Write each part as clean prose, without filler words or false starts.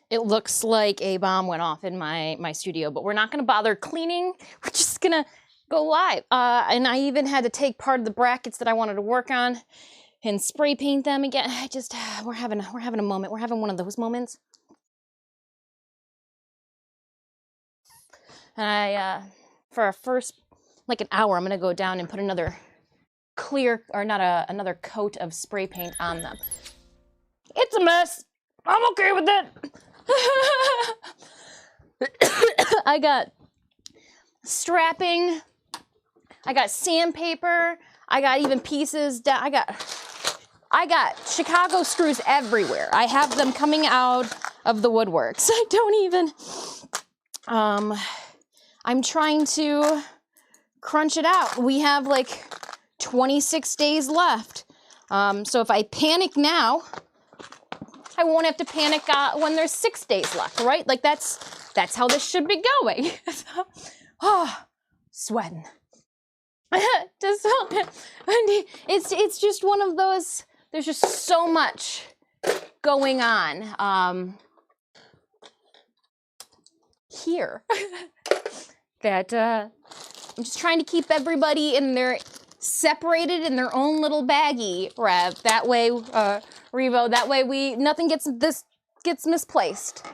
It looks like a bomb went off in my studio, but we're not gonna bother cleaning. We're just gonna go live. And I even had to take part of the brackets that I wanted to work on and spray paint them again. We're having a moment. We're having one of those moments. And for our first, like an hour, I'm gonna go down and put another another coat of spray paint on them. It's a mess. I'm okay with it. I got strapping. I got sandpaper. I got even pieces down. I got Chicago screws everywhere. I have them coming out of the woodworks. I don't even, I'm trying to crunch it out. We have like 26 days left. So if I panic now, I won't have to panic when there's 6 days left, right? Like that's how this should be going. Oh, sweating. It's just one of those, there's just so much going on here that I'm just trying to keep everybody in their separated in their own little baggie, Rev. That way, Revo, that way nothing gets misplaced.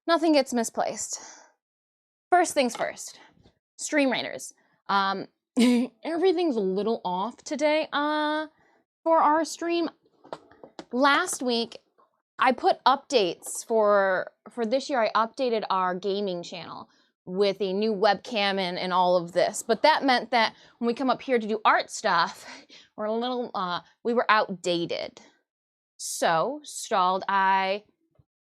Nothing gets misplaced. First things first, Stream Raiders. Everything's a little off today for our stream. Last week, I put updates for this year. I updated our gaming channel with a new webcam and all of this. But that meant that when we come up here to do art stuff, we're a little, we were outdated. So, stalled, I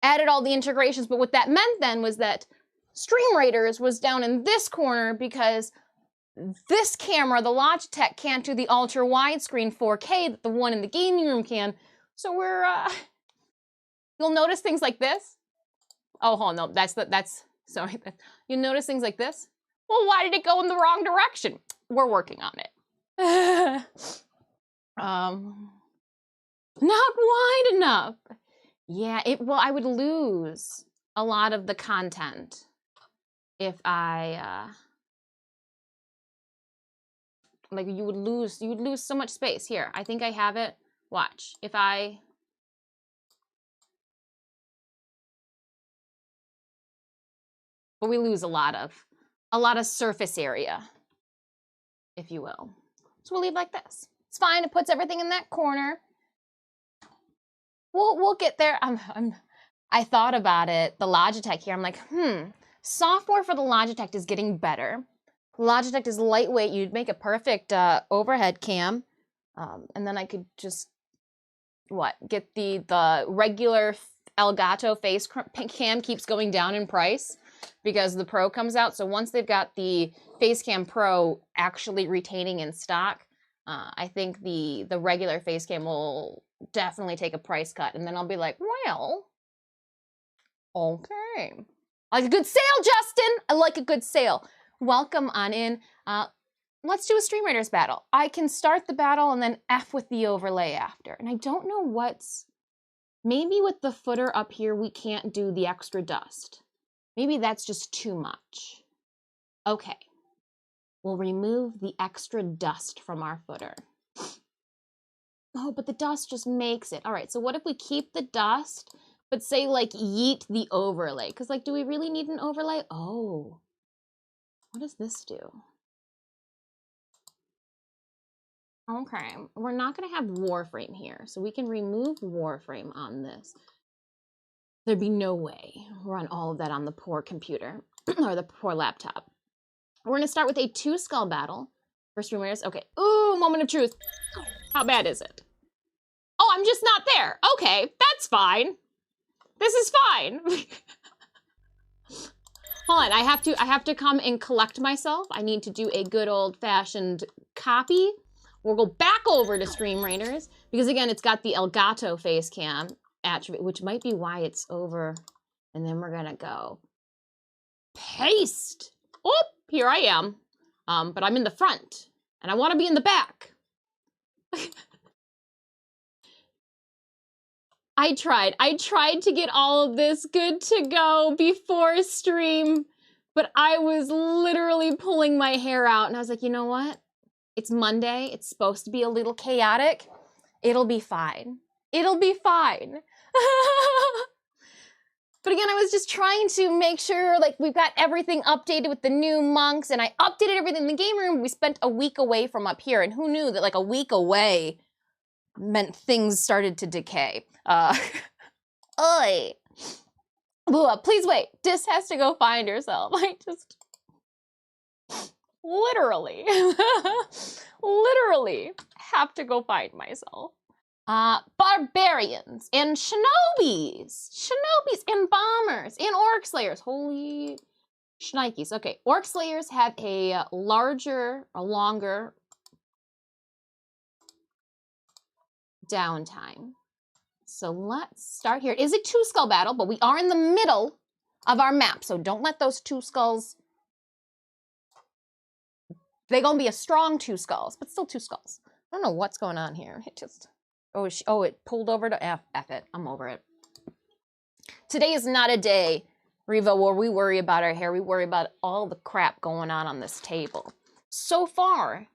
added all the integrations. But what that meant then was that Stream Raiders was down in this corner because this camera, the Logitech, can't do the ultra widescreen 4K that the one in the gaming room can. So we're, you'll notice things like this. Oh, hold on, no, sorry. You'll notice things like this. Well, why did it go in the wrong direction? We're working on it. Not wide enough. Yeah, well, I would lose a lot of the content if I, like you would lose so much space. Here, I think I have it. Watch. But we lose a lot of surface area, if you will. So we'll leave like this. It's fine. It puts everything in that corner. We'll get there. I thought about it. The Logitech here. I'm like, software for the Logitech is getting better. Logitech is lightweight. You'd make a perfect overhead cam, and then I could just get the regular Elgato face cam keeps going down in price because the Pro comes out. So once they've got the Facecam Pro actually retaining in stock, I think the regular Facecam will definitely take a price cut, and then I'll be like, well, okay. I like a good sale, Justin. I like a good sale. Welcome on in. Let's do a Stream Raiders battle. I can start the battle and then F with the overlay after. And I don't know maybe with the footer up here, we can't do the extra dust. Maybe that's just too much. Okay. We'll remove the extra dust from our footer. Oh, but the dust just makes it. All right, so what if we keep the dust, but say like yeet the overlay? Because like, do we really need an overlay? Oh. What does this do? Okay, we're not gonna have Warframe here, so we can remove Warframe on this. There'd be no way run all of that on the poor computer or the poor laptop. We're gonna start with a 2-skull battle for Stream Raiders. Okay, ooh, moment of truth. How bad is it? Oh, I'm just not there. Okay, that's fine. This is fine. Hold on, I have to come and collect myself. I need to do a good old-fashioned copy. We'll go back over to Stream Raiders because again, it's got the Elgato Facecam attribute, which might be why it's over. And then we're gonna go paste. Oh, here I am. But I'm in the front and I want to be in the back. I tried to get all of this good to go before stream, but I was literally pulling my hair out, and I was like, you know what? It's Monday. It's supposed to be a little chaotic. It'll be fine. It'll be fine. But again, I was just trying to make sure, like, we've got everything updated with the new monks, and I updated everything in the game room. We spent a week away from up here, and who knew that, like, a week away meant things started to decay. Oi. Bua, please wait. Dis has to go find herself. I just... literally. literally have to go find myself. Barbarians and shinobis and bombers and orc slayers. Holy shnikes. Okay, orc slayers have a longer downtime. So let's start here. It is a 2-skull battle, but we are in the middle of our map, so don't let those 2 skulls... They're gonna be a strong 2 skulls, but still 2 skulls. I don't know what's going on here. It just... Oh, it pulled over to F it. I'm over it. Today is not a day, Revo, where we worry about our hair. We worry about all the crap going on this table. So far,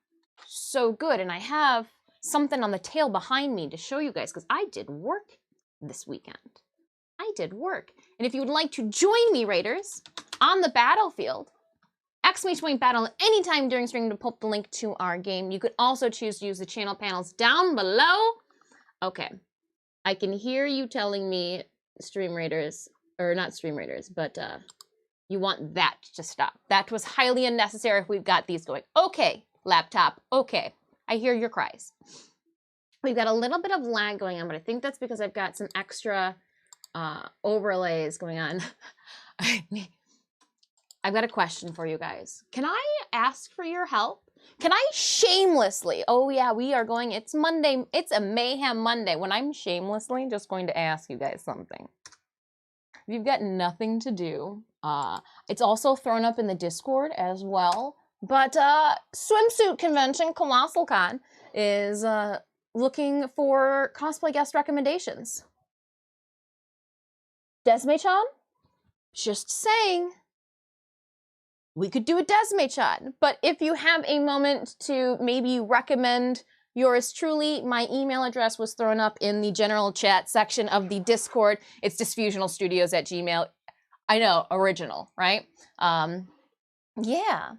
so good. And I have something on the tail behind me to show you guys, because I did work this weekend. I did work. And if you would like to join me, Raiders, on the battlefield, !battle at any time during stream to pull up the link to our game. You could also choose to use the channel panels down below. Okay, I can hear you telling me, Stream Raiders, or not Stream Raiders, but you want that to stop. That was highly unnecessary if we've got these going. Okay, laptop, okay. I hear your cries. We've got a little bit of lag going on, but I think that's because I've got some extra overlays going on. I've got a question for you guys. Can I ask for your help? Can I shamelessly, oh yeah, we are going, it's Monday, it's a Mayhem Monday, when I'm shamelessly just going to ask you guys something. If you've got nothing to do, it's also thrown up in the Discord as well, but Swimsuit Convention, Colossal Con, is looking for cosplay guest recommendations. Desme-chan? Just saying. We could do a Desme-chan, but if you have a moment to maybe recommend yours truly, my email address was thrown up in the general chat section of the Discord. It's disfusionalstudios@gmail. I know, original, right? Yeah.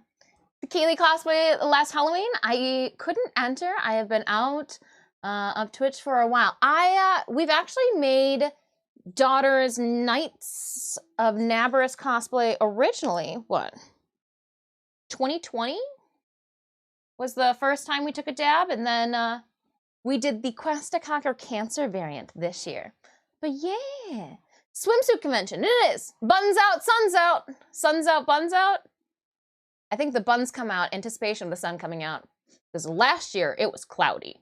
The Kaylee cosplay last Halloween, I couldn't enter. I have been out of Twitch for a while. We've actually made Daughters Knights of Nabarus cosplay originally, what? 2020 was the first time we took a dab, and then we did the Quest to Conquer Cancer variant this year. But yeah, Swimsuit Convention, it is. Buns out, sun's out. Sun's out, buns out. I think the buns come out, anticipation of the sun coming out. Because last year, it was cloudy.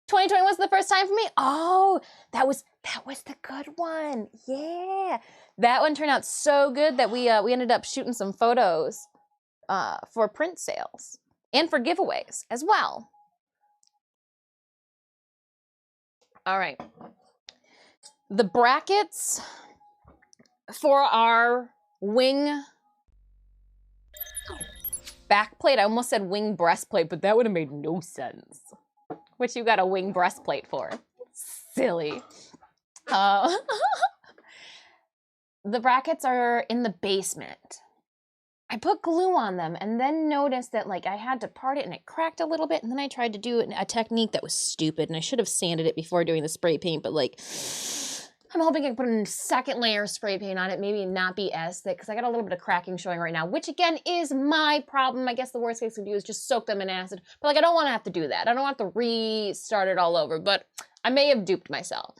2020 was the first time for me. Oh, that was the good one. Yeah. That one turned out so good that we ended up shooting some photos for print sales and for giveaways as well. All right. The brackets for our wing backplate. I almost said wing breastplate, but that would have made no sense. Which you got a wing breastplate for. Silly. The brackets are in the basement. I put glue on them and then noticed that like I had to part it and it cracked a little bit, and then I tried to do it in a technique that was stupid, and I should have sanded it before doing the spray paint, but like I'm hoping I can put a second layer of spray paint on it, maybe not be as thick, because I got a little bit of cracking showing right now, which again is my problem. I guess the worst case I could do is just soak them in acid, but like I don't want to have to do that. I don't want to restart it all over, but I may have duped myself.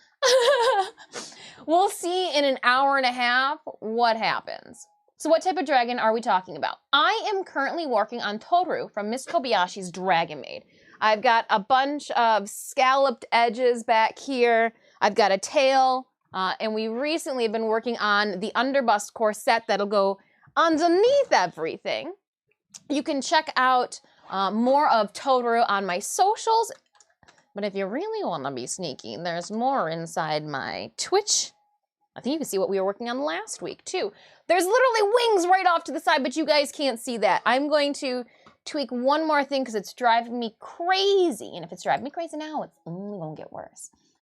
We'll see in an hour and a half what happens. So what type of dragon are we talking about? I am currently working on Toru from Miss Kobayashi's Dragon Maid. I've got a bunch of scalloped edges back here. I've got a tail, and we recently have been working on the underbust corset that'll go underneath everything. You can check out more of Toru on my socials. But if you really want to be sneaky, there's more inside my Twitch. I think you can see what we were working on last week too. There's literally wings right off to the side, but you guys can't see that. I'm going to tweak one more thing because it's driving me crazy. And if it's driving me crazy now, it's only gonna get worse.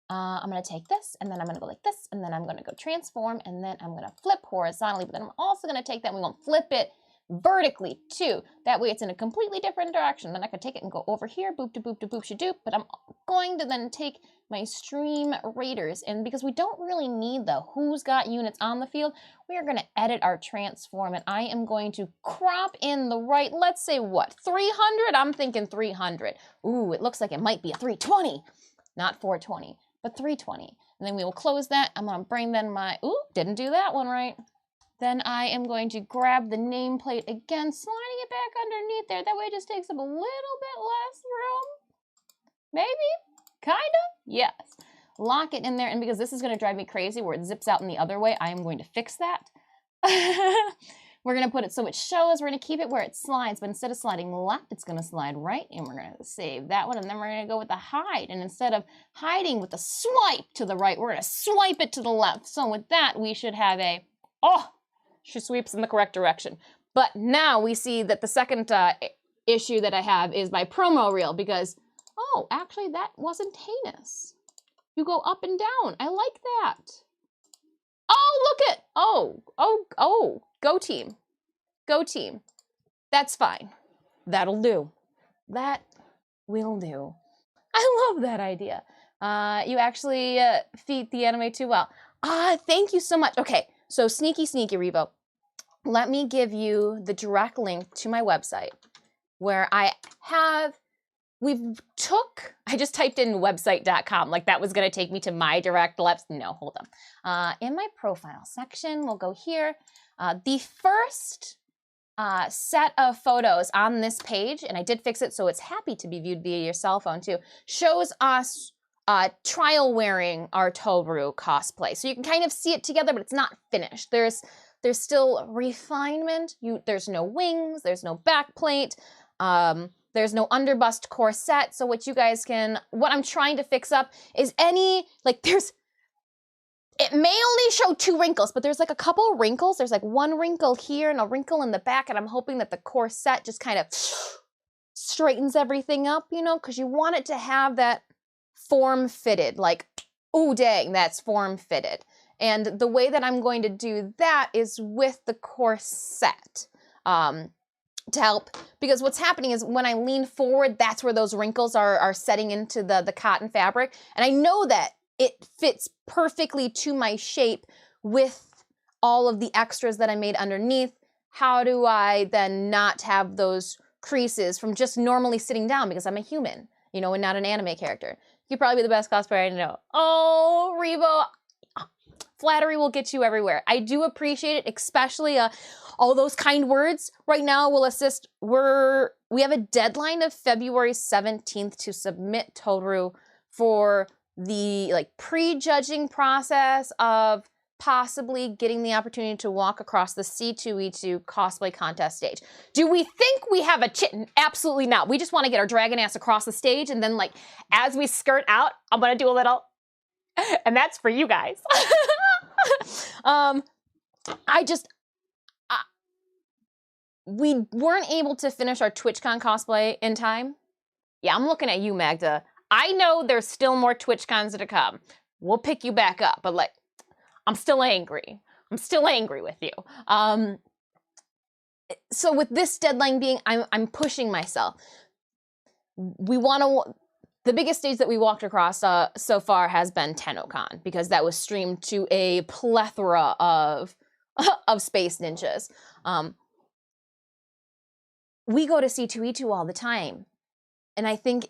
I'm gonna take this, and then I'm gonna go like this, and then I'm gonna go transform, and then I'm gonna flip horizontally, but then I'm also gonna take that and we're gonna flip it vertically too. That way it's in a completely different direction. Then I could take it and go over here, boop to boop to boop shadoop, but I'm going to then take my stream raiders, and because we don't really need the who's got units on the field, we are gonna edit our transform, and I am going to crop in the right, let's say what, 300? I'm thinking 300. Ooh, it looks like it might be a 320, not 420. But 320. And then we will close that. I'm gonna bring then my, ooh, didn't do that one right. Then I am going to grab the nameplate again, sliding it back underneath there. That way it just takes up a little bit less room. Maybe? Kinda? Yes. Lock it in there, and because this is gonna drive me crazy where it zips out in the other way, I am going to fix that. We're gonna put it so it shows, we're gonna keep it where it slides, but instead of sliding left, it's gonna slide right, and we're gonna save that one, and then we're gonna go with the hide, and instead of hiding with the swipe to the right, we're gonna swipe it to the left. So with that, we should have a, oh, she sweeps in the correct direction. But now we see that the second issue that I have is my promo reel, because, oh, actually that wasn't heinous. You go up and down, I like that. Oh, look at, oh, go team. Go team. That's fine. That'll do. That will do. I love that idea. You actually feed the anime too well. Thank you so much. Okay, so sneaky Revo. Let me give you the direct link to my website where I just typed in website.com, like that was gonna take me to my direct left. No, hold on. In my profile section, we'll go here. The first set of photos on this page, and I did fix it so it's happy to be viewed via your cell phone too, shows us trial wearing our Toru cosplay. So you can kind of see it together, but it's not finished. There's still refinement. There's no wings, there's no backplate, there's no underbust corset. So what I'm trying to fix up is it may only show 2 wrinkles, but there's like a couple of wrinkles. There's like 1 wrinkle here and a wrinkle in the back, and I'm hoping that the corset just kind of straightens everything up, you know, because you want it to have that form-fitted, like, ooh, dang, that's form-fitted. And the way that I'm going to do that is with the corset to help, because what's happening is when I lean forward, that's where those wrinkles are setting into the cotton fabric. And I know that it fits perfectly to my shape with all of the extras that I made underneath. How do I then not have those creases from just normally sitting down, because I'm a human, you know, and not an anime character? You'd probably be the best cosplayer I know. Oh, Revo, flattery will get you everywhere. I do appreciate it, especially all those kind words right now will assist. We have a deadline of February 17th to submit Toru for the pre-judging process of possibly getting the opportunity to walk across the C2E2 cosplay contest stage. Do we think we have a chitin? Absolutely not. We just want to get our dragon ass across the stage, and then as we skirt out, I'm gonna do a little, and that's for you guys. We weren't able to finish our TwitchCon cosplay in time. Yeah, I'm looking at you, Magda. I know there's still more TwitchCons to come. We'll pick you back up, but I'm still angry. I'm still angry with you. So with this deadline being, I'm pushing myself. The biggest stage that we walked across so far has been TennoCon, because that was streamed to a plethora of space ninjas. We go to C2E2 all the time, and I think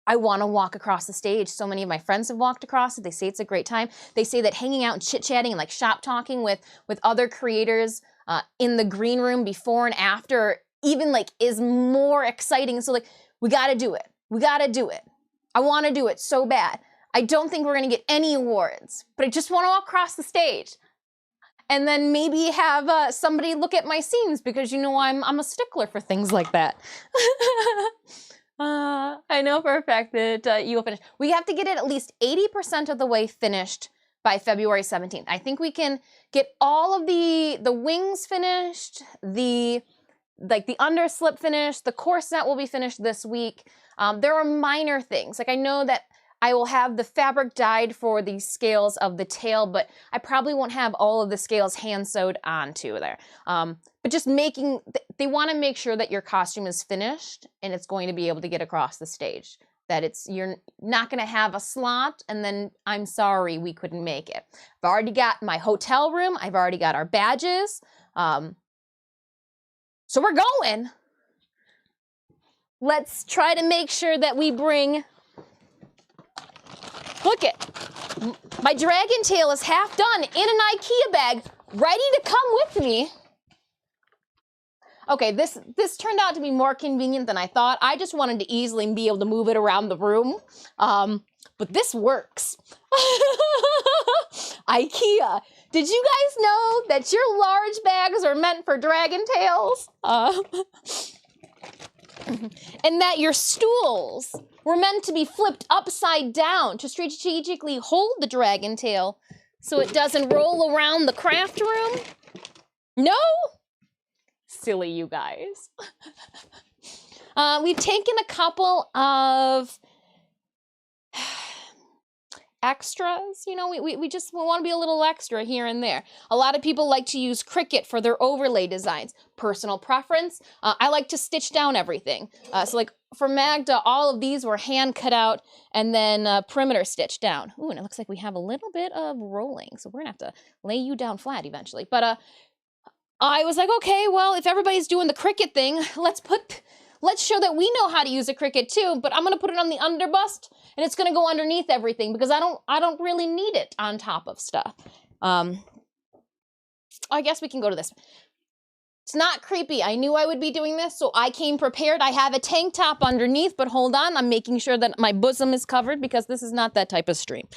I want to walk across the stage. So many of my friends have walked across it. They say it's a great time. They say that hanging out and chit-chatting and shop talking with other creators in the green room before and after even is more exciting. So we got to do it. We got to do it. I want to do it so bad. I don't think we're going to get any awards, but I just want to walk across the stage and then maybe have somebody look at my scenes, because I'm a stickler for things like that. I know for a fact that you will finish. We have to get it at least 80% of the way finished by February 17th. I think we can get all of the wings finished, the underslip finished, the corset will be finished this week. There are minor things. Like I know that I will have the fabric dyed for the scales of the tail, but I probably won't have all of the scales hand sewed onto there. But just they want to make sure that your costume is finished and it's going to be able to get across the stage. That you're not going to have a slot and then I'm sorry we couldn't make it. I've already got my hotel room. I've already got our badges. So we're going. Let's try to make sure that we bring, look it, my dragon tail is half done in an IKEA bag, ready to come with me. Okay, this turned out to be more convenient than I thought. I just wanted to easily be able to move it around the room, but this works. IKEA. Did you guys know that your large bags are meant for dragon tails? And that your stools were meant to be flipped upside down to strategically hold the dragon tail so it doesn't roll around the craft room? No? Silly you guys. We've taken a couple of extras, you know, we just want to be a little extra here and there. A lot of people like to use Cricut for their overlay designs. Personal preference, I like to stitch down everything. So like for Magda, all of these were hand cut out and then perimeter stitched down. Ooh, and it looks like we have a little bit of rolling, so we're gonna have to lay you down flat eventually. But I was like, okay, well, if everybody's doing the Cricut thing, let's show that we know how to use a Cricut too, but I'm gonna put it on the underbust and it's gonna go underneath everything because I don't really need it on top of stuff. I guess we can go to this. It's not creepy. I knew I would be doing this, so I came prepared. I have a tank top underneath, but hold on, I'm making sure that my bosom is covered because this is not that type of stream.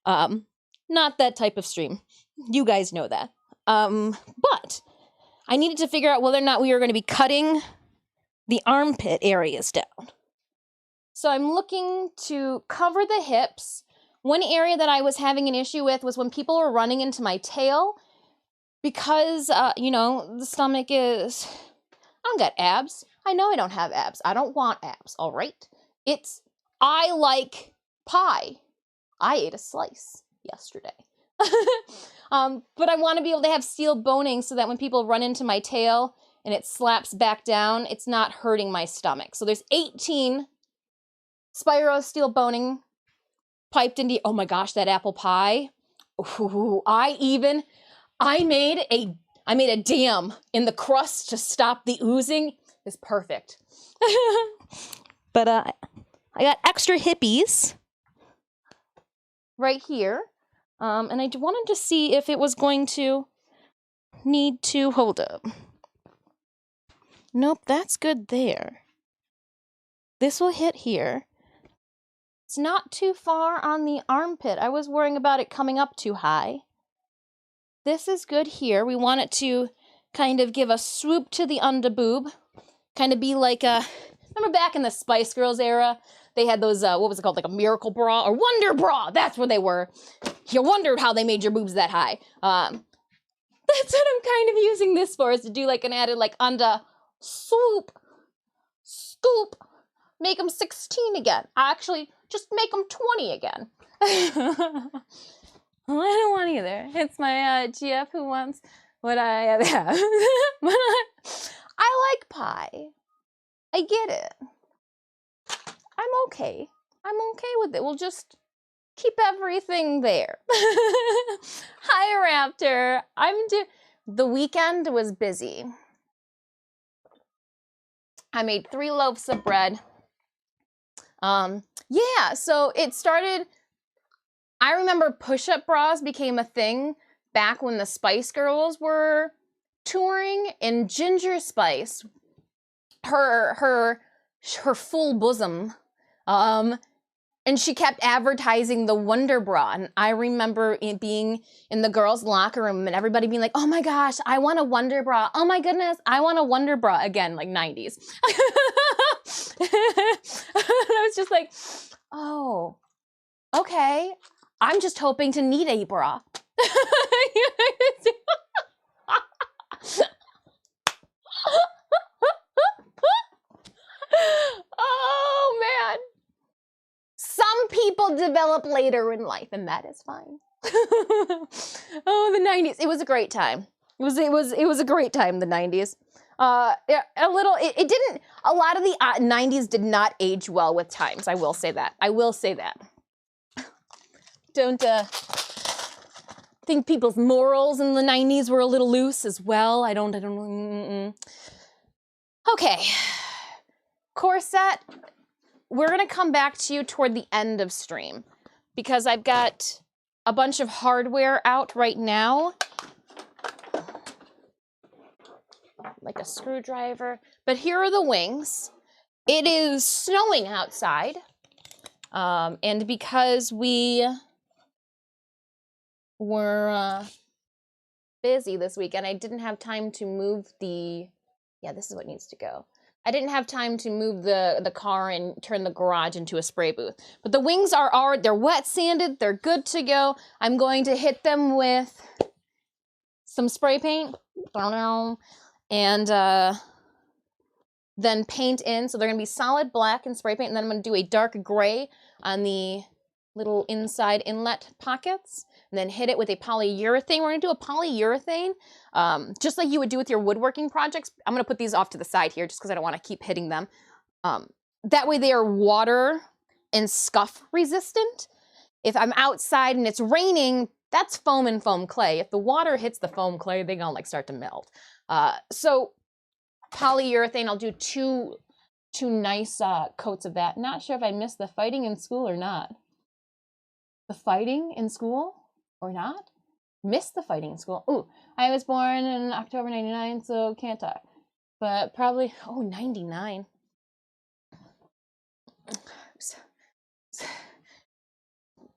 Not that type of stream. You guys know that. But I needed to figure out whether or not we were gonna be cutting the armpit areas down. So I'm looking to cover the hips. One area that I was having an issue with was when people were running into my tail because, you know, the stomach is, I don't got abs. I know I don't have abs. I don't want abs, all right? I like pie. I ate a slice yesterday. But I want to be able to have steel boning so that when people run into my tail and it slaps back down, it's not hurting my stomach. So there's 18 Spyro steel boning piped into, oh my gosh, that apple pie. Ooh, I made a dam in the crust to stop the oozing. It's perfect. But I got extra hippies right here. And I wanted to see if it was going to need to hold up. Nope, that's good there. This will hit here. It's not too far on the armpit. I was worrying about it coming up too high. This is good here. We want it to kind of give a swoop to the underboob. Kind of be like remember back in the Spice Girls era? They had those, what was it called? Like a miracle bra or Wonder Bra. That's what they were. You wondered how they made your boobs that high. That's what I'm kind of using this for, is to do like an added like under swoop, scoop, make them 16 again. Actually, just make them 20 again. Well, I don't want either. It's my GF who wants what I have. But I like pie. I get it. I'm okay. I'm okay with it. We'll just keep everything there. Hi, Raptor. The weekend was busy. I made 3 loaves of bread. Yeah, so it started, I remember push-up bras became a thing back when the Spice Girls were touring, and Ginger Spice, her full bosom, and she kept advertising the Wonder Bra, and I remember it being in the girls' locker room and everybody being like, oh my gosh, I want a Wonder Bra. Oh my goodness, I want a Wonder Bra. Again, like 90s. I was just like, oh, okay. I'm just hoping to need a bra. Oh, man. Some people develop later in life, and that is fine. Oh, the 90s. It was a great time. It was a great time, the 90s. A lot of the 90s did not age well with times. I will say that. Don't think people's morals in the 90s were a little loose as well. I don't. Okay. Corset, we're gonna come back to you toward the end of stream because I've got a bunch of hardware out right now. Like a screwdriver. But here are the wings. It is snowing outside. And because we were busy this weekend, I didn't have time to move the... Yeah, this is what needs to go. I didn't have time to move the car and turn the garage into a spray booth. But the wings they're wet sanded. They're good to go. I'm going to hit them with some spray paint. And then paint in. So they're going to be solid black and spray paint. And then I'm going to do a dark gray on the little inside inlet pockets. And then hit it with a polyurethane. We're going to do a polyurethane, just like you would do with your woodworking projects. I'm going to put these off to the side here just because I don't want to keep hitting them. That way they are water and scuff resistant. If I'm outside and it's raining, that's foam and foam clay. If the water hits the foam clay, they're going to like start to melt. So polyurethane, I'll do two nice coats of that. Not sure if I missed the fighting in school or not. The fighting in school or not? Missed the fighting in school. Ooh, I was born in October 99, so can't talk. But probably, 99.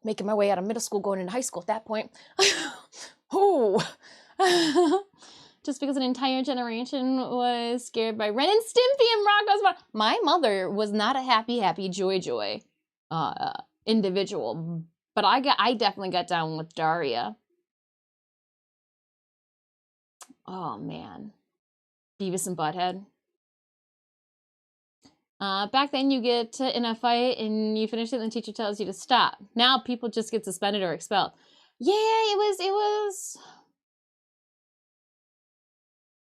Making my way out of middle school, going into high school at that point. Ooh. Just because an entire generation was scared by Ren and Stimpy and Rocco's. My mother was not a happy, joy individual, but I definitely got down with Daria. Oh man, Beavis and Butthead. Back then you get in a fight and you finish it and the teacher tells you to stop. Now people just get suspended or expelled. Yeah, it was.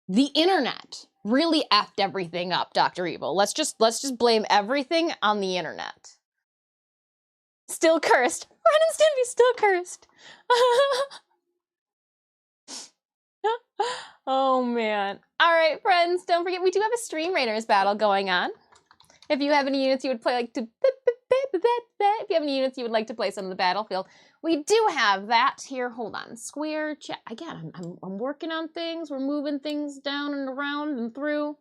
The internet really effed everything up, Dr. Evil. Let's just blame everything on the internet. Still cursed. Ren and Stimpy still cursed. Oh man. All right, friends, don't forget we do have a Stream Raiders battle going on. If you have any units you would play if you have any units you would like to play some of the battlefield, we do have that here. Hold on. Square check. Again, I'm working on things. We're moving things down and around and through.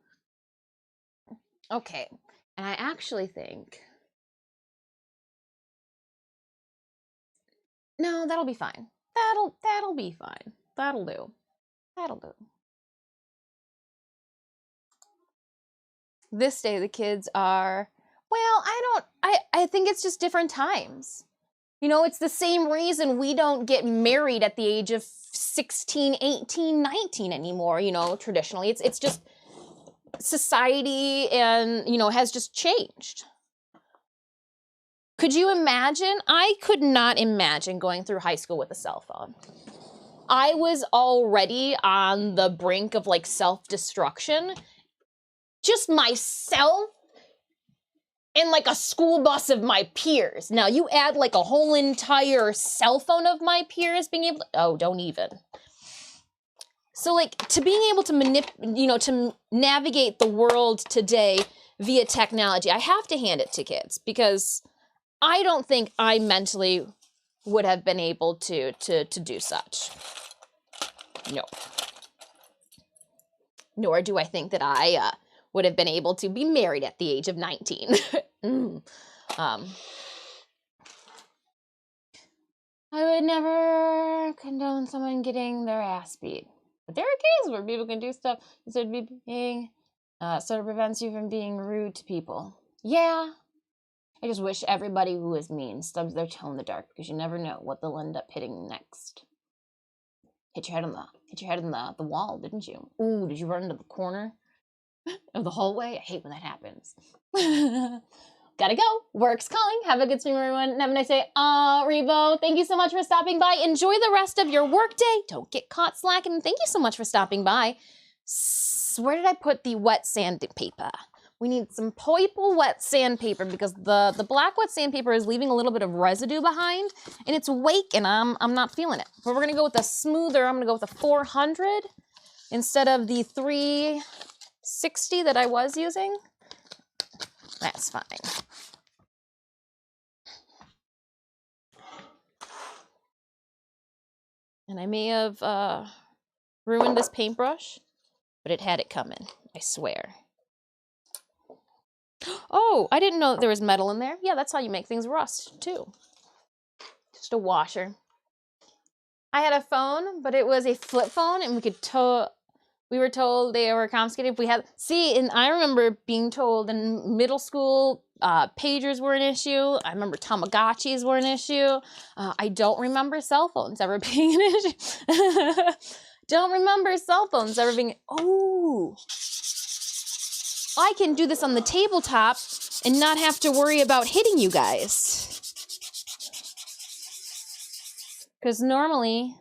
Okay. And I actually think... No, that'll be fine. That'll be fine. That'll do. That'll do. This day the kids are... Well, I think it's just different times. You know, it's the same reason we don't get married at the age of 16, 18, 19 anymore, you know, traditionally. It's just society and, you know, has just changed. Could you imagine? I could not imagine going through high school with a cell phone. I was already on the brink of like self-destruction. Just myself and like a school bus of my peers. Now you add like a whole entire cell phone of my peers being able to, oh, don't even. So like to being able to to navigate the world today via technology, I have to hand it to kids because I don't think I mentally would have been able to do such. No. Nor do I think that I would have been able to be married at the age of 19. I would never condone someone getting their ass beat. But there are cases where people can do stuff instead of being, sort of prevents you from being rude to people. Yeah. I just wish everybody who is mean stubs their toe in the dark, because you never know what they'll end up hitting next. Hit your head on the wall, didn't you? Ooh, did you run into the corner of the hallway? I hate when that happens. Gotta go. Work's calling. Have a good stream, everyone. Have a nice day. Revo, thank you so much for stopping by. Enjoy the rest of your workday. Don't get caught slacking. Thank you so much for stopping by. Where did I put the wet sandpaper? We need some purple wet sandpaper, because the black wet sandpaper is leaving a little bit of residue behind, and it's wake, and I'm not feeling it. But we're gonna go with a smoother. I'm gonna go with a 400 instead of the 360 that I was using. That's fine. And I may have ruined this paintbrush, but it had it coming, I swear. Oh, I didn't know that there was metal in there. Yeah, that's how you make things rust, too. Just a washer. I had a phone, but it was a flip phone, and we were told they were confiscated if we had... See, and I remember being told in middle school, pagers were an issue. I remember Tamagotchis were an issue. I don't remember cell phones ever being an issue. Don't remember cell phones ever being... Oh! I can do this on the tabletop and not have to worry about hitting you guys. Because normally,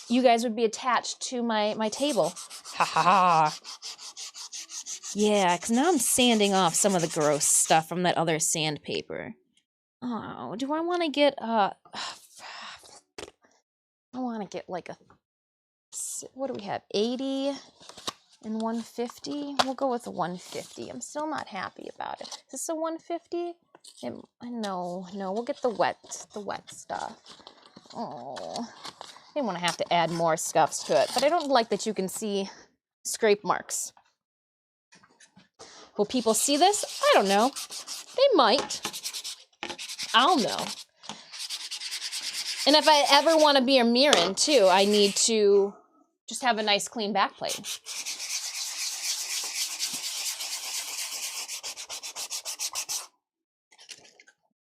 you guys would be attached to my table. Ha ha ha. Yeah, because now I'm sanding off some of the gross stuff from that other sandpaper. Oh, do I want to get I want to get like a... What do we have? 80 and 150? We'll go with a 150. I'm still not happy about it. Is this a 150? No, we'll get the wet stuff. Oh, I didn't want to have to add more scuffs to it, but I don't like that you can see scrape marks. Will people see this? I don't know. They might. I'll know. And if I ever want to be a Mirren too, I need to just have a nice clean backplate.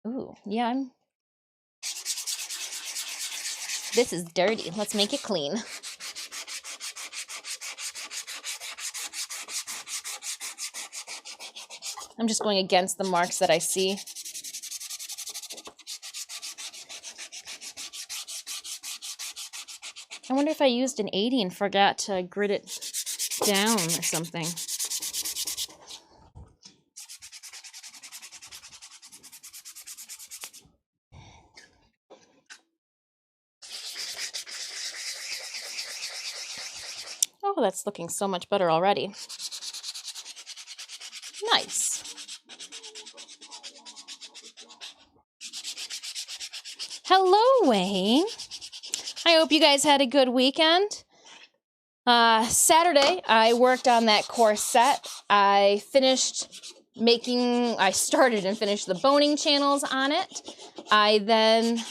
Ooh, yeah, this is dirty. Let's make it clean. I'm just going against the marks that I see. I wonder if I used an 80 and forgot to grit it down or something. Oh, that's looking so much better already. Nice. Hello, Wayne. I hope you guys had a good weekend. Saturday, I worked on that corset. I started and finished the boning channels on it. I then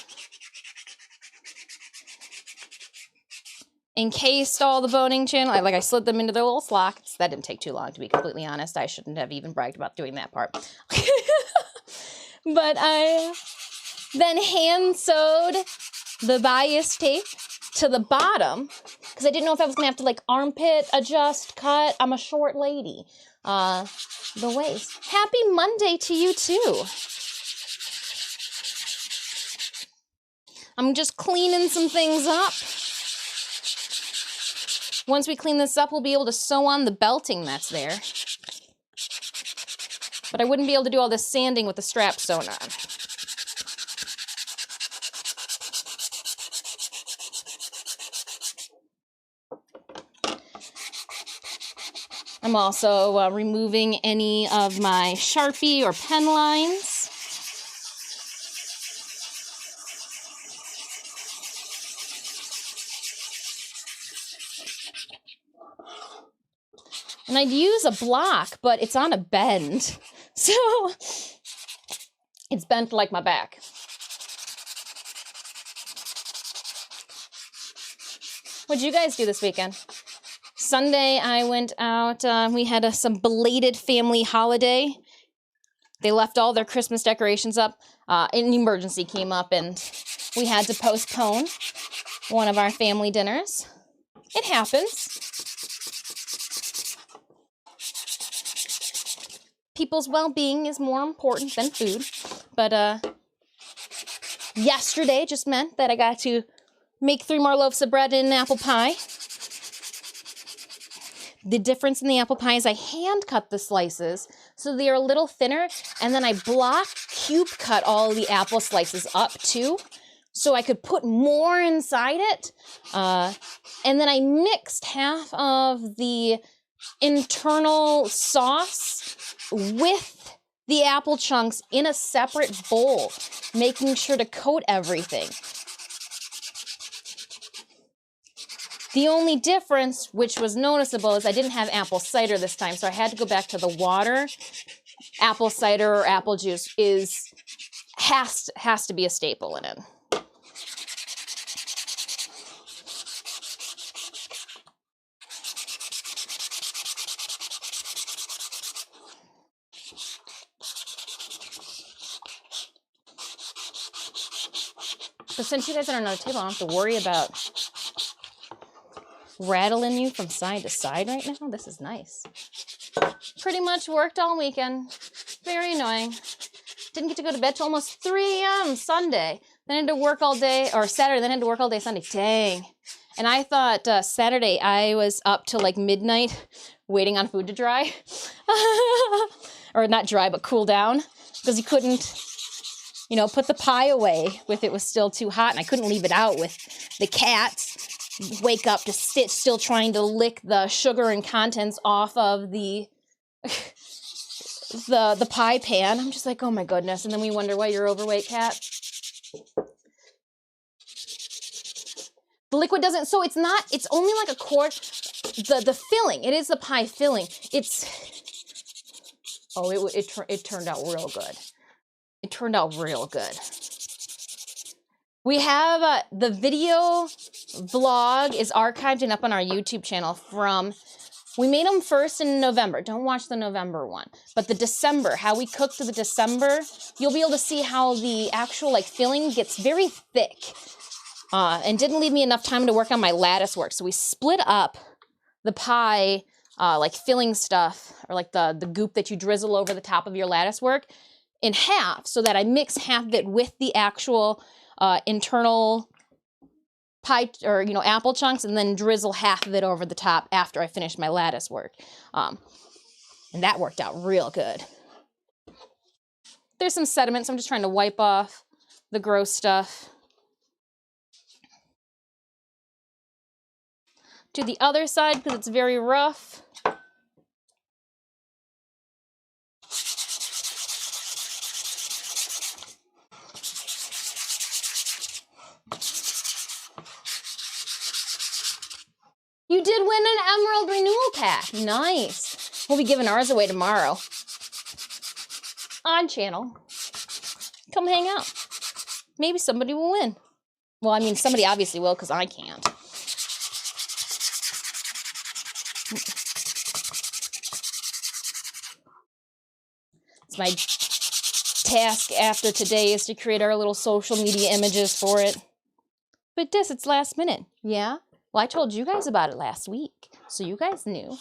encased all the boning channel. I slid them into their little slots. That didn't take too long, to be completely honest. I shouldn't have even bragged about doing that part. But I then hand sewed the bias tape to the bottom, because I didn't know if I was gonna have to armpit adjust, cut. I'm a short lady. The waist. Happy Monday to you too. I'm just cleaning some things up. Once we clean this up, we'll be able to sew on the belting that's there. But I wouldn't be able to do all this sanding with the strap sewn on. I'm also removing any of my Sharpie or pen lines. And I'd use a block, but it's on a bend. So it's bent like my back. What'd you guys do this weekend? Sunday, I went out. We had some belated family holiday. They left all their Christmas decorations up. An emergency came up, and we had to postpone one of our family dinners. It happens. People's well-being is more important than food. But yesterday just meant that I got to make 3 more loaves of bread in an apple pie. The difference in the apple pie is I hand cut the slices so they are a little thinner, and then I block cube cut all the apple slices up too, so I could put more inside it. And then I mixed half of the internal sauce with the apple chunks in a separate bowl, making sure to coat everything. The only difference, which was noticeable, is I didn't have apple cider this time, so I had to go back to the water. Apple cider or apple juice has to be a staple in it. But since you guys are on another table, I don't have to worry about rattling you from side to side right now. This is nice. Pretty much worked all weekend. Very annoying. Didn't get to go to bed till almost 3 a.m. Sunday. Then had to work all day, or Saturday, then had to work all day Sunday. Dang. And I thought Saturday I was up till like midnight waiting on food to dry. Or not dry, but cool down. Because you couldn't, you know, put the pie away if it was still too hot. And I couldn't leave it out with the cats. Wake up to still trying to lick the sugar and contents off of the the pie pan. I'm just like, oh my goodness. And then we wonder why you're overweight, cat. The liquid doesn't, so it's not, it's only like a quart. The filling, it is the pie filling. It's, oh, it turned out real good. It turned out real good. We have the video vlog is archived and up on our YouTube channel from, we made them first in November. Don't watch the November one. But the December, how we cooked the December, you'll be able to see how the actual like filling gets very thick. And didn't leave me enough time to work on my lattice work. So we split up the pie, like filling stuff, or like the goop that you drizzle over the top of your lattice work, in half, so that I mix half of it with the actual internal pie, or, you know, apple chunks, and then drizzle half of it over the top after I finished my lattice work. And that worked out real good. There's some sediment, so I'm just trying to wipe off the gross stuff. To the other side, because it's very rough. You did win an Emerald Renewal Pack. Nice. We'll be giving ours away tomorrow. On channel. Come hang out. Maybe somebody will win. Well, I mean, somebody obviously will, because I can't. It's my task after today is to create our little social media images for it. But this, it's last minute. Yeah? Well, I told you guys about it last week, so you guys knew.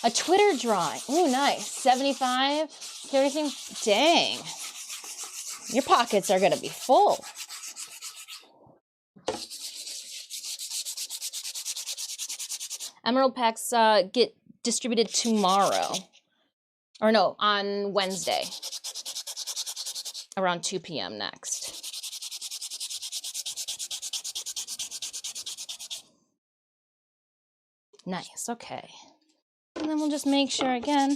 A Twitter drawing. Ooh, nice. 75. Everything. Dang. Your pockets are going to be full. Emerald packs get distributed tomorrow. Or no, on Wednesday. Around 2 p.m. next. Nice, okay. And then we'll just make sure again.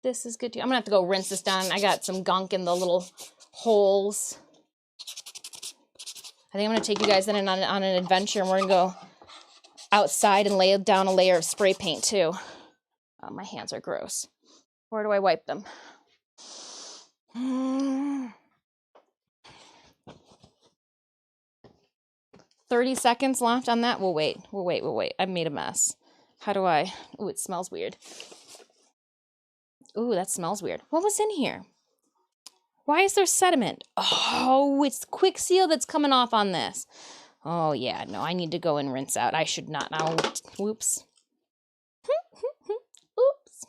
This is good too. I'm gonna have to go rinse this down. I got some gunk in the little holes. I think I'm gonna take you guys in on an adventure, and we're gonna go outside and lay down a layer of spray paint too. Oh, my hands are gross. Where do I wipe them? 30 seconds left on that. We'll wait. I made a mess. How do I? Ooh, it smells weird. Ooh, that smells weird. What was in here? Why is there sediment? Oh, it's quick seal that's coming off on this. Oh, yeah. No, I need to go and rinse out. I should not. Now, whoops. Oops.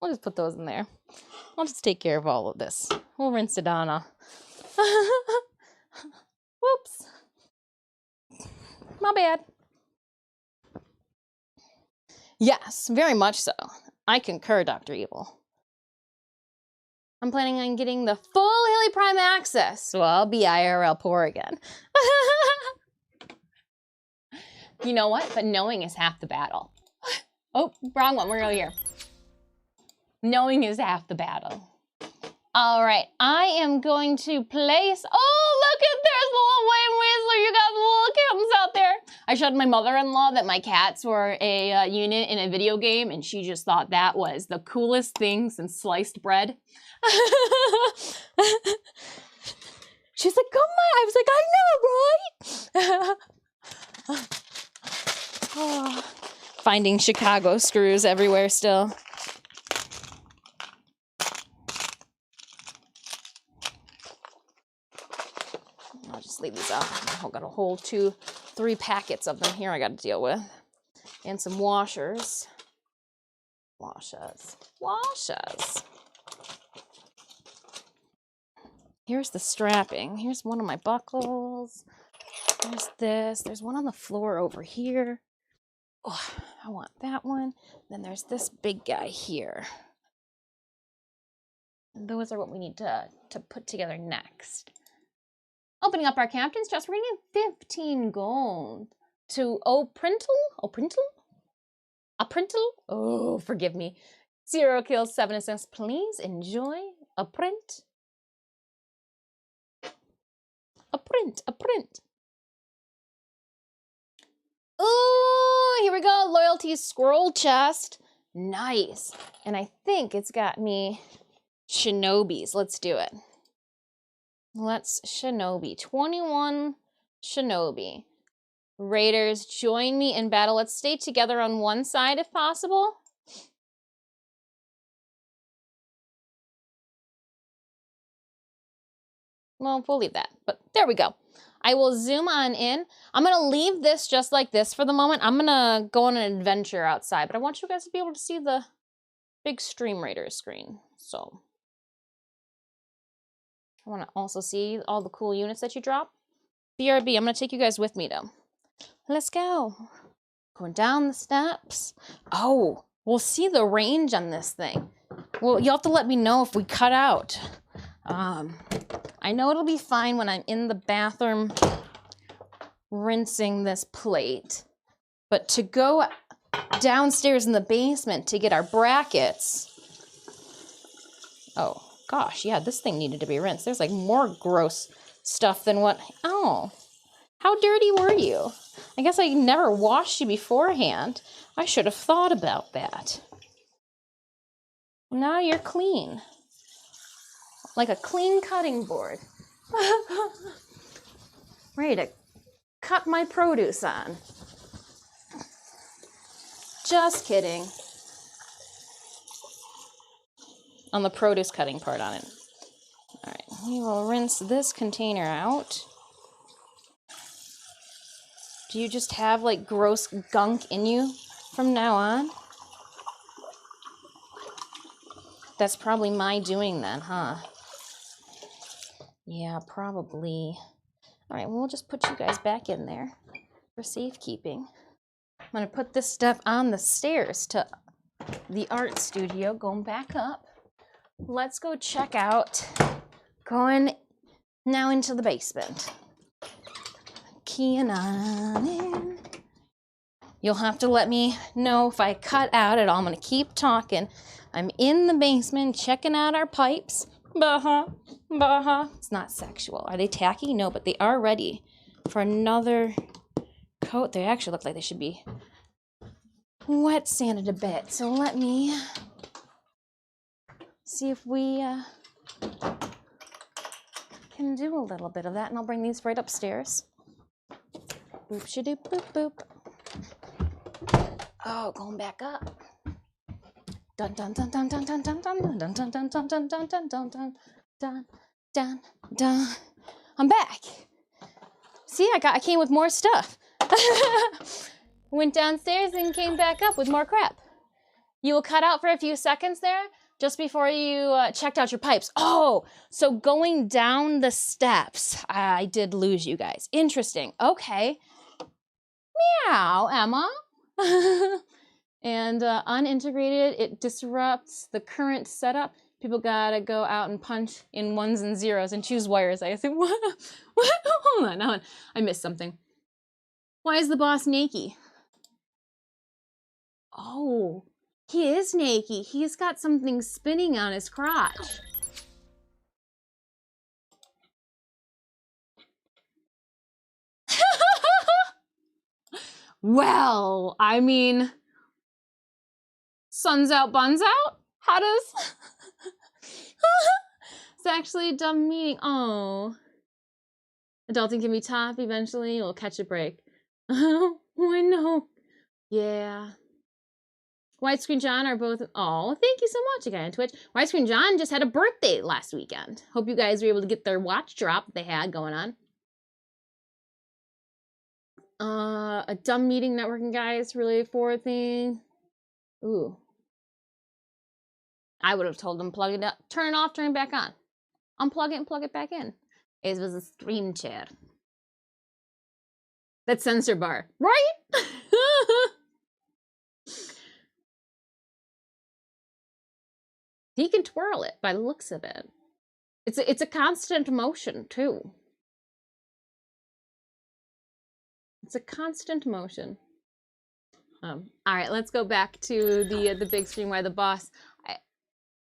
We'll just put those in there. I'll just take care of all of this. We'll rinse it on. Whoops. My bad. Yes, very much so. I concur, Dr. Evil. I'm planning on getting the full Haley Prime access, so I'll be IRL poor again. You know what? But knowing is half the battle. Oh, wrong one. We're over here. Knowing is half the battle. All right, I am going to place. Oh, look at there's little Wayne Weasler. You got little kittens out there. I showed my mother-in-law that my cats were a unit in a video game, and she just thought that was the coolest thing since sliced bread. She's like, "Come on!" I was like, "I know, right?" Oh, finding Chicago screws everywhere still. I'll just leave these out. I've got a whole 2-3 packets of them here I got to deal with. And some washers. Washers. Here's the strapping. Here's one of my buckles. There's this. There's one on the floor over here. Oh, I want that one. Then there's this big guy here. And those are what we need to put together next. Opening up our captains, just bringing 15 gold to O'Printle? Oh, forgive me. 0 kills, 7 assists. Please enjoy a print. A print. Ooh, here we go. Loyalty scroll chest. Nice. And I think it's got me Shinobis. Let's do it. Let's Shinobi. 21 Shinobi. Raiders, join me in battle. Let's stay together on one side if possible. Well, we'll leave that, but there we go. I will zoom on in. I'm gonna leave this just like this for the moment. I'm gonna go on an adventure outside, but I want you guys to be able to see the big Stream Raiders screen. So I wanna also see all the cool units that you drop. BRB, I'm gonna take you guys with me though. Let's go. Going down the steps. Oh, we'll see the range on this thing. Well, you'll have to let me know if we cut out. I know it'll be fine when I'm in the bathroom rinsing this plate, but to go downstairs in the basement to get our brackets. Oh gosh, yeah, this thing needed to be rinsed. There's like more gross stuff than what, oh, how dirty were you? I guess I never washed you beforehand. I should have thought about that. Now you're clean. Like a clean cutting board. Ready to cut my produce on. Just kidding. On the produce cutting part on it. All right, we will rinse this container out. Do you just have like gross gunk in you from now on? That's probably my doing then, huh? Yeah, probably. All right, well, we'll just put you guys back in there for safekeeping. I'm gonna put this stuff on the stairs to the art studio, going back up. Let's go check out, going now into the basement. Keying on in. You'll have to let me know if I cut out at all. I'm gonna keep talking. I'm in the basement checking out our pipes. It's not sexual. Are they tacky? No, but they are ready for another coat. They actually look like they should be wet sanded a bit. So let me see if we can do a little bit of that, and I'll bring these right upstairs. Boop shadoop boop boop. Oh, going back up. Dun dun dun dun dun dun dun dun dun dun dun dun dun dun dun dun dun dun dun dun. I'm back. See, I came with more stuff. Went downstairs and came back up with more crap. You will cut out for a few seconds there just before you checked out your pipes. Oh, so going down the steps, I did lose you guys. Interesting. Okay. Meow, Emma. And unintegrated, it disrupts the current setup. People gotta go out and punch in ones and zeros and choose wires. I said, what? What? Hold on, I missed something. Why is the boss naked? Oh, he is naked. He's got something spinning on his crotch. Well, I mean, sun's out, buns out? How does... It's actually a dumb meeting. Oh. Adulting can be tough. Eventually, you'll catch a break. Oh, I know. Yeah. Widescreen John are both... Oh, thank you so much again on Twitch. Widescreen John just had a birthday last weekend. Hope you guys were able to get their watch drop they had going on. A dumb meeting networking guys really forward thing. Ooh. I would have told them plug it up, turn it off, turn it back on. Unplug it and plug it back in. It was a stream chair. That sensor bar, right? He can twirl it by the looks of it. It's a constant motion too. It's a constant motion. All right, let's go back to the big screen where the boss.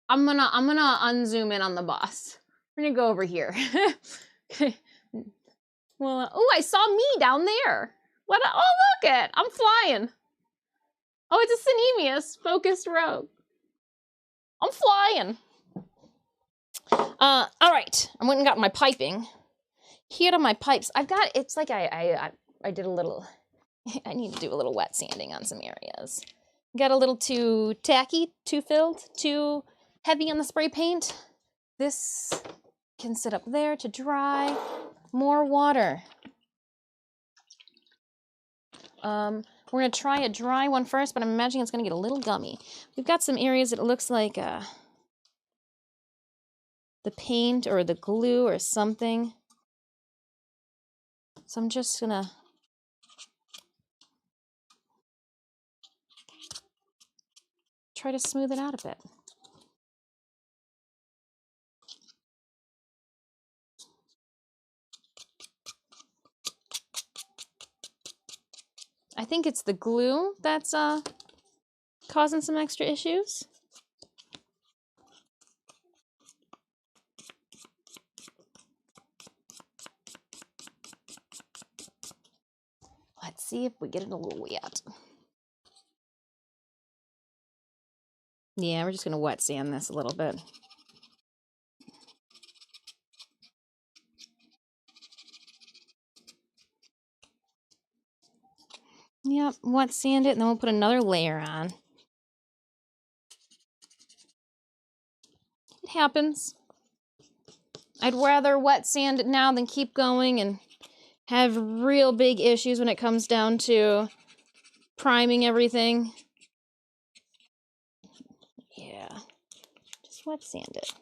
I'm gonna unzoom in on the boss. We're gonna go over here. Okay. Well, oh, I saw me down there. What? Oh, look it! I'm flying. Oh, it's a Cinemius focused rogue. I'm flying. All right. I went and got my piping. Here are my pipes. I've got. It's like I did a little. I need to do a little wet sanding on some areas. Got a little too tacky, too filled, too heavy on the spray paint. This can sit up there to dry. More water. We're gonna try a dry one first, but I'm imagining it's gonna get a little gummy. We've got some areas that it looks like the paint or the glue or something. So I'm just gonna try to smooth it out a bit. I think it's the glue that's causing some extra issues. Let's see if we get it a little wet. Yeah, we're just gonna wet sand this a little bit. Yep, wet sand it, and then we'll put another layer on. It happens. I'd rather wet sand it now than keep going and have real big issues when it comes down to priming everything. Yeah, just wet sand it.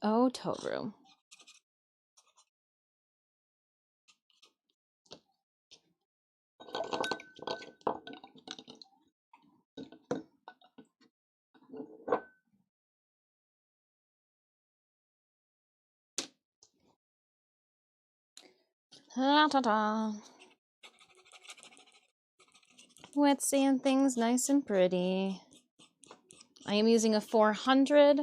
Oh, Toru. Ta-ta-ta. Wet sand things nice and pretty. I am using a 400.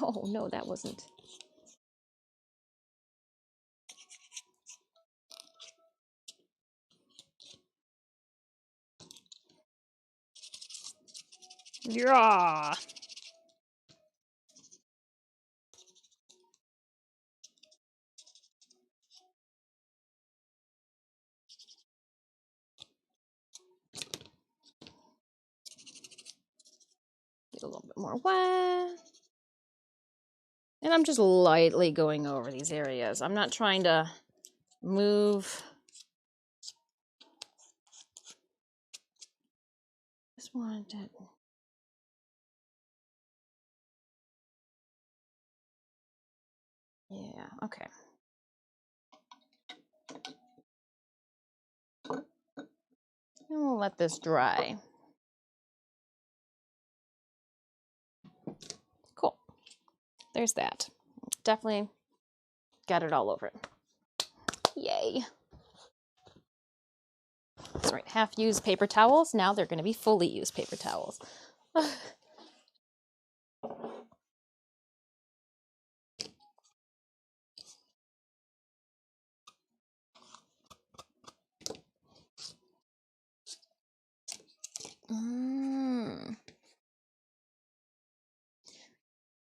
Oh, no, that wasn't. Yeah. Get a little bit more wet. And I'm just lightly going over these areas. I'm not trying to move. Just wanted to. Yeah, okay. And we'll let this dry. Cool. There's that. Definitely got it all over it. Yay. That's right, half-used paper towels. Now they're going to be fully used paper towels.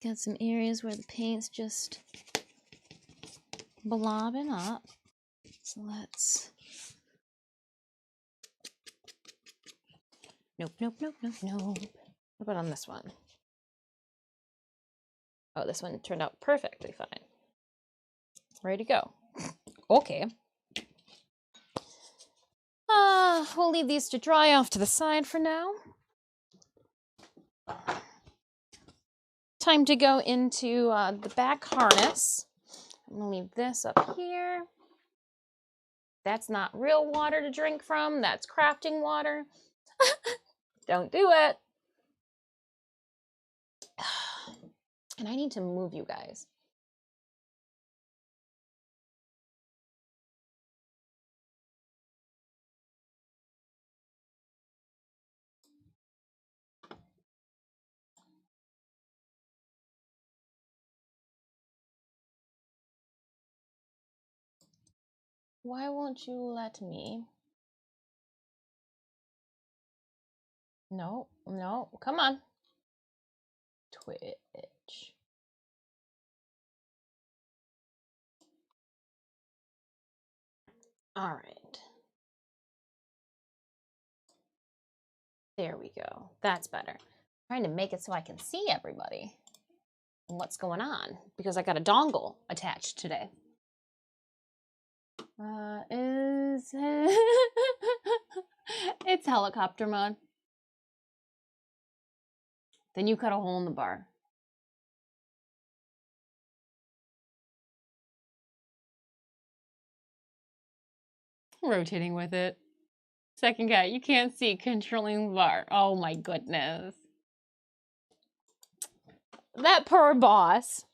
Got some areas where the paint's just blobbing up. So let's... Nope, nope, nope, nope, nope. What about on this one? Oh, this one turned out perfectly fine. Ready to go. Okay. We'll leave these to dry off to the side for now. Time to go into the back harness. I'm gonna leave this up here. That's not real water to drink from. That's crafting water. Don't do it. And I need to move you guys. Why won't you let me? No, no, come on. Twitch. All right. There we go. That's better. I'm trying to make it so I can see everybody and what's going on because I got a dongle attached today. It's helicopter mode. Then you cut a hole in the bar. Rotating with it. Second cat, you can't see controlling the bar. Oh my goodness. That poor boss.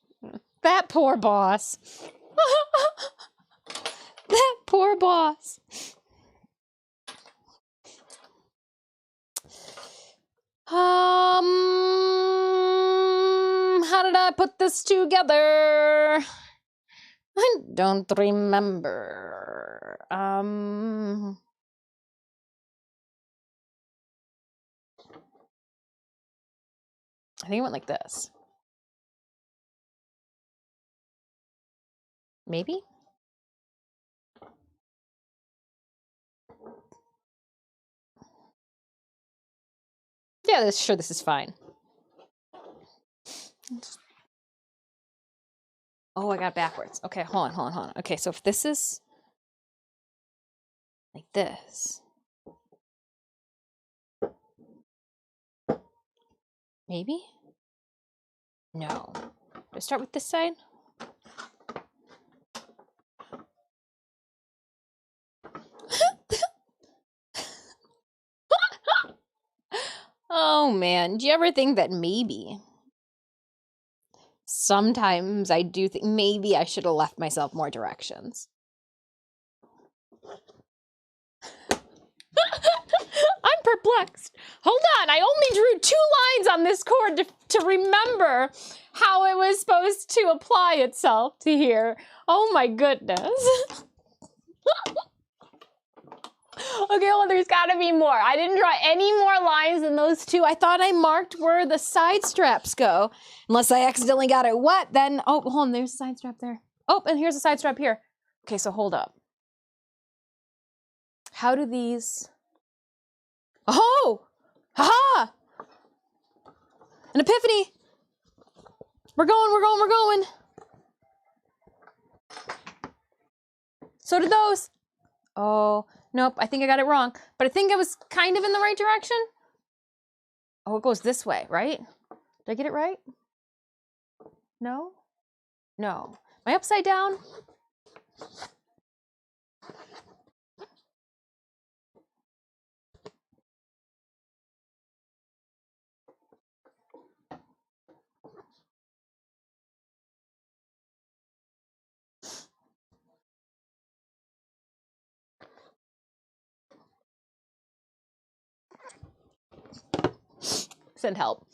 That poor boss. That poor boss. How did I put this together? I don't remember. I think it went like this. Maybe? Yeah, sure, this is fine. Oh, I got it backwards. Okay, hold on. Okay, so if this is like this. Maybe? No. Do I start with this side? Oh man, do you ever think that maybe? Sometimes I do think maybe I should have left myself more directions. I'm perplexed. Hold on, I only drew 2 lines on this cord to remember how it was supposed to apply itself to here. Oh my goodness. Okay, well, there's gotta be more. I didn't draw any more lines than those 2. I thought I marked where the side straps go. Unless I accidentally got it wet, then, oh, hold on, there's a side strap there. Oh, and here's a side strap here. Okay, so hold up. How do these... Oh! Ha-ha! An epiphany! We're going! So did those. Oh, nope, I think I got it wrong. But I think I was kind of in the right direction. Oh, it goes this way, right? Did I get it right? No? No. Am I upside down? Send help.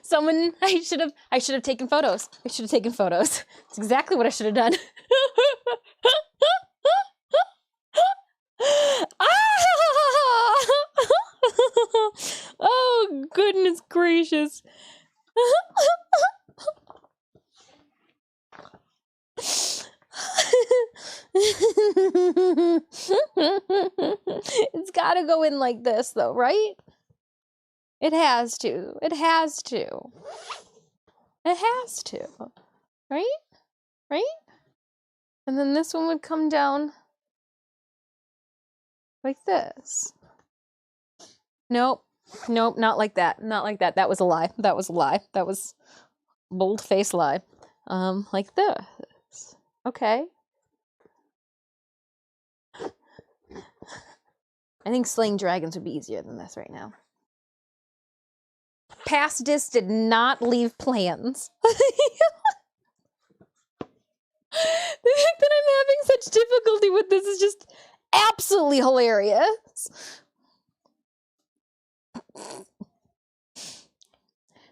Someone, I should have taken photos. It's exactly what I should have done. Oh, goodness gracious. It's gotta go in like this though, right? It has to. Right? And then this one would come down like this. Nope, not like that. That was a lie. That was bold-faced lie. Like this. Okay. I think slaying dragons would be easier than this right now. Past Dis did not leave plans. The fact that I'm having such difficulty with this is just absolutely hilarious.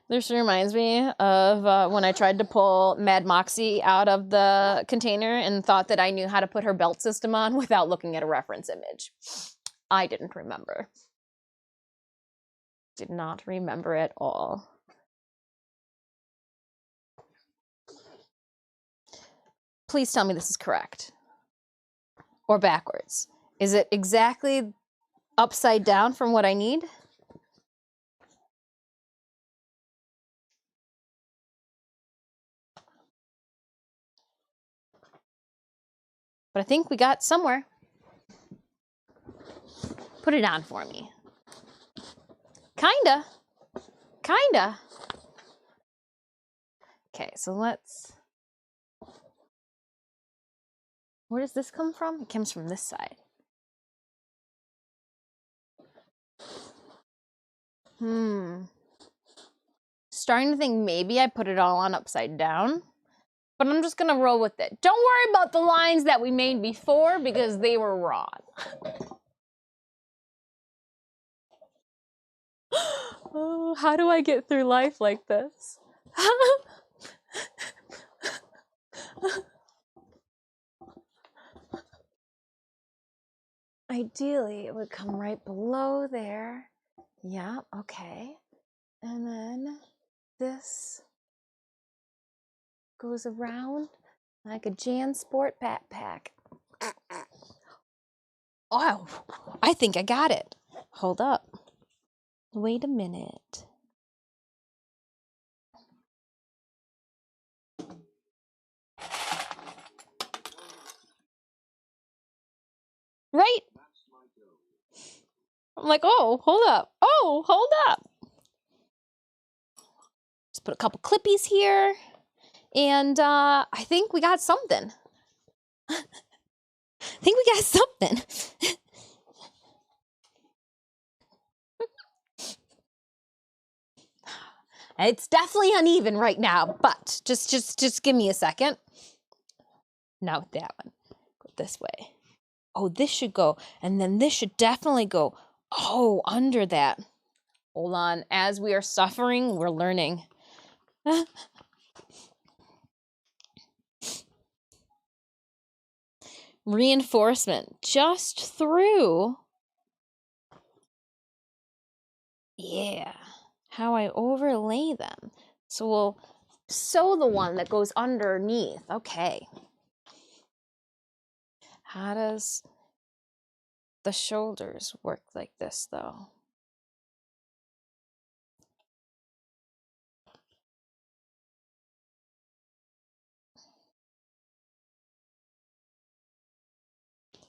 This reminds me of when I tried to pull Mad Moxie out of the container and thought that I knew how to put her belt system on without looking at a reference image. I didn't remember. Did not remember at all. Please tell me this is correct. Or backwards. Is it exactly upside down from what I need? But I think we got somewhere. Put it on for me. Kinda. Okay, so let's... Where does this come from? It comes from this side. Starting to think maybe I put it all on upside down. But I'm just gonna roll with it. Don't worry about the lines that we made before because they were wrong. Oh, how do I get through life like this? Ideally, it would come right below there. Yeah, okay. And then this goes around like a JanSport backpack. Oh, I think I got it. Hold up. Wait a minute. Right? I'm like, oh, hold up. Oh, hold up. Just put a couple clippies here. And I think we got something. I think we got something. It's definitely uneven right now, but just give me a second. Now that one, go this way. Oh, this should go, and then this should definitely go, oh, under that. Hold on, as we are suffering, we're learning. Reinforcement just through. Yeah, how I overlay them. So we'll sew the one that goes underneath. Okay. How does the shoulders work like this, though?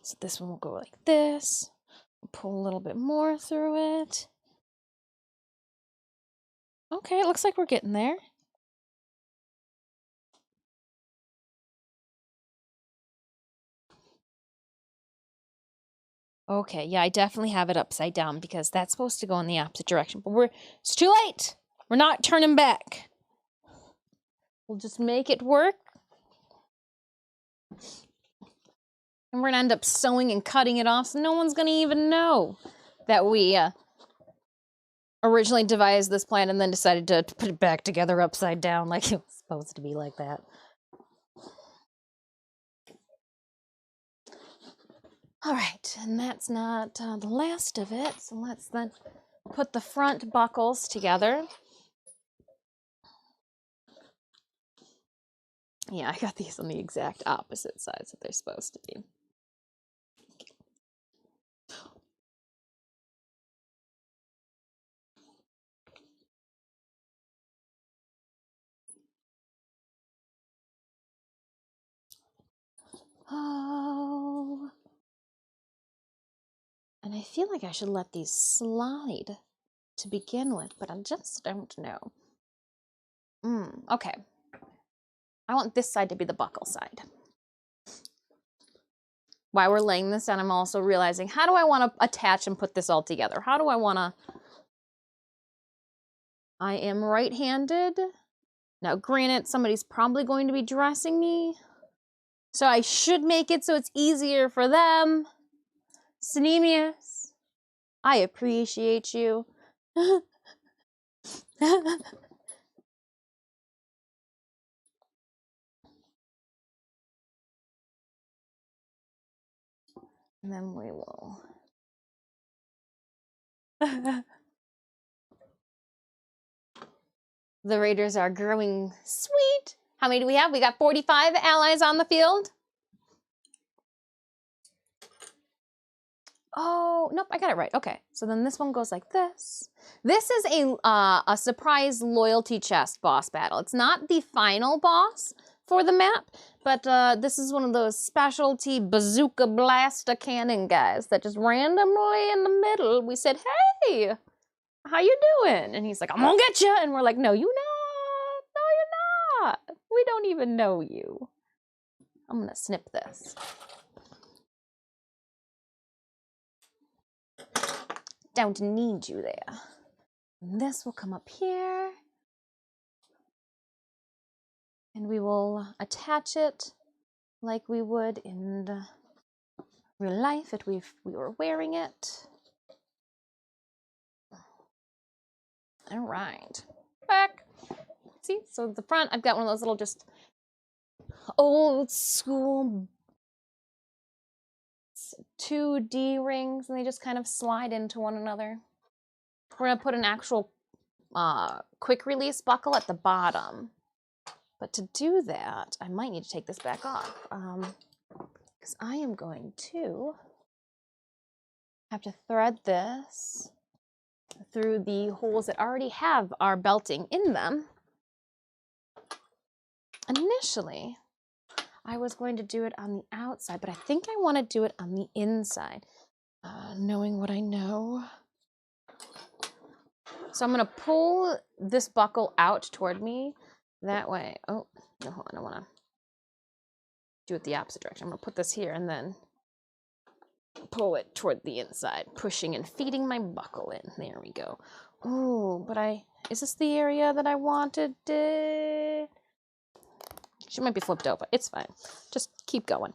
So this one will go like this. Pull a little bit more through it. Okay, it looks like we're getting there. Okay, yeah, I definitely have it upside down because that's supposed to go in the opposite direction. But it's too late. We're not turning back. We'll just make it work. And we're gonna end up sewing and cutting it off, so no one's gonna even know that we originally devised this plan and then decided to put it back together upside down like it was supposed to be like that. All right, and that's not the last of it, so let's then put the front buckles together. Yeah, I got these on the exact opposite sides that they're supposed to be. Oh. And I feel like I should let these slide to begin with, but I just don't know. Okay. I want this side to be the buckle side. While we're laying this down, I'm also realizing, how do I want to attach and put this all together? How do I want to... I am right-handed. Now, granted, somebody's probably going to be dressing me, so I should make it so it's easier for them. Synemius, I appreciate you. And then we will... The Raiders are growing sweet. How many do we have? We got 45 allies on the field. Oh, nope, I got it right. Okay, so then this one goes like this. This is a surprise loyalty chest boss battle. It's not the final boss for the map, but this is one of those specialty bazooka blaster cannon guys that just randomly in the middle, we said, hey, how you doing? And he's like, I'm gonna get you. And we're like, no, you not. No, you're not. We don't even know you. I'm gonna snip this. Don't need you there. And this will come up here. And we will attach it like we would in real life if we were wearing it. All right. Back. See, so the front, I've got one of those little just old school 2D rings, and they just kind of slide into one another. We're gonna put an actual quick release buckle at the bottom. But to do that, I might need to take this back off because I am going to have to thread this through the holes that already have our belting in them. Initially, I was going to do it on the outside, but I think I want to do it on the inside, knowing what I know. So I'm going to pull this buckle out toward me that way. Oh, no, hold on, I want to do it the opposite direction. I'm going to put this here and then pull it toward the inside, pushing and feeding my buckle in. There we go. Oh, but is this the area that I wanted it? She might be flipped over. It's fine. Just keep going.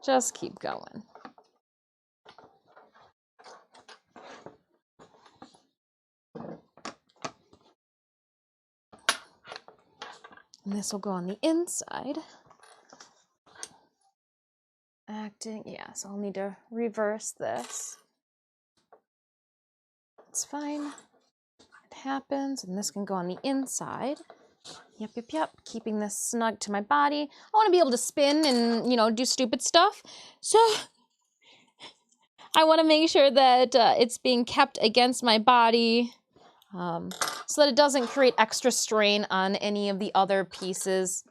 Just keep going. And this will go on the inside. Acting, yeah, so I'll need to reverse this. It's fine. It happens, and this can go on the inside. Yep, yep, yep. Keeping this snug to my body. I want to be able to spin and, you know, do stupid stuff. So I want to make sure that it's being kept against my body so that it doesn't create extra strain on any of the other pieces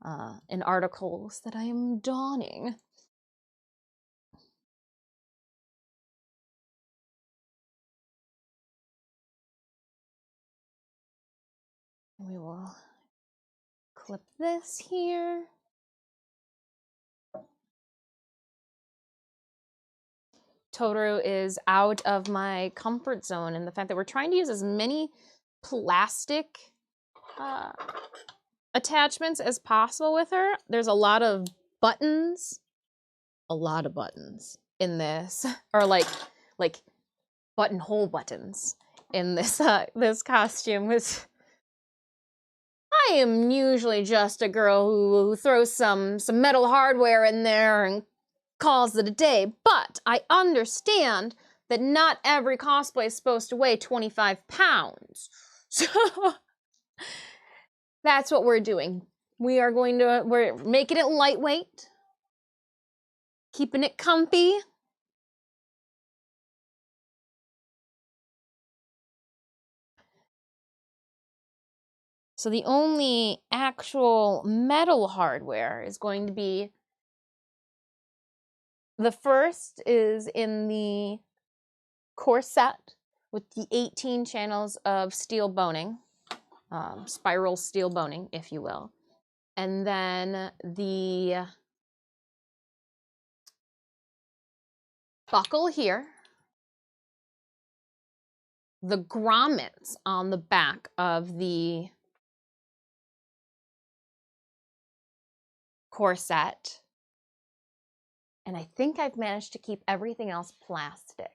and articles that I am donning. We will clip this here. Totoro is out of my comfort zone, and the fact that we're trying to use as many plastic attachments as possible with her. There's a lot of buttons in this, or like buttonhole buttons in this this costume. I am usually just a girl who throws some metal hardware in there and calls it a day, but I understand that not every cosplay is supposed to weigh 25 pounds. So that's what we're doing. We're making it lightweight, keeping it comfy. So the only actual metal hardware is going to be, the first is in the corset with the 18 channels of steel boning, spiral steel boning, if you will. And then the buckle here, the grommets on the back of the corset, and I think I've managed to keep everything else plastic.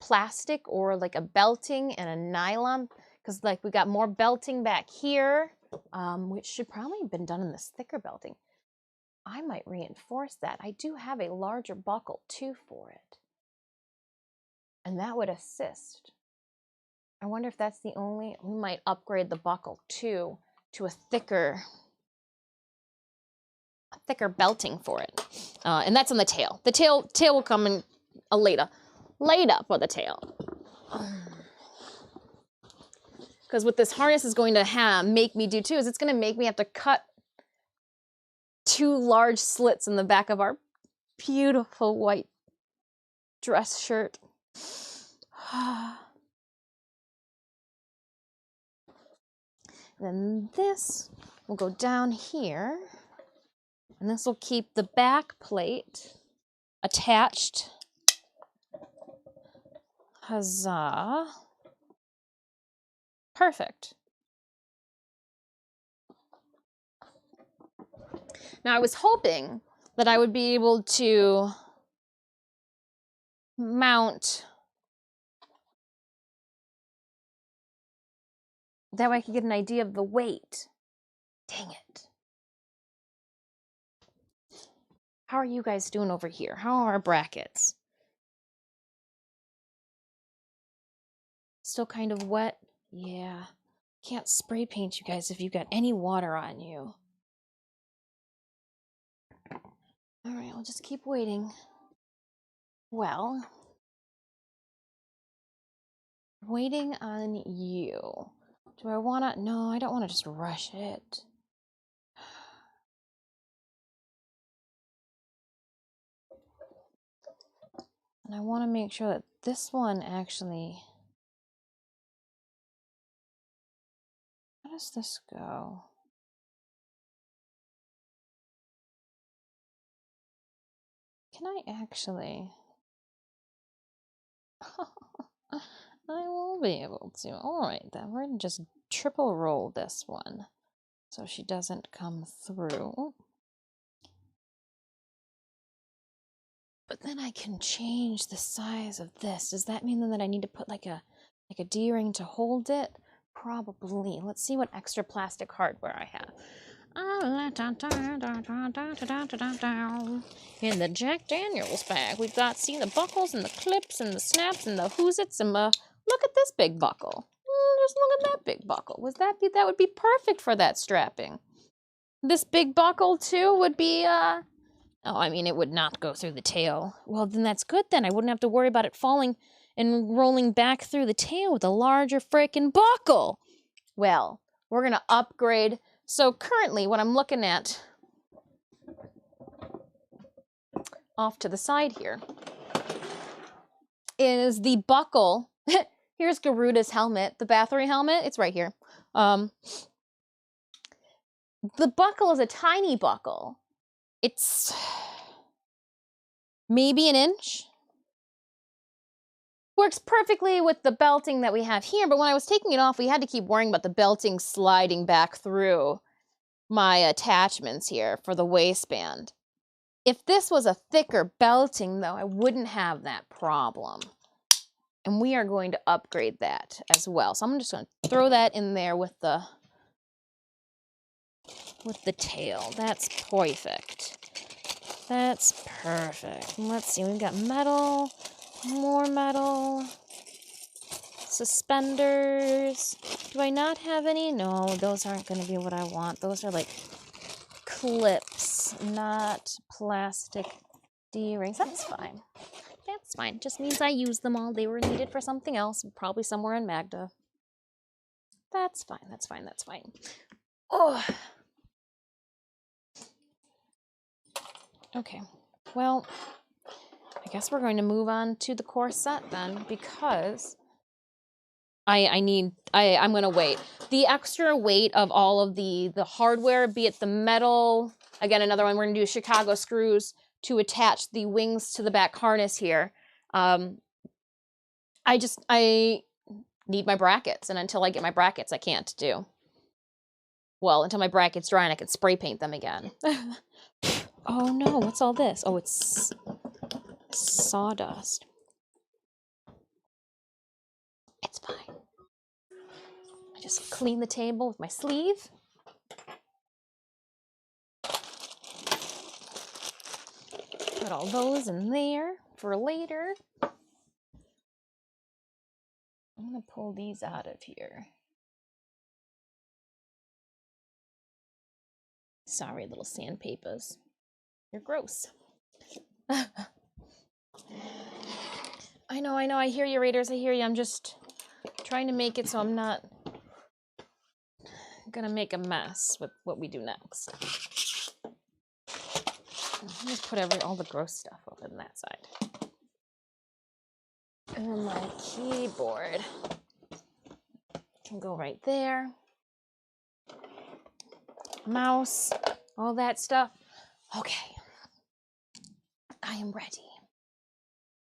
Plastic or like a belting and a nylon, because like we got more belting back here, which should probably have been done in this thicker belting. I might reinforce that. I do have a larger buckle too for it, and that would assist. I wonder if that's the only, we might upgrade the buckle too to a thicker belting for it. And that's on the tail. The tail will come in later for the tail. Because what this harness is going to make me do too is it's going to make me have to cut 2 large slits in the back of our beautiful white dress shirt. Then this will go down here, and this will keep the back plate attached. Huzzah. Perfect. Now I was hoping that I would be able to mount, that way I could get an idea of the weight. Dang it. How are you guys doing over here? How are our brackets? Still kind of wet? Yeah. Can't spray paint you guys if you've got any water on you. All right, we'll just keep waiting. Well, waiting on you. Do I want to? No, I don't want to just rush it. And I want to make sure that this one actually... How does this go? Can I actually... I will be able to. Alright, then we're gonna just triple roll this one so she doesn't come through. But then I can change the size of this. Does that mean then that I need to put like a D-ring to hold it? Probably. Let's see what extra plastic hardware I have. In the Jack Daniels bag, we've got, see, the buckles and the clips and the snaps and the whoozits and look at this big buckle. Just look at that big buckle. That would be perfect for that strapping. This big buckle too would be oh, I mean, it would not go through the tail. Well, then that's good then. I wouldn't have to worry about it falling and rolling back through the tail with a larger frickin' buckle. Well, we're gonna upgrade. So currently what I'm looking at off to the side here is the buckle. Here's Garuda's helmet, the Bathory helmet. It's right here. The buckle is a tiny buckle. It's maybe an inch. Works perfectly with the belting that we have here, but when I was taking it off, we had to keep worrying about the belting sliding back through my attachments here for the waistband. If this was a thicker belting, though, I wouldn't have that problem. And we are going to upgrade that as well. So I'm just going to throw that in there with the tail. That's perfect. That's perfect. Let's see, we've got metal, more metal, suspenders. Do I not have any? No, those aren't going to be what I want. Those are like clips, not plastic D-rings. That's fine. That's fine. Just means I used them all. They were needed for something else, probably somewhere in Magda. That's fine. That's fine. That's fine. Oh. Okay. Well, I guess we're going to move on to the corset then, because I'm going to wait. The extra weight of all of the hardware, be it the metal, again, another one, we're going to do Chicago screws to attach the wings to the back harness here. I need my brackets, and until I get my brackets, I can't do. Well, until my brackets dry and I can spray paint them again. Oh no, what's all this? Oh, it's sawdust. It's fine. I just clean the table with my sleeve. Put all those in there for later. I'm gonna pull these out of here. Sorry, little sandpapers. You're gross. I know, I hear you, Raiders, I hear you. I'm just trying to make it so I'm not gonna make a mess with what we do next. Let me put all the gross stuff over on that side. And then my keyboard can go right there. Mouse, all that stuff. Okay. I am ready.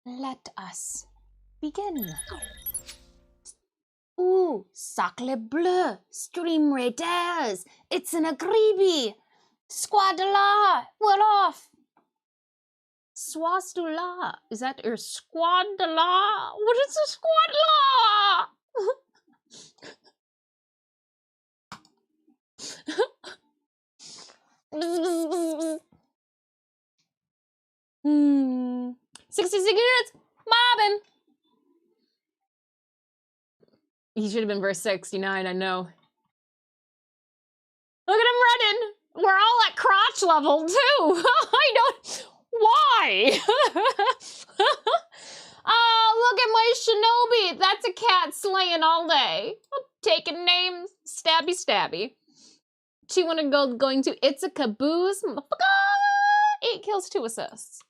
Let us begin. Ooh, sacre bleu, stream raiders. It's an agreeby. Squadala, we're off. Swastula, is that your squadala? What is a squadala? Hmm. 66 units, mobbing. He should have been verse 69, I know. Look at him running. We're all at crotch level, too. I don't... Why? Oh, look at my shinobi. That's a cat slaying all day. Taking names. Stabby, stabby. She wanted going to It's a Caboose. 8 kills, 2 assists.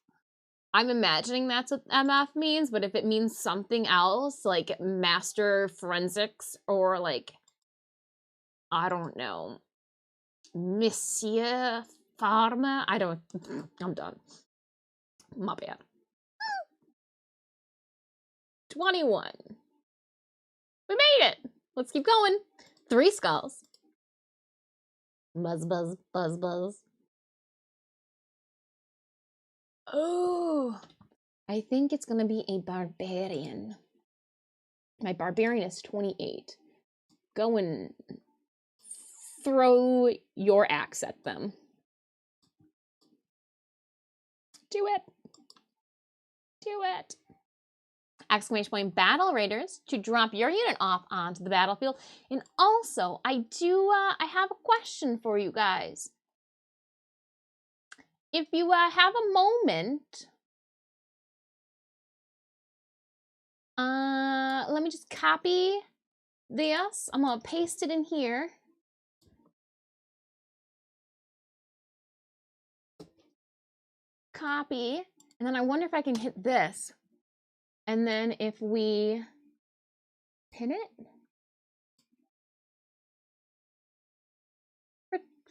I'm imagining that's what MF means, but if it means something else, like Master Forensics, or like, I don't know, Monsieur Pharma, I'm done. My bad. 21. We made it. Let's keep going. 3 skulls. Buzz, buzz, buzz, buzz. Oh, I think it's gonna be a barbarian. My barbarian is 28. Go and throw your axe at them. Do it. Do it. Exclamation point, battle raiders, to drop your unit off onto the battlefield. And also, I have a question for you guys. If you have a moment, let me just copy this. I'm gonna paste it in here. Copy, and then I wonder if I can hit this. And then if we pin it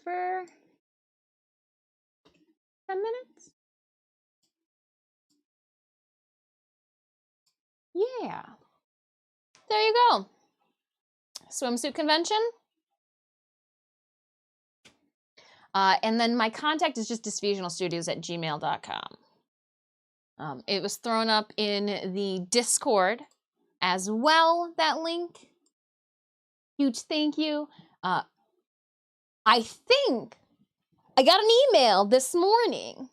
for 10 minutes. Yeah. There you go. Swimsuit convention. And then my contact is just disfusionalstudios@gmail.com. It was thrown up in the Discord as well, that link. Huge thank you. I think I got an email this morning.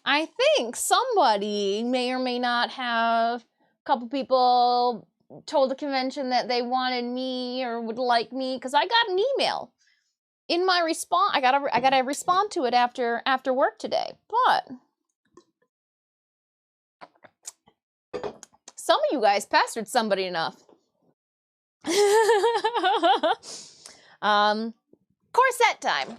I think somebody may or may not have, a couple people told the convention that they wanted me or would like me, because I got an email. In my response, I gotta respond to it after work today. But some of you guys pestered somebody enough. Corset time.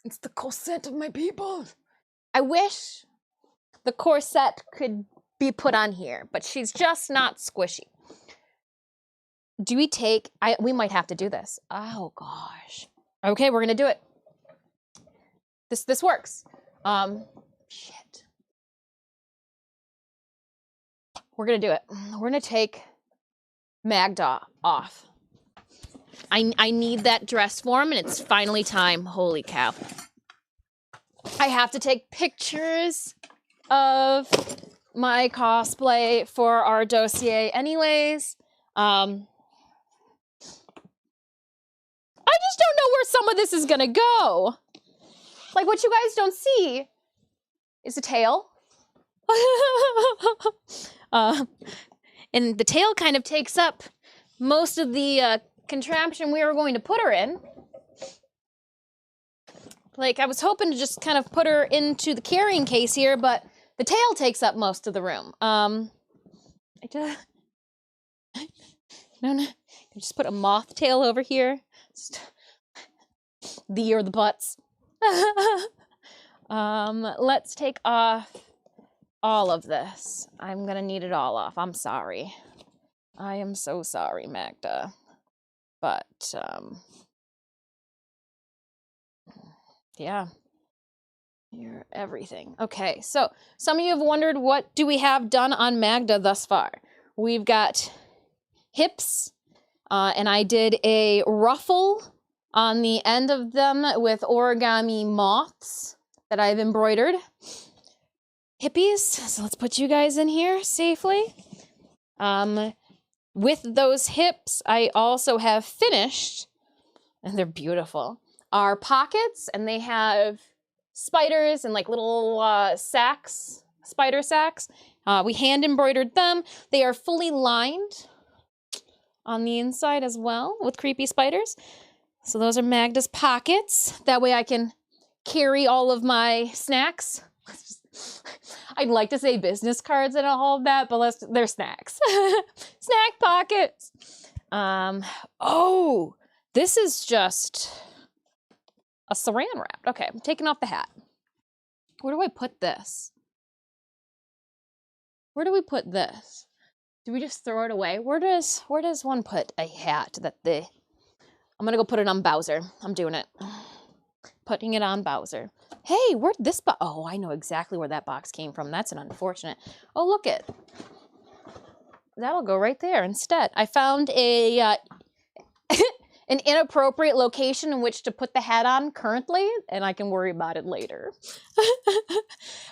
It's the corset of my people. I wish the corset could be put on here, but she's just not squishy. Do we take, we might have to do this. Oh gosh. Okay, we're gonna do it. This works. Shit. We're gonna do it. We're gonna take Magda off. I need that dress form, and it's finally time. Holy cow. I have to take pictures of my cosplay for our dossier anyways. I just don't know where some of this is gonna go. Like, what you guys don't see is the tail. And the tail kind of takes up most of the contraption we were going to put her in. Like, I was hoping to just kind of put her into the carrying case here, but the tail takes up most of the room. No, just put a moth tail over here. Just the or the butts. Let's take off all of this. I'm gonna need it all off. I'm sorry. I am so sorry, Magda. But, yeah. You're everything. Okay, so some of you have wondered, what do we have done on Magda thus far? We've got hips, and I did a ruffle on the end of them with origami moths that I've embroidered. Hippies, so let's put you guys in here safely. With those hips, I also have finished, and they're beautiful, our pockets, and they have spiders and like little sacks, spider sacks. We hand embroidered them. They are fully lined on the inside as well with creepy spiders. So those are Magda's pockets. That way I can carry all of my snacks. I'd like to say business cards and all of that, but they're snacks. Snack pockets. Oh, this is just a saran wrap. Okay, I'm taking off the hat. Where do I put this? Where do we put this? Do we just throw it away? Where does one put a hat that I'm gonna go put it on Bowser. I'm doing it. Putting it on Bowser. Hey, where'd this box? Oh, I know exactly where that box came from. That's an unfortunate. Oh, look it. That'll go right there instead. I found a an inappropriate location in which to put the hat on currently, and I can worry about it later.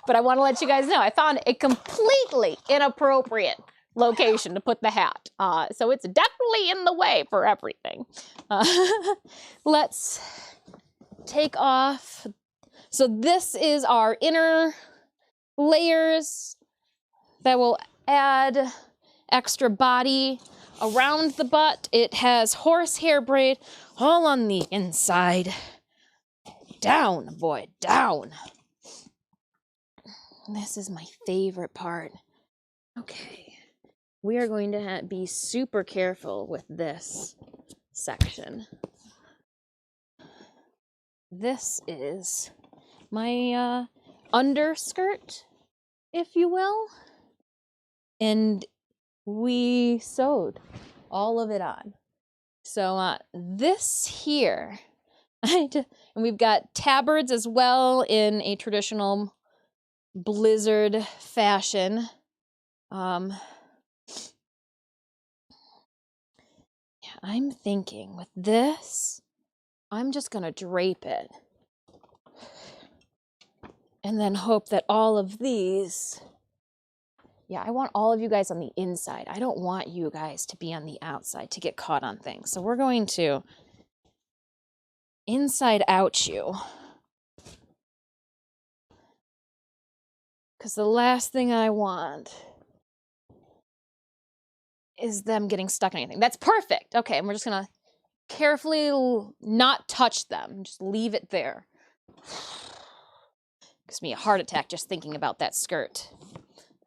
But I want to let you guys know, I found a completely inappropriate location to put the hat. So it's definitely in the way for everything. Let's take off. So this is our inner layers that will add extra body around the butt. It has horsehair braid all on the inside. Down, boy, down. This is my favorite part. Okay, we are going to be super careful with this section. This is my underskirt, if you will. And we sewed all of it on. So this here, and we've got tabards as well in a traditional blizzard fashion. Yeah, I'm thinking with this, I'm just gonna drape it and then hope that all of these, yeah, I want all of you guys on the inside. I don't want you guys to be on the outside to get caught on things. So we're going to inside out you. Because the last thing I want is them getting stuck in anything. That's perfect. Okay, and we're just gonna carefully not touch them. Just leave it there. Gives me a heart attack just thinking about that skirt.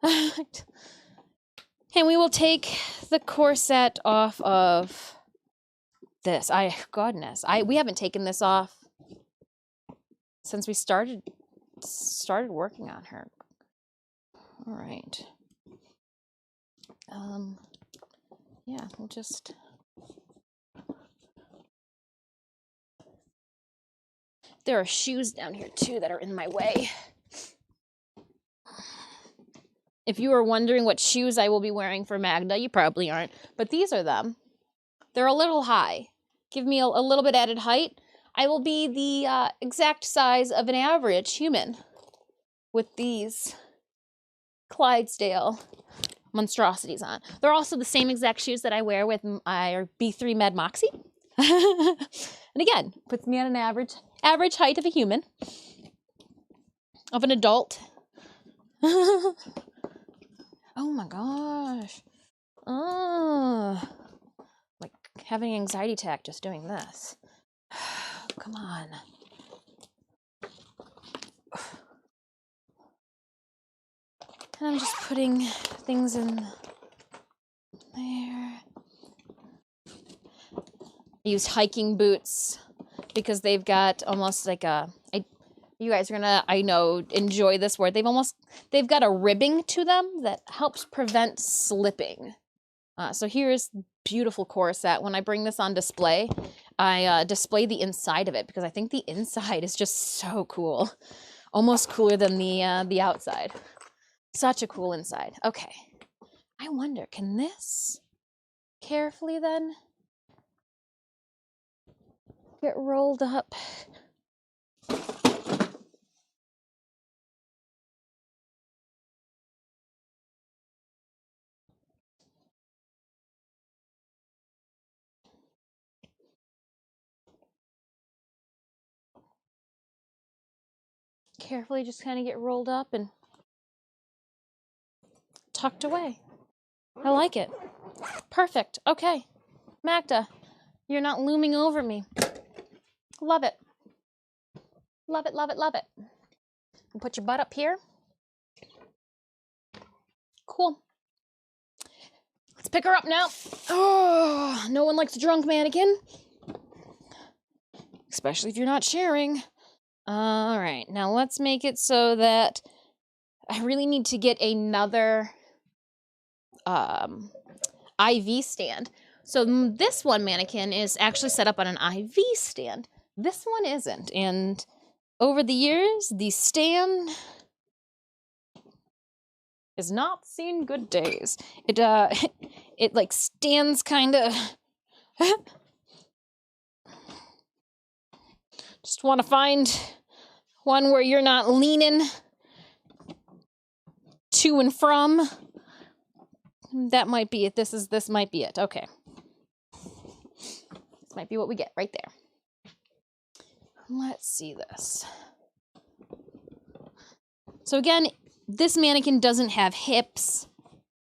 And we will take the corset off of this. We haven't taken this off since we started working on her. All right. Yeah, we'll just. There are shoes down here too that are in my way. If you are wondering what shoes I will be wearing for Magda, you probably aren't, but these are them. They're a little high. Give me a little bit added height. I will be the exact size of an average human with these Clydesdale monstrosities on. They're also the same exact shoes that I wear with my B3 Med Moxie. And again, puts me at an average height of a human, of an adult. Oh my gosh. Oh, like having an anxiety attack just doing this. Come on. And I'm just putting things in there. I used hiking boots because they've got almost like you guys are gonna, I know, enjoy this word. They've got a ribbing to them that helps prevent slipping. So here's beautiful corset. When I bring this on display, I display the inside of it because I think the inside is just so cool. Almost cooler than the outside. Such a cool inside. Okay. I wonder, can this carefully then get rolled up? Carefully just kind of get rolled up and tucked away. I like it. Perfect. Okay. Magda, you're not looming over me. Love it. Love it, love it, love it. And put your butt up here. Cool. Let's pick her up now. Oh, no one likes a drunk mannequin. Especially if you're not sharing. All right, now let's make it so that I really need to get another IV stand. So this one mannequin is actually set up on an IV stand. This one isn't, and over the years, the stand has not seen good days. It it like stands kind of. Just want to find one where you're not leaning to and from. That might be it. This might be it. Okay. This might be what we get right there. Let's see this. So again, this mannequin doesn't have hips.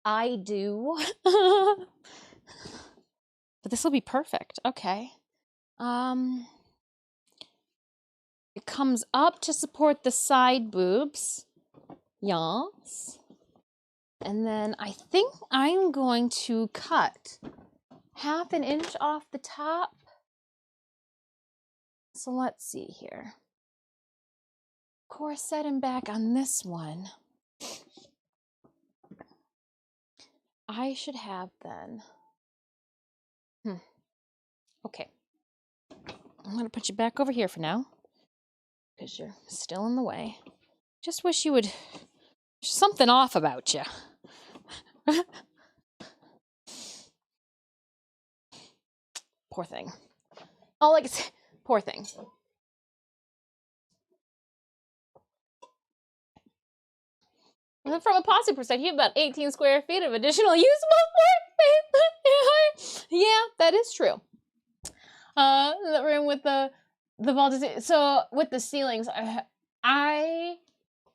I do. But this will be perfect. Okay. It comes up to support the side boobs. Yes. And then I think I'm going to cut 1/2 inch off the top. So let's see here. Corset and back on this one. I should have then. Okay. I'm going to put you back over here for now, because you're still in the way. Just wish you would. There's something off about you. Poor thing. All I can say, poor thing. And then from a positive perspective, you have about 18 square feet of additional usable floor space. Yeah, that is true. The room with the vaulted. So with the ceilings, I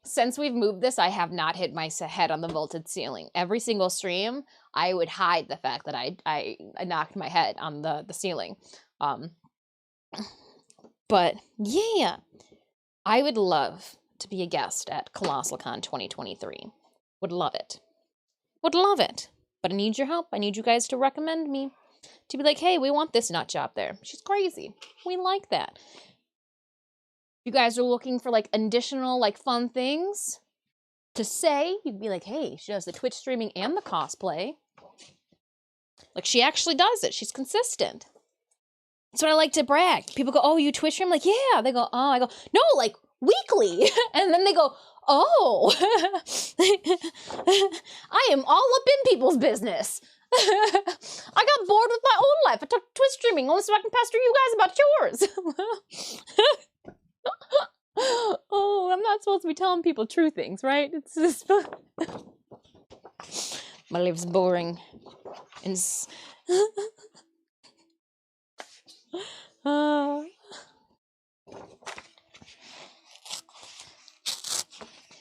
since we've moved this, I have not hit my head on the vaulted ceiling. Every single stream, I would hide the fact that I knocked my head on the ceiling. But yeah, I would love to be a guest at ColossalCon 2023. Would love it. Would love it. But I need your help. I need you guys to recommend me. To be like, hey, we want this nut job there. She's crazy. We like that. You guys are looking for like additional like fun things to say. You'd be like, hey, she does the Twitch streaming and the cosplay. Like she actually does it. She's consistent. That's what I like to brag. People go, oh, you Twitch stream? I'm like, yeah. They go, oh. I go, no, like weekly. And then they go, oh. I am all up in people's business. I got bored with my own life. I took Twitch streaming only so I can pester you guys about yours. Oh, I'm not supposed to be telling people true things, right? It's just my life's boring. And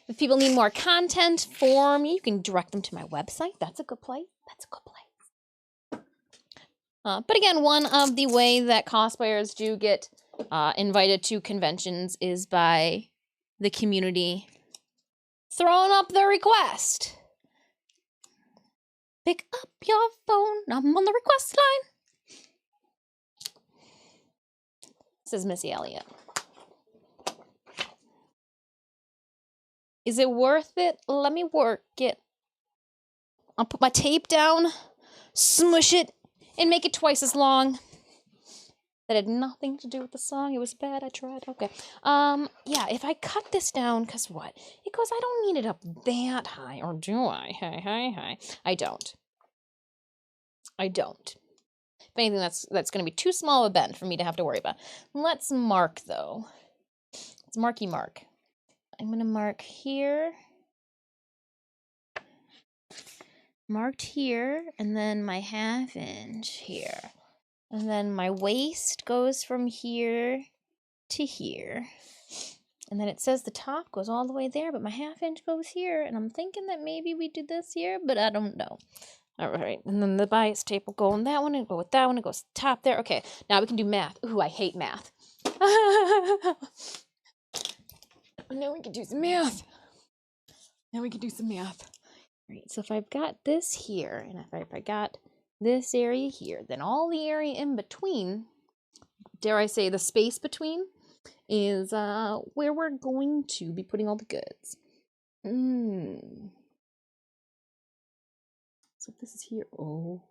if people need more content for me, you can direct them to my website. That's a good place. That's a good place. But again, one of the ways that cosplayers do get invited to conventions is by the community throwing up the request. Pick up your phone, I'm on the request line. This is Missy Elliott. Is it worth it? Let me work it. I'll put my tape down, smush it, and make it twice as long. That had nothing to do with the song. It was bad. I tried. Okay. Yeah, if I cut this down, because what? It goes, I don't need it up that high, or do I? Hi. I don't. If anything, that's going to be too small of a bend for me to have to worry about. Let's mark, though. Let's mark. I'm going to mark here. Marked here, and then my 1/2 inch here. And then my waist goes from here to here. And then it says the top goes all the way there, but my 1/2 inch goes here. And I'm thinking that maybe we do this here, but I don't know. All right. And then the bias tape will go on that one and go with that one. It goes top there. Okay. Now we can do math. Ooh, I hate math. Now we can do some math. All right. So if I've got this here, and if I got this area here, then all the area in between, dare I say the space between, is where we're going to be putting all the goods. So this is here. Oh.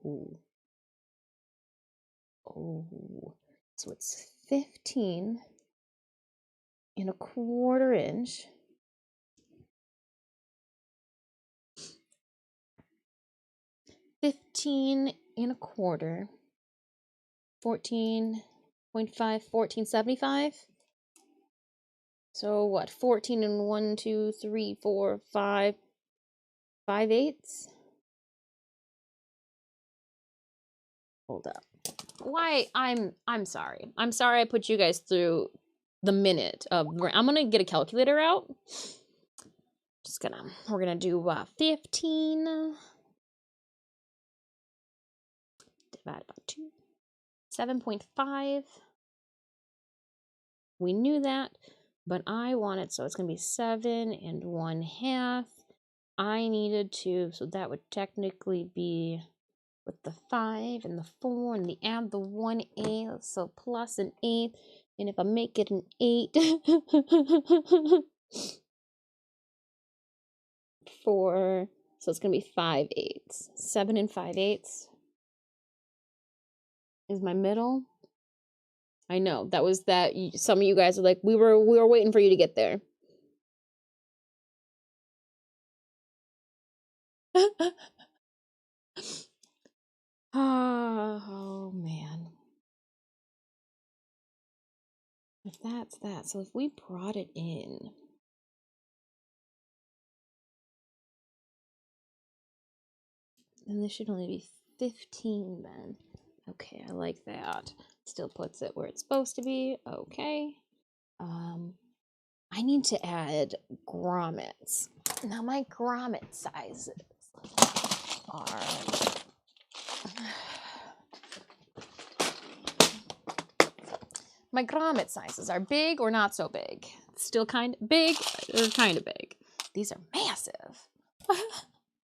So it's 15.25 inch. 15.25. 14.5, 14.75. So what? 14 and 1, 2, 3, 4, 5, 5/8. Hold up. Why? I'm sorry. I'm sorry I put you guys through the minute of. I'm gonna get a calculator out. We're gonna do 15 divided by 2. 7.5. We knew that, but I wanted, so it's going to be 7 1/2. I needed to, so that would technically be with the 5 and the 4 and add the 1/8, so plus an 8. And if I make it an 8, 4, so it's going to be 5/8. 7 5/8 is my middle. I know that was that. Some of you guys are like, we were waiting for you to get there. Oh man. If that's that, so if we brought it in, then this should only be 15 then. Okay, I like that. Still puts it where it's supposed to be. Okay. I need to add grommets. Now my grommet sizes are my grommet sizes are big or not so big. Still kind of big or kind of big. These are massive.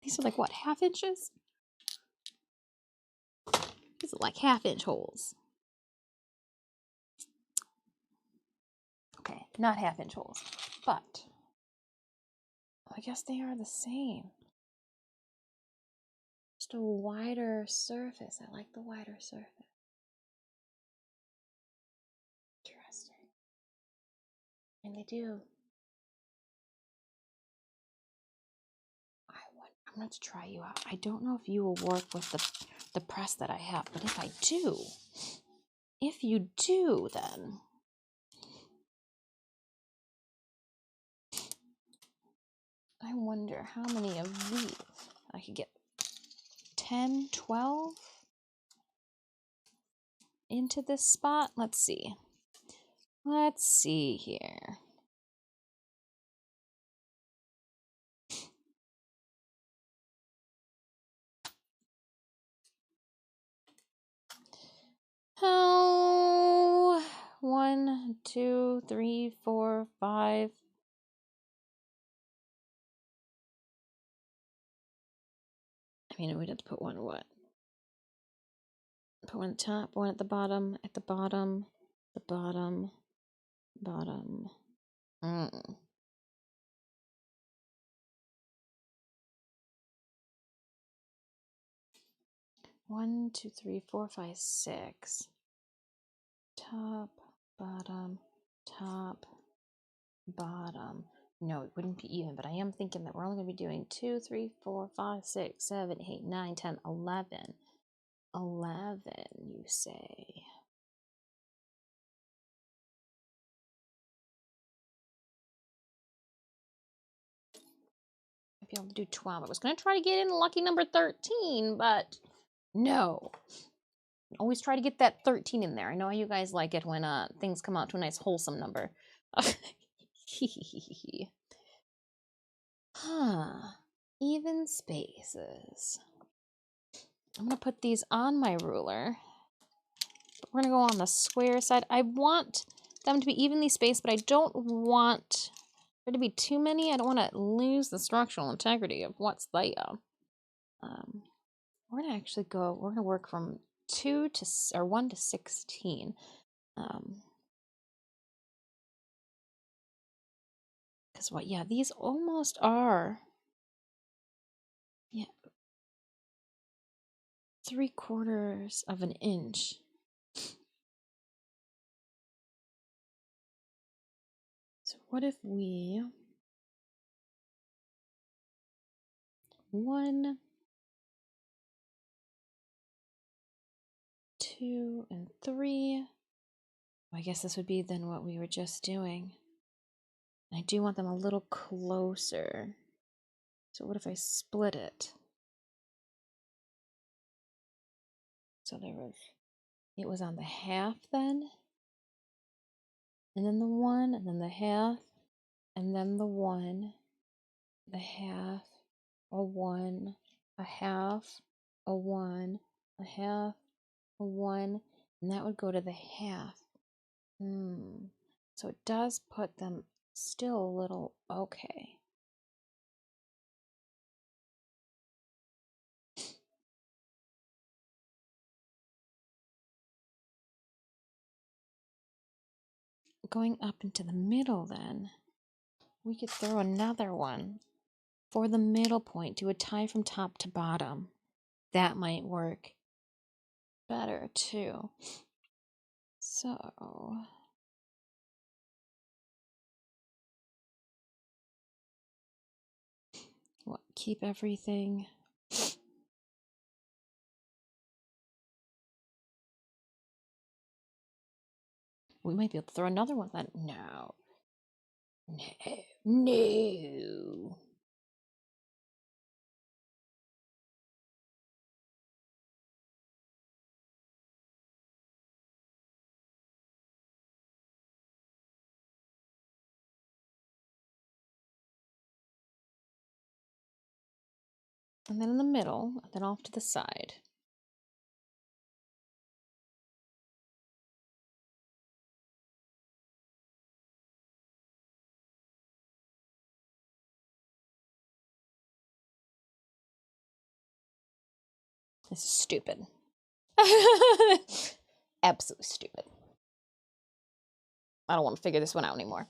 These are like what, 1/2 inches? These are like 1/2 inch holes. Okay, not 1/2 inch holes, but I guess they are the same. Just a wider surface. I like the wider surface. Interesting. And they do. I'm going to try you out. I don't know if you will work with the press that I have, but if you do, then I wonder how many of these I could get. 10, 12 into this spot. Let's see. Let's see here. Oh, 1, 2, 3, 4, 5. I mean, we'd have to put one what? Put one at the top, one at the bottom, the bottom. 1, 2, 3, 4, 5, 6. Top, bottom, top, bottom. No, it wouldn't be even, but I am thinking that we're only going to be doing 2, 3, 4, 5, 6, 7, 8, 9, 10, 11. 11, you say. I'd be able to do 12. I was going to try to get in lucky number 13, but no. Always try to get that 13 in there. I know you guys like it when things come out to a nice wholesome number. Huh. Even spaces. I'm going to put these on my ruler. We're going to go on the square side. I want them to be evenly spaced, but I don't want there to be too many. I don't want to lose the structural integrity of what's there. We're going to actually go, we're going to work from 1 to 16. Because what, yeah, these almost are, yeah, 3/4 of an inch. So what if we 1, 2, and 3. I guess this would be then what we were just doing. I do want them a little closer. So what if I split it? So it was on the half then, and then the 1, and then the half, and then the 1, the half, a 1, a half, a 1, a half, a 1, and that would go to the half. So it does put them still a little okay. Going up into the middle then, we could throw another one for the middle point, do a tie from top to bottom. That might work better too. So what, keep everything. We might be able to throw another one then. No. No. And then in the middle, and then off to the side. This is stupid. Absolutely stupid. I don't want to figure this one out anymore.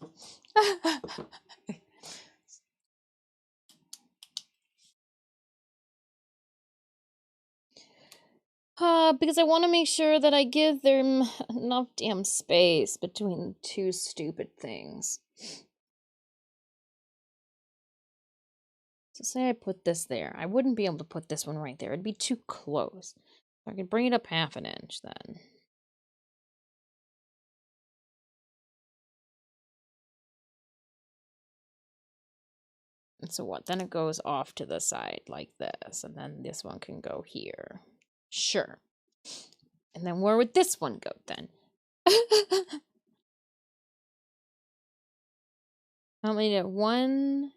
Because I want to make sure that I give them enough damn space between two stupid things. So say I put this there. I wouldn't be able to put this one right there. It'd be too close. I could bring it up 1/2 inch then. And so what? Then it goes off to the side like this. And then this one can go here. Sure. And then where would this one go then? How many? 1,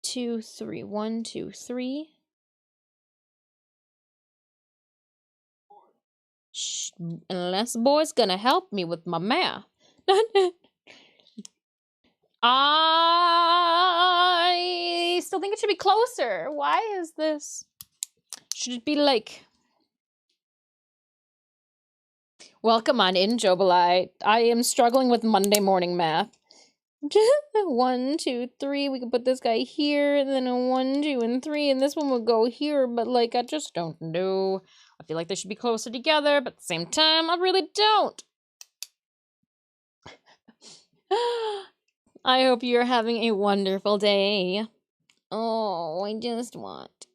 2, 3. 1, 2, 3. Shh, unless boy's gonna help me with my math. I still think it should be closer. Why is this? Should it be like... Welcome on in, Jobalite. I am struggling with Monday morning math. 1, 2, 3. We could put this guy here, and then a 1, 2, and 3, and this one would go here, but like, I just don't know. I feel like they should be closer together, but at the same time, I really don't. I hope you're having a wonderful day. Oh, I just want...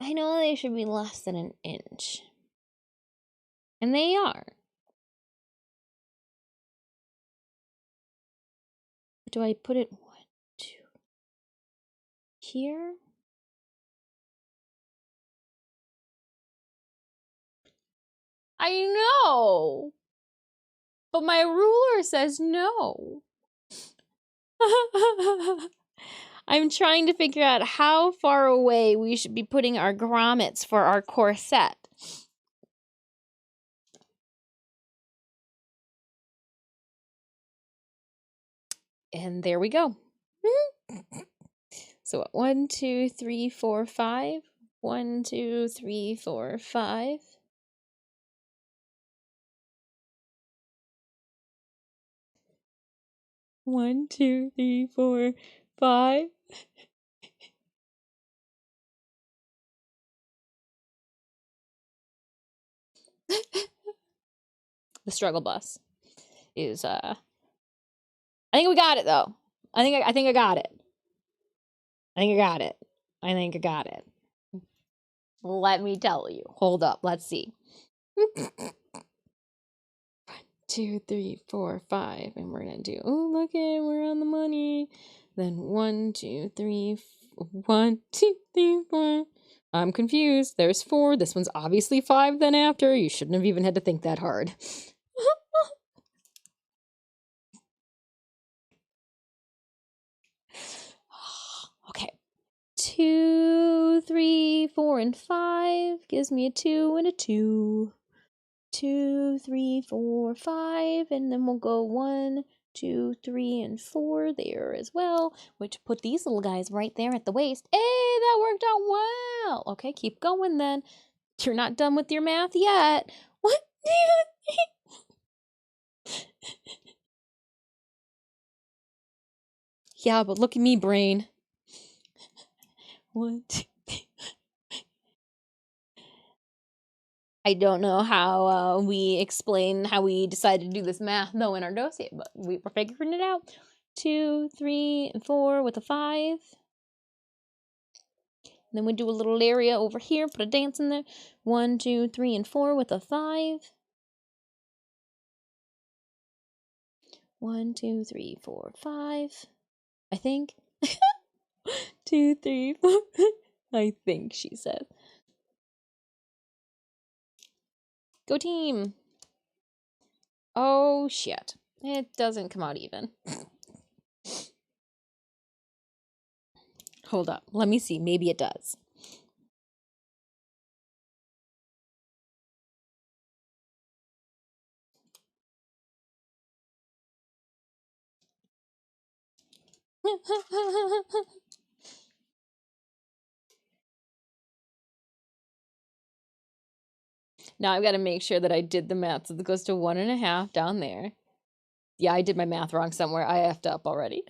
I know they should be less than 1 inch. And they are. Do I put it 1, 2 here? I know! But my ruler says no. I'm trying to figure out how far away we should be putting our grommets for our corset. And there we go. So 1, 2, 3, 4, 5. 1, 2, 3, 4, 5. One, 2, 3, 4, 5. The struggle bus is I think we got it though. I think I got it. I think I got it. I think I got it. Let me tell you. Hold up. Let's see. 2, 3, 4, 5, and we're gonna do. Oh, look it, we're on the money. Then 1, 2, 3, 1, 2, 3, 4. I'm confused. There's 4. This one's obviously 5. Then after, you shouldn't have even had to think that hard. Okay. 2, 3, 4, and 5 gives me a 2 and a 2. 2, 3, 4, 5, and then we'll go 1, 2, 3, and 4 there as well, which put these little guys right there at the waist. Hey, that worked out well. Okay, keep going then. You're not done with your math yet. What do you think? Yeah, but look at me, brain. 1, 2, 3. I don't know how we explain how we decided to do this math though in our dossier, but we're figuring it out. 2, 3, and 4 with a 5. Then we do a little area over here, put a dance in there. 1, 2, 3, and 4 with a 5. 1, 2, 3, 4, 5. I think. 2, 3, 4. I think she said. Go team. Oh shit. It doesn't come out even. Hold up. Let me see. Maybe it does. Now I've got to make sure that I did the math. So it goes to 1.5 down there. Yeah, I did my math wrong somewhere. I effed up already.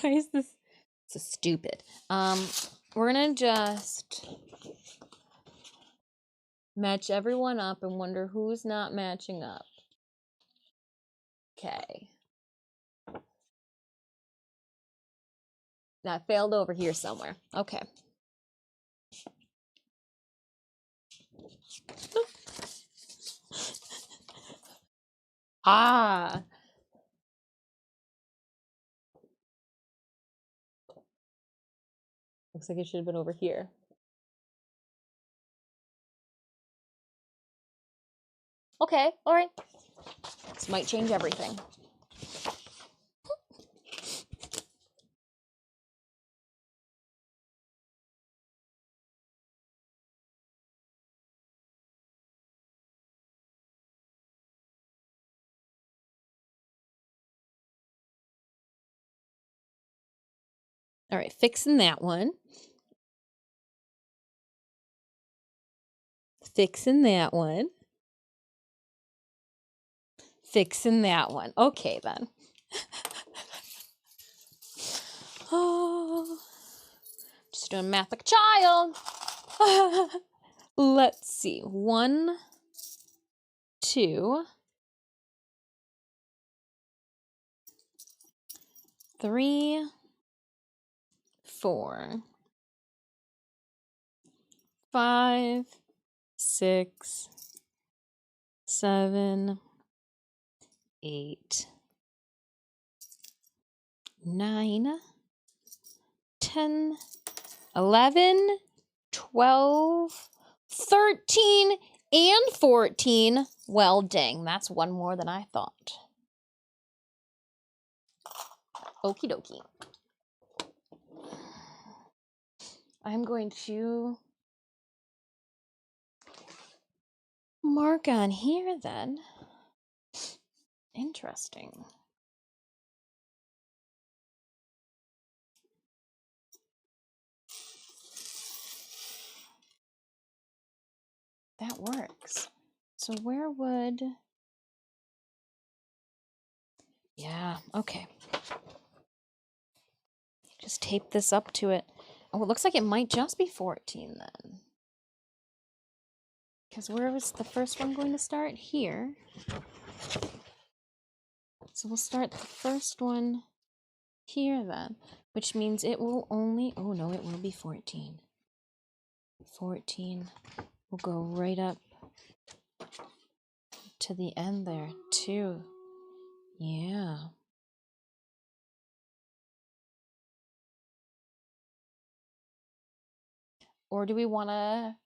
Why is this so stupid? We're gonna just match everyone up and wonder who's not matching up. Okay. Now I failed over here somewhere. Okay. Ah. Looks like it should have been over here. Okay, all right. This might change everything. All right, fixing that one. Fixing that one. Fixing that one. Okay, then. Oh, just doing math like a child. Let's see. 1, 2, 3, 4, 5, 6, 7, 8, 9, 10, 11, 12, 13, and 14. Well, dang, that's one more than I thought. Okie dokie. I'm going to mark on here then. Interesting. That works. So where would... Yeah, okay. Just tape this up to it. Oh, it looks like it might just be 14 then. Because where was the first one going to start? Here. So we'll start the first one here then, which means it will only, oh no, it will be 14. 14 will go right up to the end there too. Yeah. Or do we want to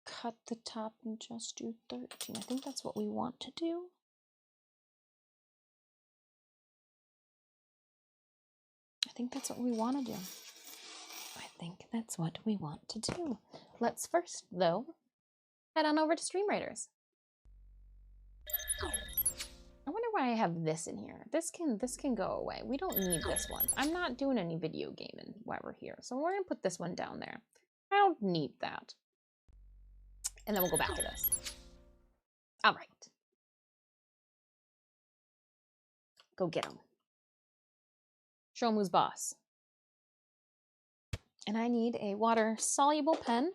cut the top and just do 13? I think that's what we want to do. I think that's what we want to do. I think that's what we want to do. Let's first, though, head on over to Stream Raiders. I wonder why I have this in here. This can go away. We don't need this one. I'm not doing any video gaming while we're here, so we're gonna put this one down there. I don't need that. And then we'll go back to this. All right. Go get him. Show him who's boss. And I need a water-soluble pen.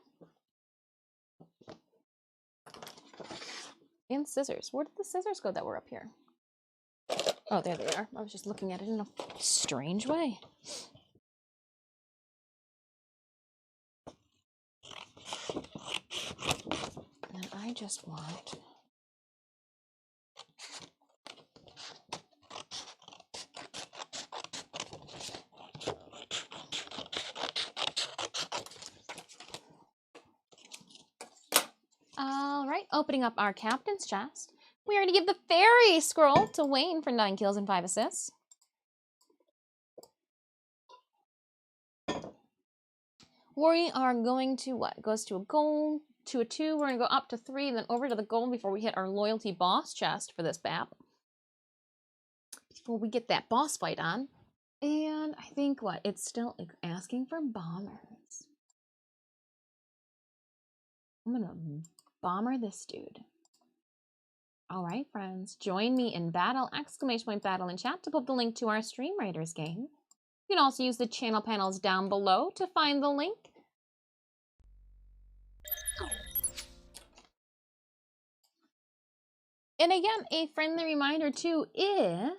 And scissors. Where did the scissors go that were up here? Oh, there they are. I was just looking at it in a strange way. And I just want... All right, opening up our captain's chest. We are going to give the fairy scroll to Wayne for 9 kills and 5 assists. We are going to what? It goes to a gold, to a 2. We're going to go up to 3, and then over to the gold before we hit our loyalty boss chest for this map. Before we get that boss fight on. And I think what? It's still asking for bombers. I'm going to bomber this dude. All right, friends. Join me in battle, ! Battle in chat to put the link to our Stream Raiders game. You can also use the channel panels down below to find the link. And again, a friendly reminder too, if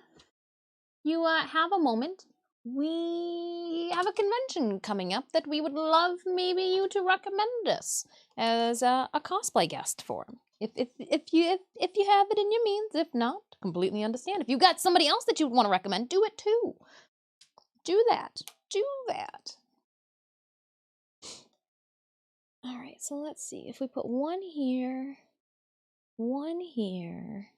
you have a moment, we have a convention coming up that we would love maybe you to recommend us as a cosplay guest for. If you have it in your means, if not, completely understand. If you got somebody else that you want to recommend, do it too. Do that. Do that. All right, so let's see. If we put one here, one here.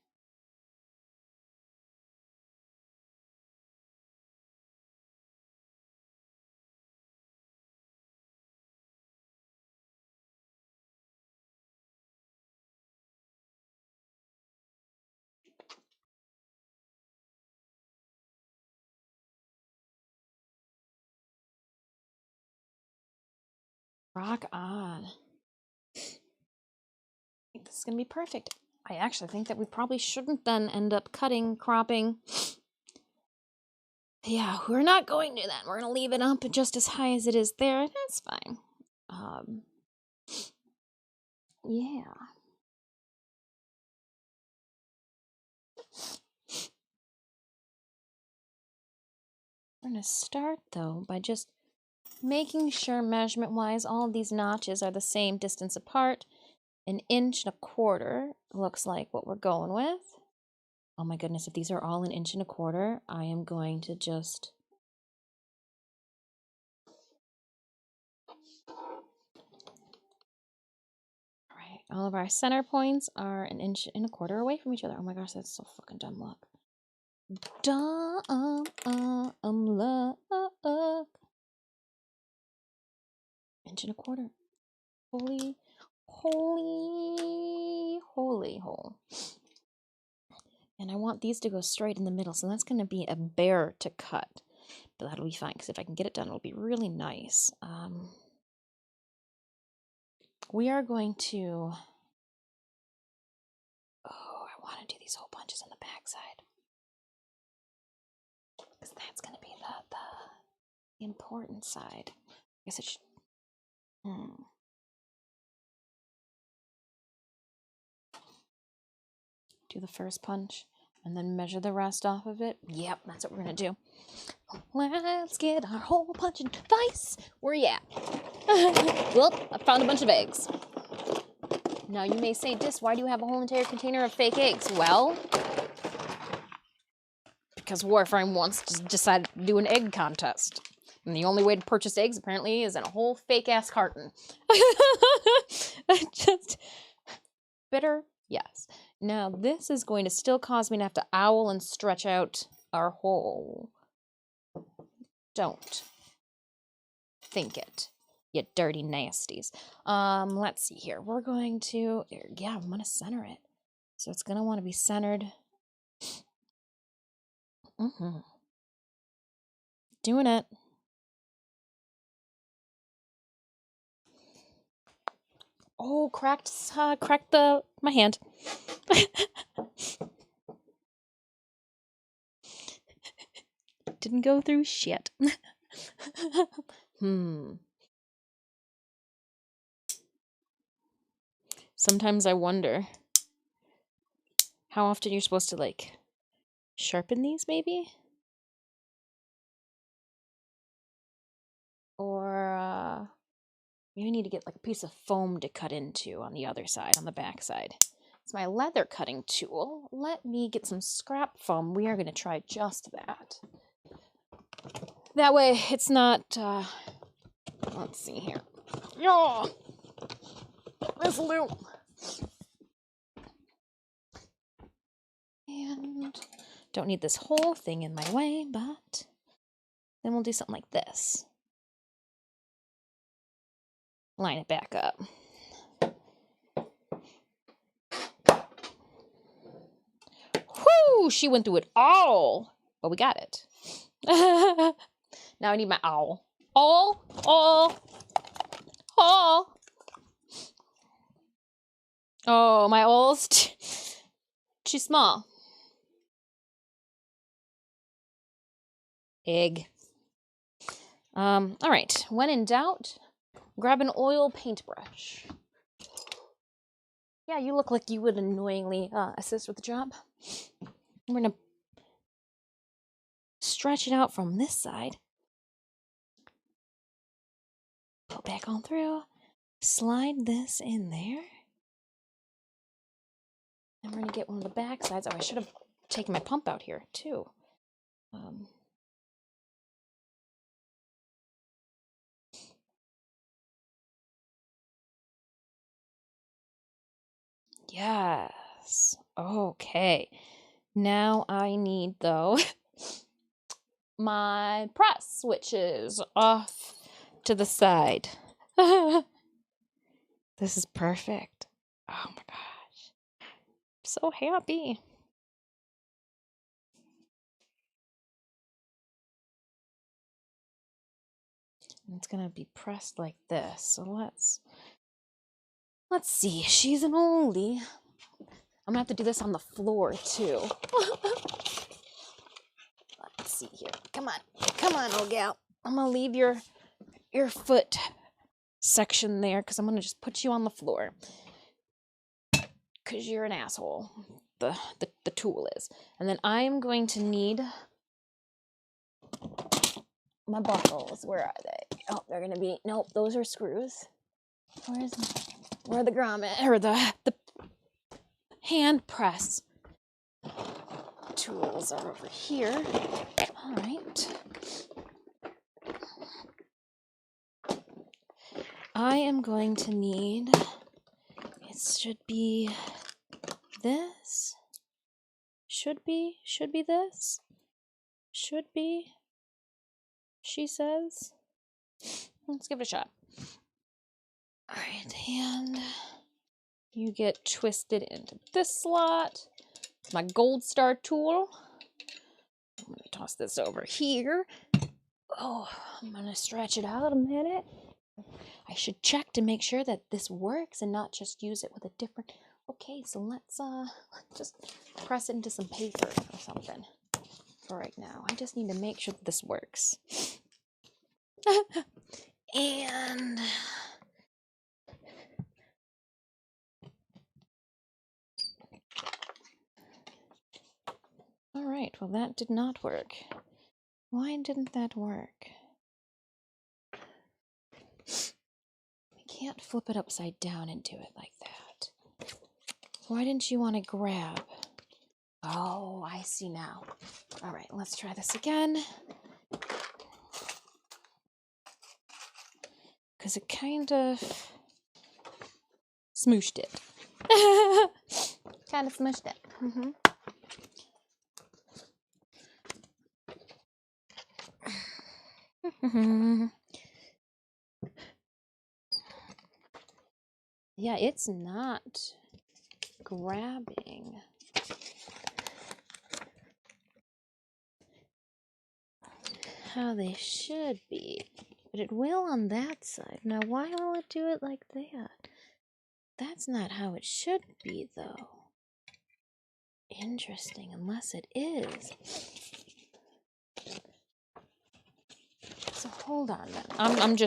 Rock on. I think this is going to be perfect. I actually think that we probably shouldn't then end up cutting, cropping. Yeah, we're not going to that. We're going to leave it up just as high as it is there. That's fine. Yeah. We're going to start, though, by just making sure measurement-wise all of these notches are the same distance apart. 1.25 inches looks like what we're going with. Oh my goodness, if these are all 1.25 inches, I am going to just... Alright, all of our center points are 1.25 inches away from each other. Oh my gosh, that's so fucking dumb luck. Dumb luck. 1.25 inches. Holy hole. And I want these to go straight in the middle, so that's going to be a bear to cut. But that'll be fine, because if I can get it done, it'll be really nice. We are going to... Oh, I want to do these whole bunches on the backside. Because that's going to be the important side. I guess it should... Do the first punch and then measure the rest off of it. Yep, that's what we're gonna do. Let's get our hole punching device. Where you at? Well, I found a bunch of eggs. Now you may say, Dis, why do you have a whole entire container of fake eggs? Well, because Warframe once decided to do an egg contest. And the only way to purchase eggs, apparently, is in a whole fake-ass carton. Just bitter, yes. Now, this is going to still cause me to have to owl and stretch out our hole. Don't think it, you dirty nasties. Let's see here. We're going to, yeah, I'm going to center it. So it's going to want to be centered. Doing it. Oh, cracked my hand. Didn't go through shit. Sometimes I wonder how often you're supposed to, like, sharpen these, maybe? Or, maybe I need to get, like, a piece of foam to cut into on the other side, on the back side. It's my leather cutting tool. Let me get some scrap foam. We are going to try just that. That way, it's not, let's see here. Oh, this loop. And don't need this whole thing in my way, but then we'll do something like this. Line it back up. Whoo! She went through it all, but we got it. Now I need my owl. Owl. Oh, my owl's too small. Egg. All right. When in doubt, grab an oil paintbrush. Yeah, you look like you would annoyingly assist with the job. We're gonna stretch it out from this side. Go back on through. Slide this in there. And we're gonna get one of the back sides. Oh, I should have taken my pump out here too. Yes. Okay. Now I need, though, my press, which is off to the side. This is perfect. Oh my gosh. I'm so happy. And it's gonna be pressed like this. So let's see. She's an oldie. I'm gonna have to do this on the floor too. Let's see here. Come on, old gal. I'm gonna leave your foot section there because I'm gonna just put you on the floor. Because you're an asshole. The tool is. And then I'm going to need my buckles. Where are they? Oh, they're gonna be, nope, those are screws. Where the grommet, or the hand press tools are over here. All right. I am going to need, it should be this. Should be this. Should be, she says. Let's give it a shot. All right, and you get twisted into this slot. My gold star tool. I'm gonna toss this over here. Oh, I'm gonna stretch it out a minute. I should check to make sure that this works and not just use it with a different. Okay, so let's just press it into some paper or something for right now. I just need to make sure that this works. And that did not work. Why didn't that work? We can't flip it upside down and do it like that. Why didn't you want to grab? Oh, I see now. All right, let's try this again. Because it kind of smooshed it. Kind of smooshed it. Mm-hmm. Yeah, it's not grabbing. How they should be. But it will on that side. Now, why will it do it like that? That's not how it should be, though. Interesting, unless it is. So hold on then. I'm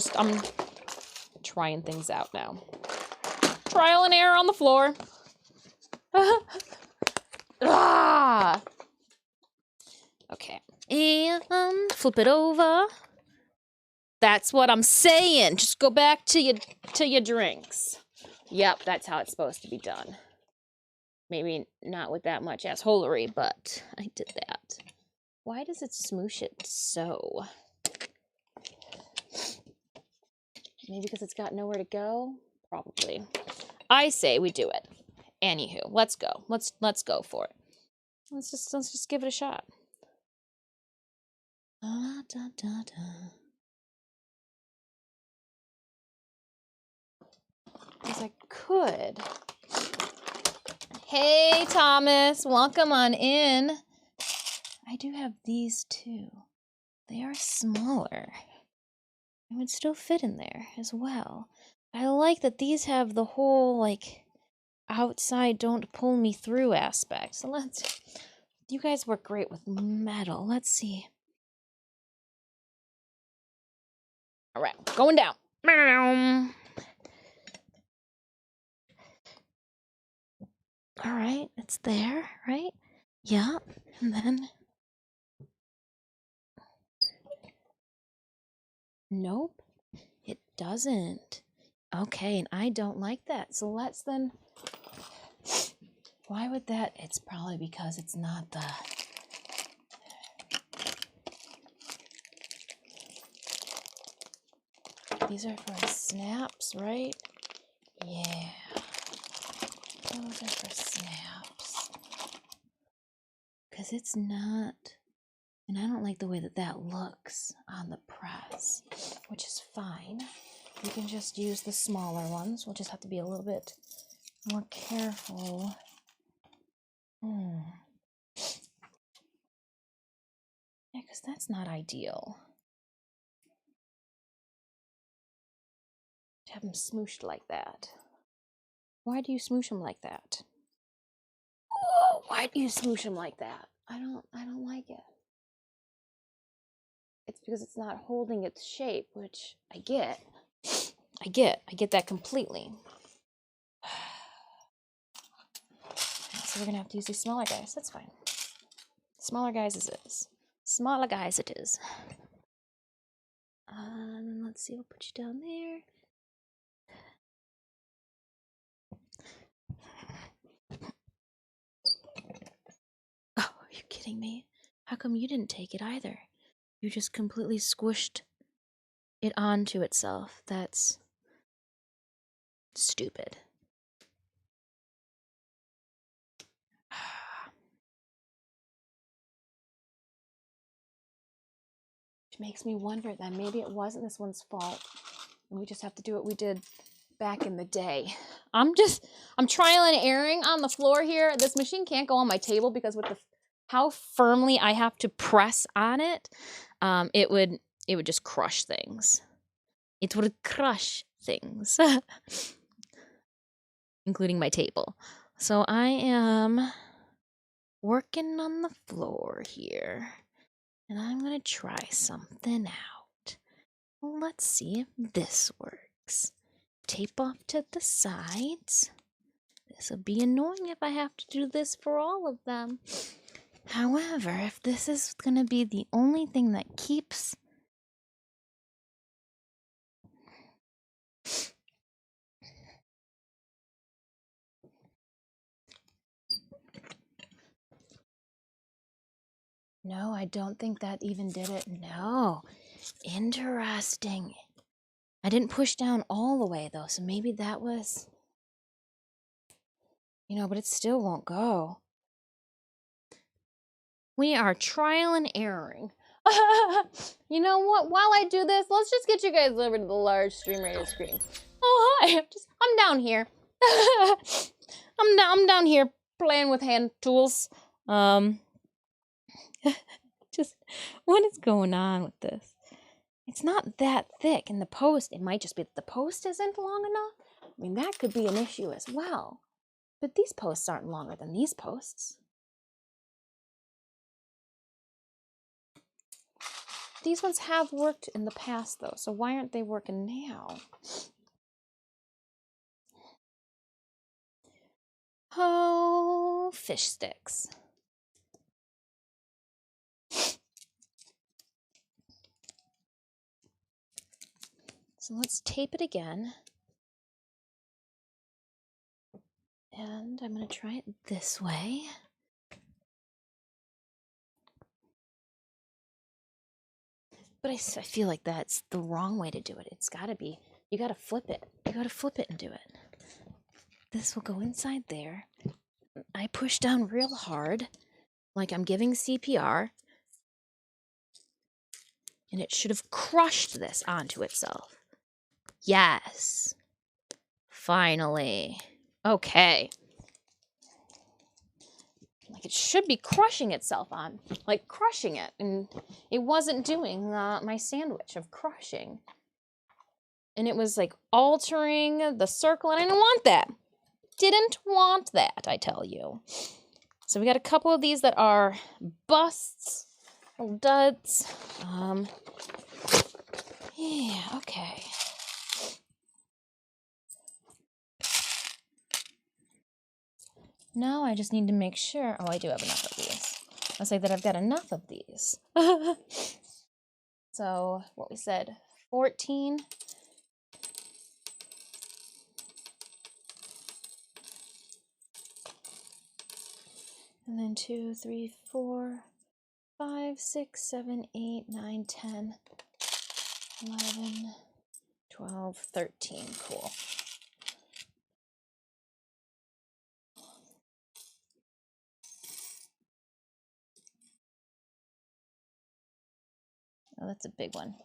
trying things out now. Trial and error on the floor. Ah! Okay. And flip it over. That's what I'm saying. Just go back to your drinks. Yep, that's how it's supposed to be done. Maybe not with that much assholery, but I did that. Why does it smoosh it so? Maybe because it's got nowhere to go? Probably. I say we do it. Anywho, let's go. Let's go for it. Let's just give it a shot. Da, da, da, da. Because I could. Hey, Thomas, welcome on in. I do have these too. They are smaller. It would still fit in there as well. I like that these have the whole, like, outside don't pull me through aspect. So let's... You guys work great with metal. Let's see. All right, going down. All right, it's there, right? Yeah, and then... Nope, it doesn't. Okay, and I don't like that. So let's then... Why would that? It's probably because it's not the... These are for snaps, right? Yeah. Those are for snaps. Because it's not... And I don't like the way that that looks on the press, which is fine. You can just use the smaller ones. We'll just have to be a little bit more careful. Yeah, because that's not ideal. To have them smooshed like that. Why do you smoosh them like that? Oh, why do you smoosh them like that? I don't like it. It's because it's not holding its shape, which I get. I get that completely. So we're gonna have to use these smaller guys. That's fine. Smaller guys as it is. Smaller guys it is. And let's see, we'll put you down there. Oh, are you kidding me? How come you didn't take it either? You just completely squished it onto itself. That's stupid. Which makes me wonder that maybe it wasn't this one's fault. And we just have to do what we did back in the day. I'm trial and erroring on the floor here. This machine can't go on my table because with how firmly I have to press on it, it would just crush things. It would crush things, including my table. So I am working on the floor here, and I'm gonna try something out. Let's see if this works. Tape off to the sides. This will be annoying if I have to do this for all of them. However, if this is going to be the only thing that keeps... No, I don't think that even did it. No. Interesting. I didn't push down all the way, though, so maybe that was... You know, but it still won't go. We are trial and erroring. You know what? While I do this, let's just get you guys over to the large stream radio screen. Oh, hi. I'm down here. I'm down here playing with hand tools. Just, what is going on with this? It's not that thick in the post. It might just be that the post isn't long enough. I mean, that could be an issue as well. But these posts aren't longer than these posts. These ones have worked in the past, though, so why aren't they working now? Oh, fish sticks. So let's tape it again. And I'm going to try it this way. But I feel like that's the wrong way to do it. It's got to be, you got to flip it. You got to flip it and do it. This will go inside there. I push down real hard, like I'm giving CPR. And it should have crushed this onto itself. Yes. Finally. Okay. Like it should be crushing itself on, like crushing it, and it wasn't doing my sandwich of crushing. And it was like altering the circle, and I didn't want that. Didn't want that, I tell you. So we got a couple of these that are busts, little duds. Yeah, okay. Now I just need to make sure, oh, I do have enough of these. I'll say that I've got enough of these. So, what we said, 14. And then 2, 3, 4, 5, 6, 7, 8, 9, 10, 11, 12, 13. Cool. Oh, that's a big one.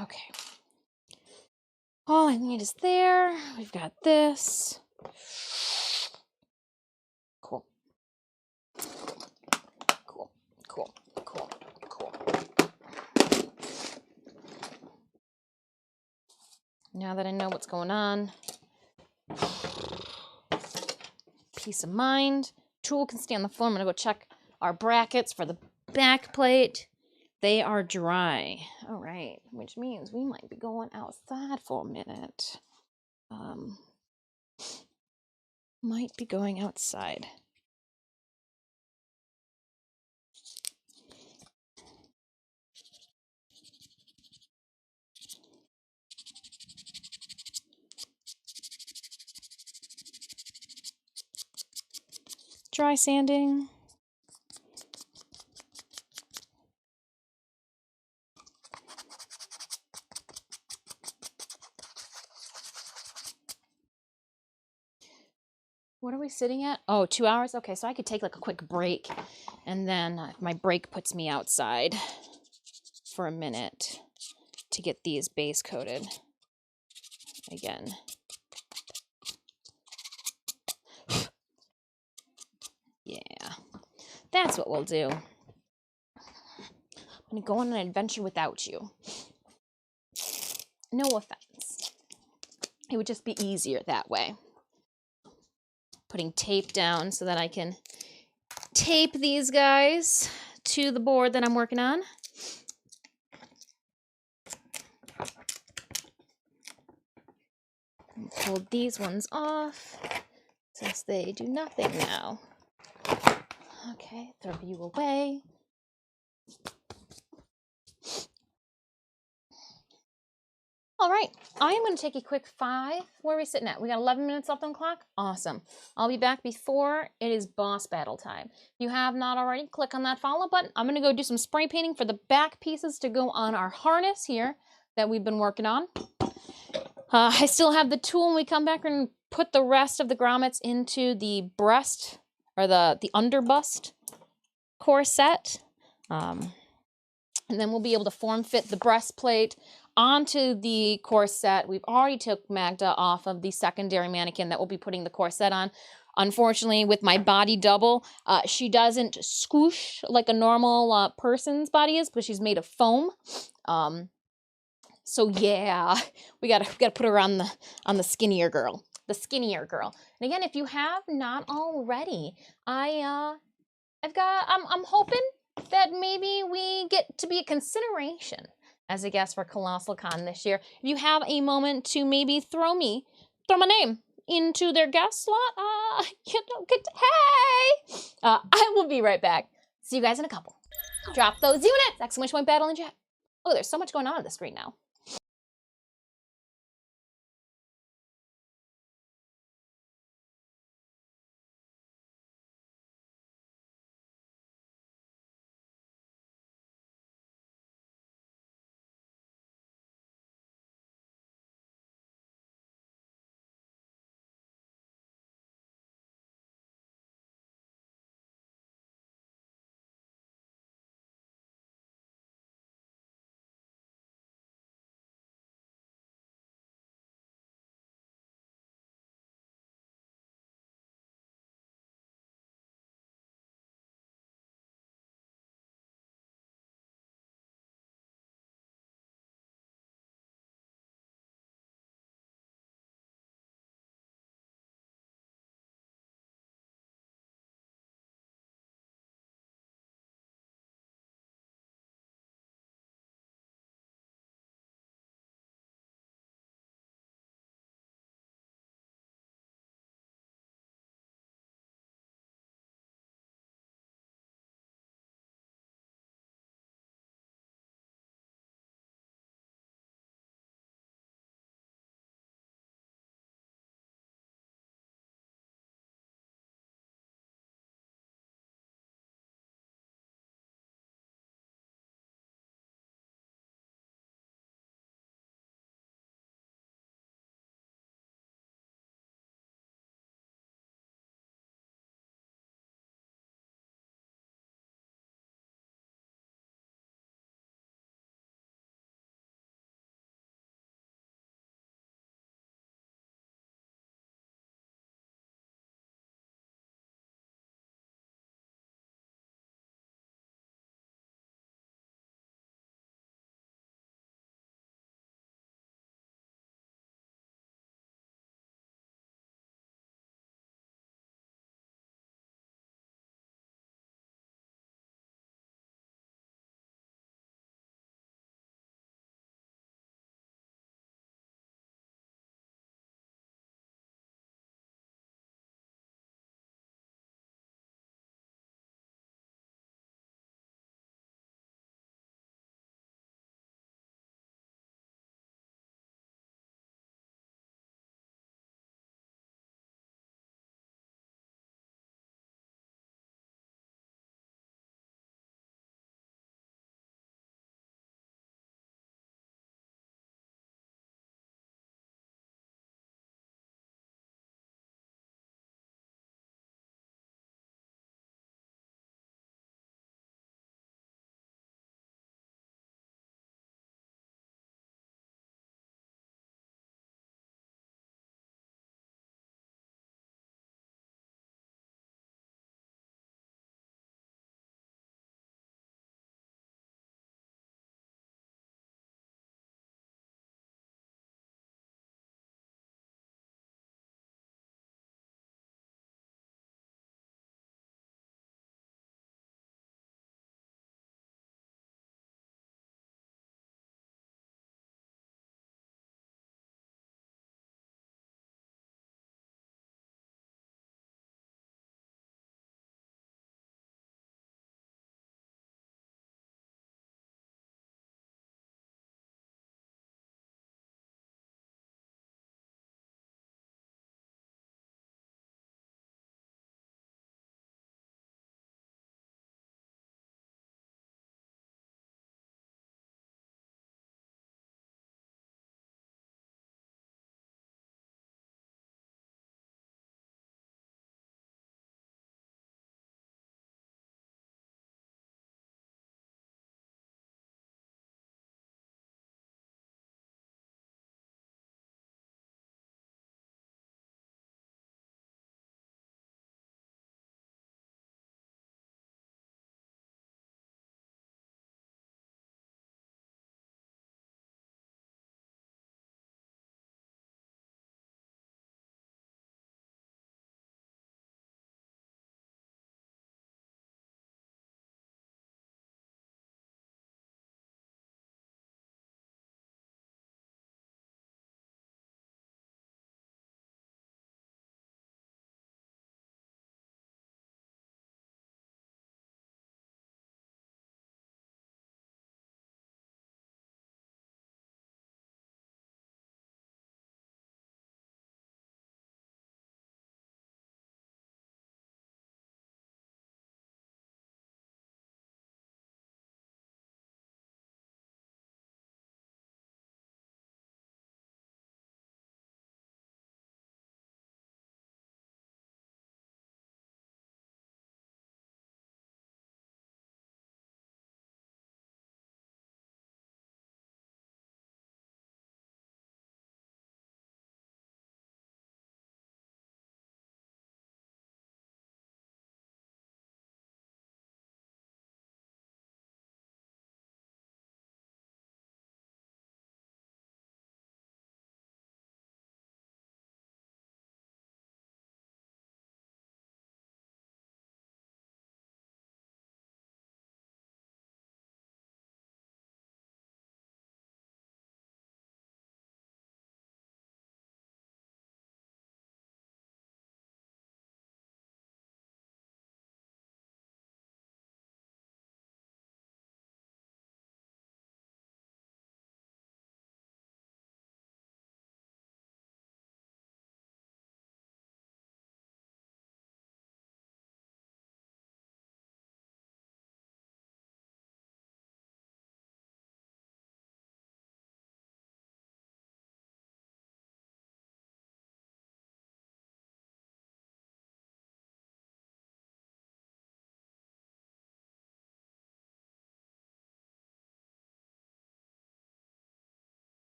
Okay. All I need is there. We've got this. Cool. Cool, cool, cool, cool. Now that I know what's going on, peace of mind. Tool can stay on the floor. I'm gonna go check our brackets for the back plate. They are dry. All right, which means we might be going outside for a minute. Might be going outside. Dry sanding. What are we sitting at? Oh, 2 hours? Okay, so I could take like a quick break. And then if my break puts me outside for a minute to get these base coated again. Yeah, that's what we'll do. I'm gonna go on an adventure without you. No offense. It would just be easier that way. Putting tape down so that I can tape these guys to the board that I'm working on. Pull these ones off since they do nothing now. Okay, throw you away. All right, I am going to take a quick 5. Where are we sitting at? We got 11 minutes left on the clock? Awesome. I'll be back before it is boss battle time. If you have not already, click on that follow button. I'm going to go do some spray painting for the back pieces to go on our harness here that we've been working on. I still have the tool when we come back and put the rest of the grommets into the breast, or the underbust corset. And then we'll be able to form fit the breastplate onto the corset. We've already took Magda off of the secondary mannequin that we'll be putting the corset on. Unfortunately, with my body double, she doesn't squish like a normal person's body is, because she's made of foam. So yeah, we gotta put her on the skinnier girl. The skinnier girl. And again, if you have not already, I'm hoping that maybe we get to be a consideration as a guest for Colossal Con this year. If you have a moment to maybe throw my name into their guest slot, you don't get to, hey! I will be right back. See you guys in a couple. Drop those units! ! Battle in chat. Oh, there's so much going on the screen now.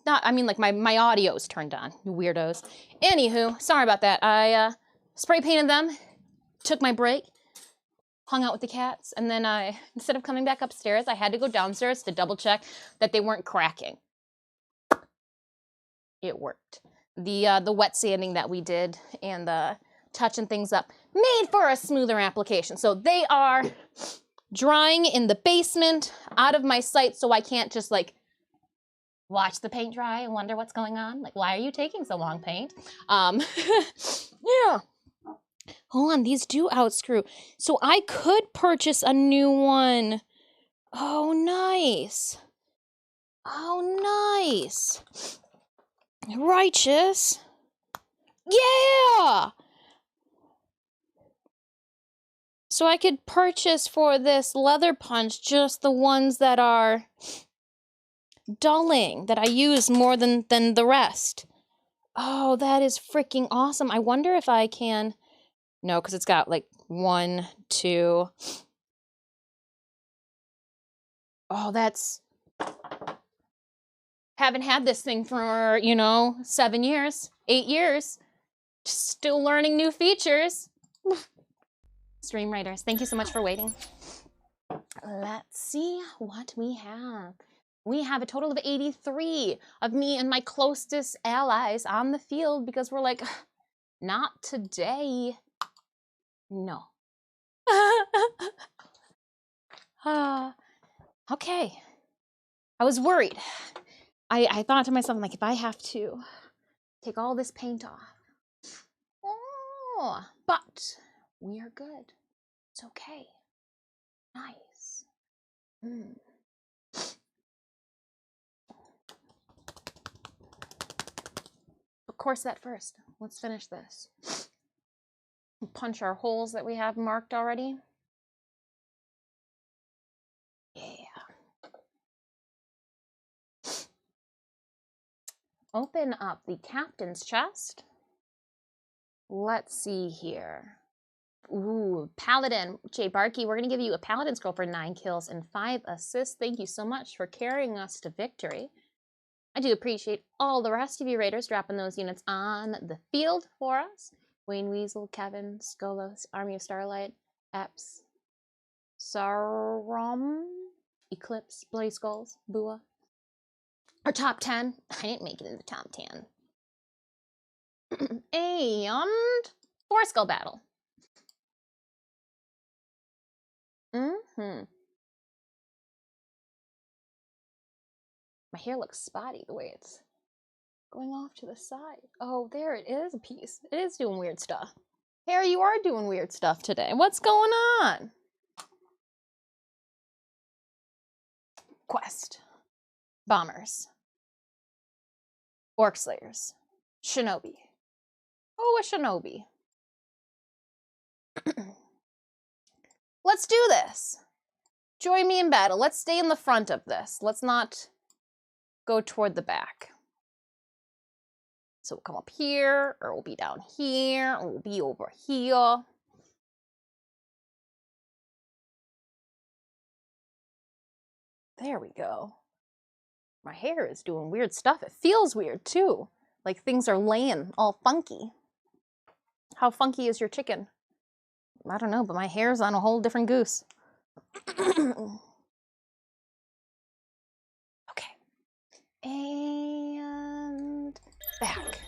not, I mean like my audio's turned on, you weirdos. Anywho, sorry about that. I spray painted them, took my break, hung out with the cats, and then instead of coming back upstairs, I had to go downstairs to double check that they weren't cracking. It worked. The wet sanding that we did and the touching things up made for a smoother application. So they are drying in the basement, out of my sight, so I can't just like watch the paint dry and wonder what's going on. Like, why are you taking so long, paint? Yeah. Hold on, these do outscrew. So I could purchase a new one. Oh, nice. Oh, nice. Righteous. Yeah! So I could purchase for this leather punch just the ones that are dulling, that I use more than the rest. Oh, that is freaking awesome. I wonder if I can... No, because it's got like 1, 2... Oh, that's... Haven't had this thing for, 7 years, 8 years. Still learning new features. Stream writers, thank you so much for waiting. Let's see what we have. We have a total of 83 of me and my closest allies on the field because we're like, not today. No. Okay. I was worried. I thought to myself, like, if I have to take all this paint off. Oh, but we are good. It's okay. Nice. Of course, that first. Let's finish this. Punch our holes that we have marked already. Yeah. Open up the captain's chest. Let's see here. Ooh, Paladin. Jay Barkey, we're going to give you a Paladin scroll for 9 kills and 5 assists. Thank you so much for carrying us to victory. I do appreciate all the rest of you raiders dropping those units on the field for us. Wayne Weasel, Kevin, Skolos, Army of Starlight, Epps, Sarum, Eclipse, Blaze Skulls, Bua. Our top 10. I didn't make it in the top 10. And 4 skull battle. My hair looks spotty the way it's going off to the side. Oh, there it is a piece. It is doing weird stuff. Hair, you are doing weird stuff today. What's going on? Quest. Bombers. Orc Slayers. Shinobi. Oh, a Shinobi. Let's do this. Join me in battle. Let's stay in the front of this. Let's not go toward the back. So we'll come up here, or we'll be down here, or we'll be over here. There we go. My hair is doing weird stuff. It feels weird too. Like things are laying all funky. How funky is your chicken? I don't know, but my hair's on a whole different goose. Okay. And back.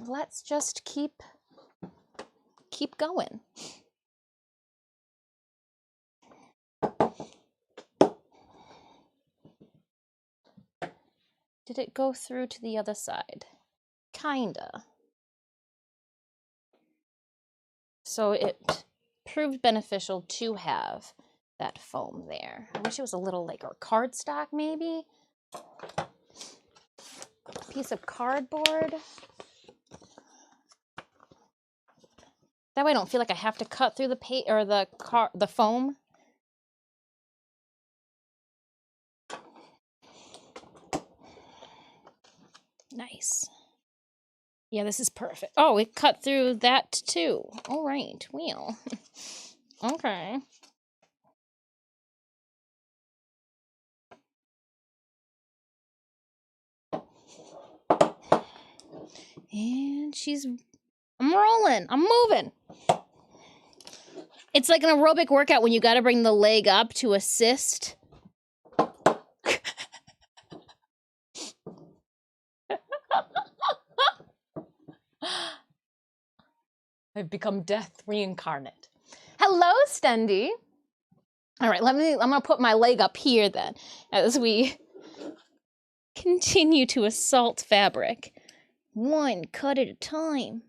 Let's just keep going. Did it go through to the other side? Kinda. So it proved beneficial to have that foam there. I wish it was a little like, or cardstock maybe? Piece of cardboard. That way I don't feel like I have to cut through the paint or the foam. Nice. Yeah, this is perfect. Oh, it cut through that too. All right, well. Okay. I'm rolling. I'm moving. It's like an aerobic workout when you got to bring the leg up to assist. I've become death reincarnate. Hello, Stendy. All right, I'm gonna put my leg up here then, as we continue to assault fabric. One cut at a time.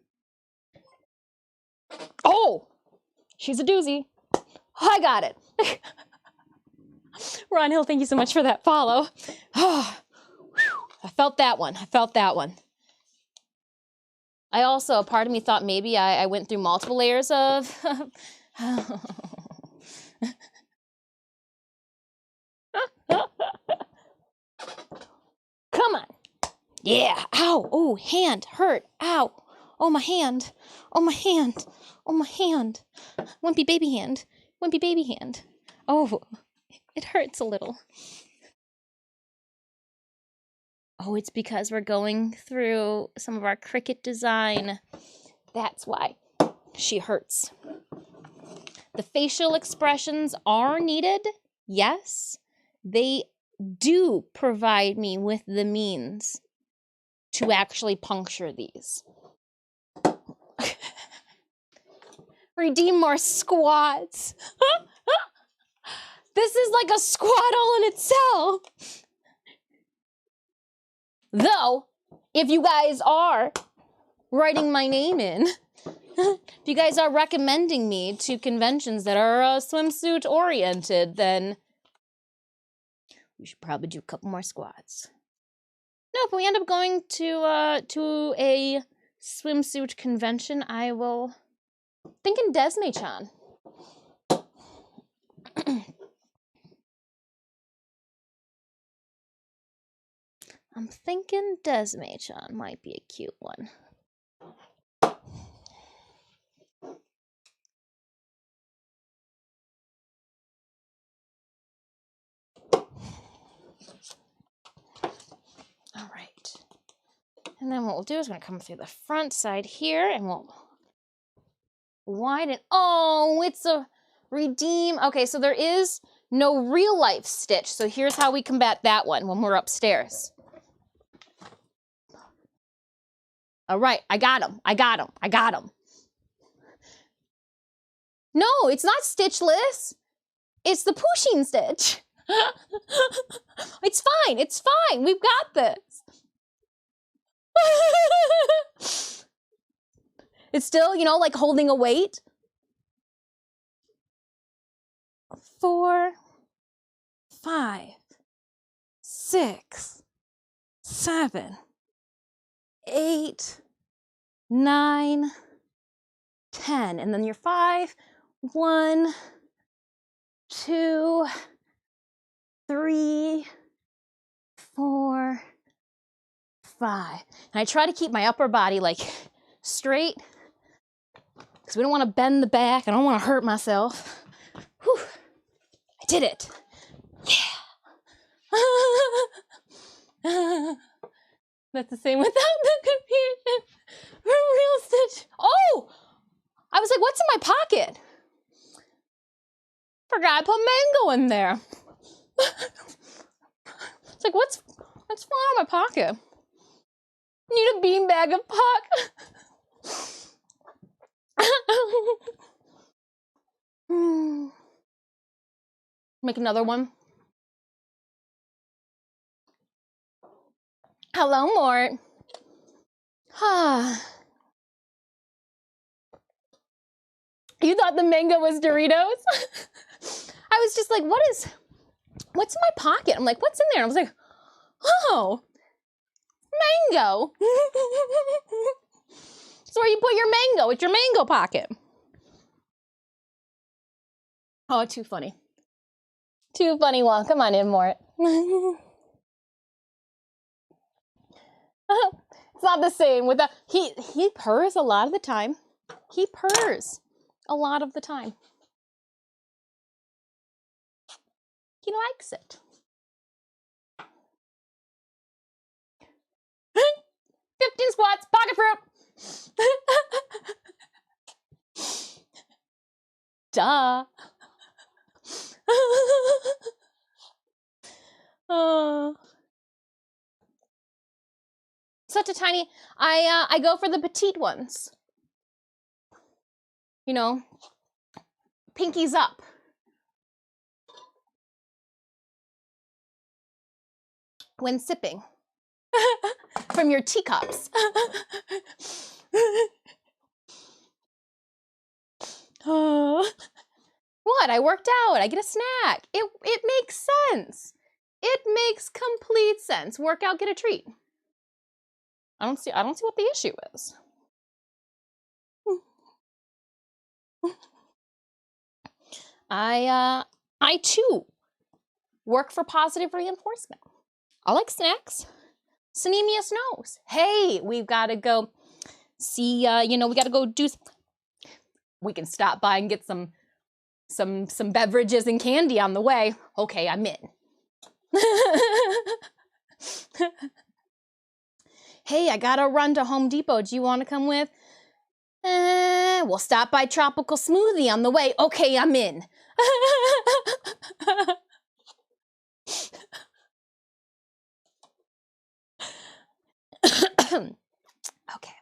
Oh, she's a doozy. I got it. Ron Hill, thank you so much for that follow. Oh, I felt that one. I felt that one. I also, part of me thought maybe I went through multiple layers of... Come on. Yeah. Ow. Oh, hand. Hurt. Ow. Oh, my hand. Oh, my hand. Oh, my hand. Wimpy baby hand. Wimpy baby hand. Oh, it hurts a little. Oh, it's because we're going through some of our Cricut design. That's why she hurts. The facial expressions are needed. Yes, they do provide me with the means to actually puncture these. Redeem more squats. This is like a squat all in itself. Though, if you guys are writing my name in, if you guys are recommending me to conventions that are swimsuit oriented, then we should probably do a couple more squats. No, if we end up going to a swimsuit convention, I will thinking Desme-chan. I'm thinking Desme-chan might be a cute one. All right. And then what we'll do is we're gonna come through the front side here and we'll widen. Oh, it's a redeem. Okay, so there is no real life stitch. So here's how we combat that one when we're upstairs. All right, I got him. I got him. I got him. No, it's not stitchless. It's the pushing stitch. It's fine. It's fine. We've got this. It's still, you know, like holding a weight. 4, 5, 6, 7, 8, 9, 10. And then you're 5, 1, 2, 3, 4, 5. And I try to keep my upper body like straight because we don't want to bend the back. I don't want to hurt myself. Whew. I did it. Yeah. That's the same without the confusion. Real stitch. Oh! I was like, what's in my pocket? Forgot I put mango in there. It's like, what's falling out of my pocket? Need a beanbag of puck. Make another one. Hello, Mort. You thought the mango was Doritos? I was just like, what's in my pocket? I'm like, what's in there? I was like, oh, mango. So where you put your mango? It's your mango pocket. Oh, too funny. Too funny, Well, come on in, Mort. It's not the same with the he purrs a lot of the time. He purrs a lot of the time. He likes it. 15 squats, pocket fruit. Duh. Oh. Such a tiny, I go for the petite ones. You know, pinkies up. When sipping from your teacups. Oh. What? I worked out. I get a snack. It makes sense. It makes complete sense. Work out, get a treat. I don't see what the issue is. I too work for positive reinforcement. I like snacks. Synemius knows. Hey, we've got to go see, we got to go do, we can stop by and get some beverages and candy on the way. Okay, I'm in. Hey, I gotta run to Home Depot. Do you want to come with? We'll stop by Tropical Smoothie on the way. Okay, I'm in. Okay,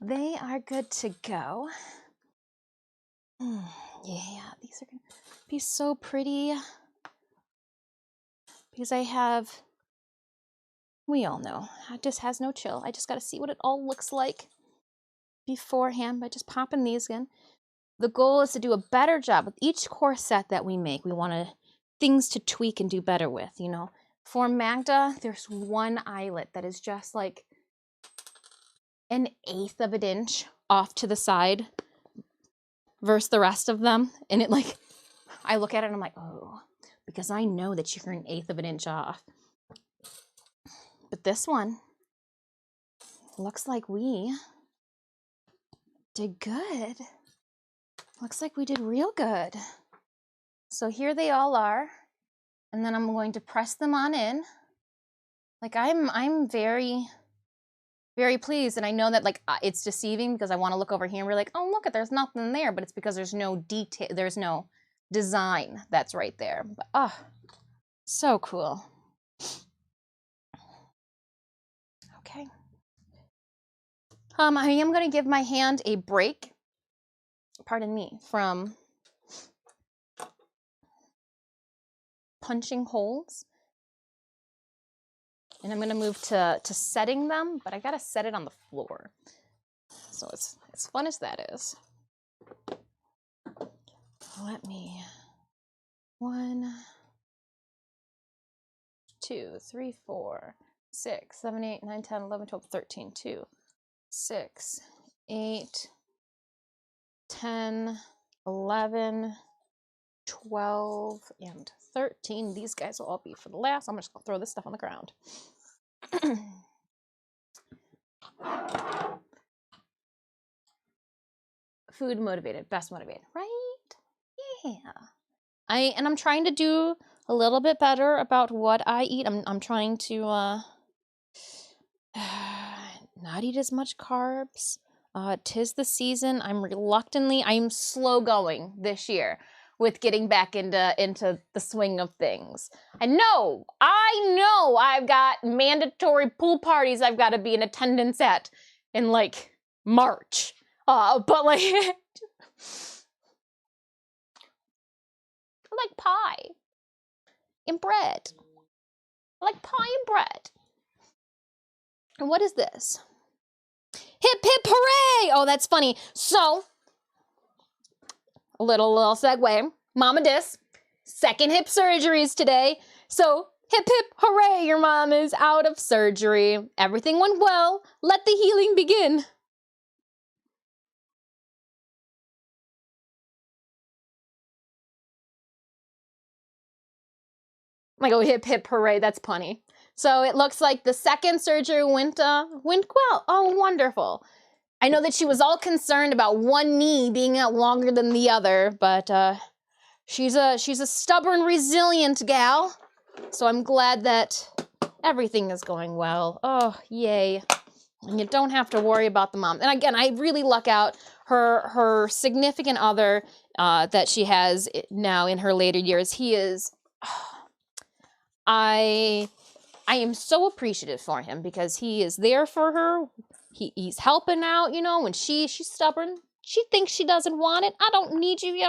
they are good to go. Yeah, these are gonna be so pretty because we all know, it just has no chill. I just got to see what it all looks like beforehand by just popping these in. The goal is to do a better job with each corset that we make. We want things to tweak and do better with, you know. For Magda, there's one eyelet that is just like 1/8 of an inch off to the side versus the rest of them. And it like, I look at it and I'm like, oh, because I know that you're 1/8 of an inch off. But this one looks like we did good. Looks like we did real good. So here they all are. And then I'm going to press them on in. Like I'm very, very pleased. And I know that like it's deceiving because I want to look over here and we're like, oh, look, there's nothing there. But it's because there's no detail, there's no design that's right there. But oh, so cool. Okay. I am going to give my hand a break, pardon me, from punching holes. And I'm going to move to setting them, but I got to set it on the floor. So it's as fun as that is. Let me 1, 2, 3, 4, 6, 7, 8, 9, 10, 11, 12, 13, 2, 6, 8, 10, 11, 12, and 13. These guys will all be for the last. I'm just gonna throw this stuff on the ground. Food motivated, best motivated, right? Yeah. I'm trying to do a little bit better about what I eat. I'm trying to not eat as much carbs. 'Tis the season. I'm slow going this year with getting back into the swing of things. I know I've got mandatory pool parties I've got to be in attendance at in like March. But like I like pie and bread. I like pie and bread. And what is this? Hip hip hooray! Oh, that's funny. So, a little segue. Mama Dis, second hip surgeries today. So, hip hip hooray, your mom is out of surgery. Everything went well. Let the healing begin. I go hip hip hooray, that's punny. So it looks like the second surgery went well. Oh, wonderful. I know that she was all concerned about one knee being out longer than the other, but she's a stubborn, resilient gal. So I'm glad that everything is going well. Oh, yay. And you don't have to worry about the mom. And again, I really luck out. Her significant other that she has now in her later years, he is, I am so appreciative for him because he is there for her. He's helping out, you know, when she's stubborn. She thinks she doesn't want it. I don't need you.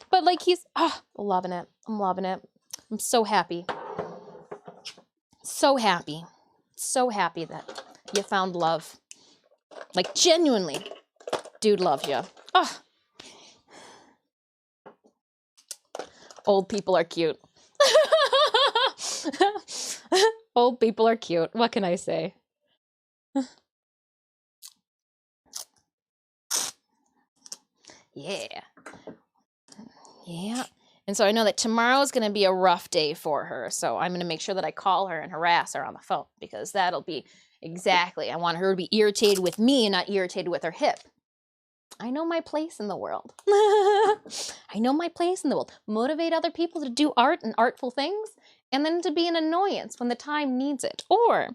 But like he's loving it. I'm loving it. I'm so happy. So happy. So happy that you found love. Like genuinely, dude loves you. Oh. Old people are cute. Old people are cute. What can I say? Yeah. Yeah. And so I know that tomorrow's going to be a rough day for her. So I'm going to make sure that I call her and harass her on the phone because that'll be exactly. I want her to be irritated with me and not irritated with her hip. I know my place in the world. I know my place in the world. Motivate other people to do art and artful things and then to be an annoyance when the time needs it. Or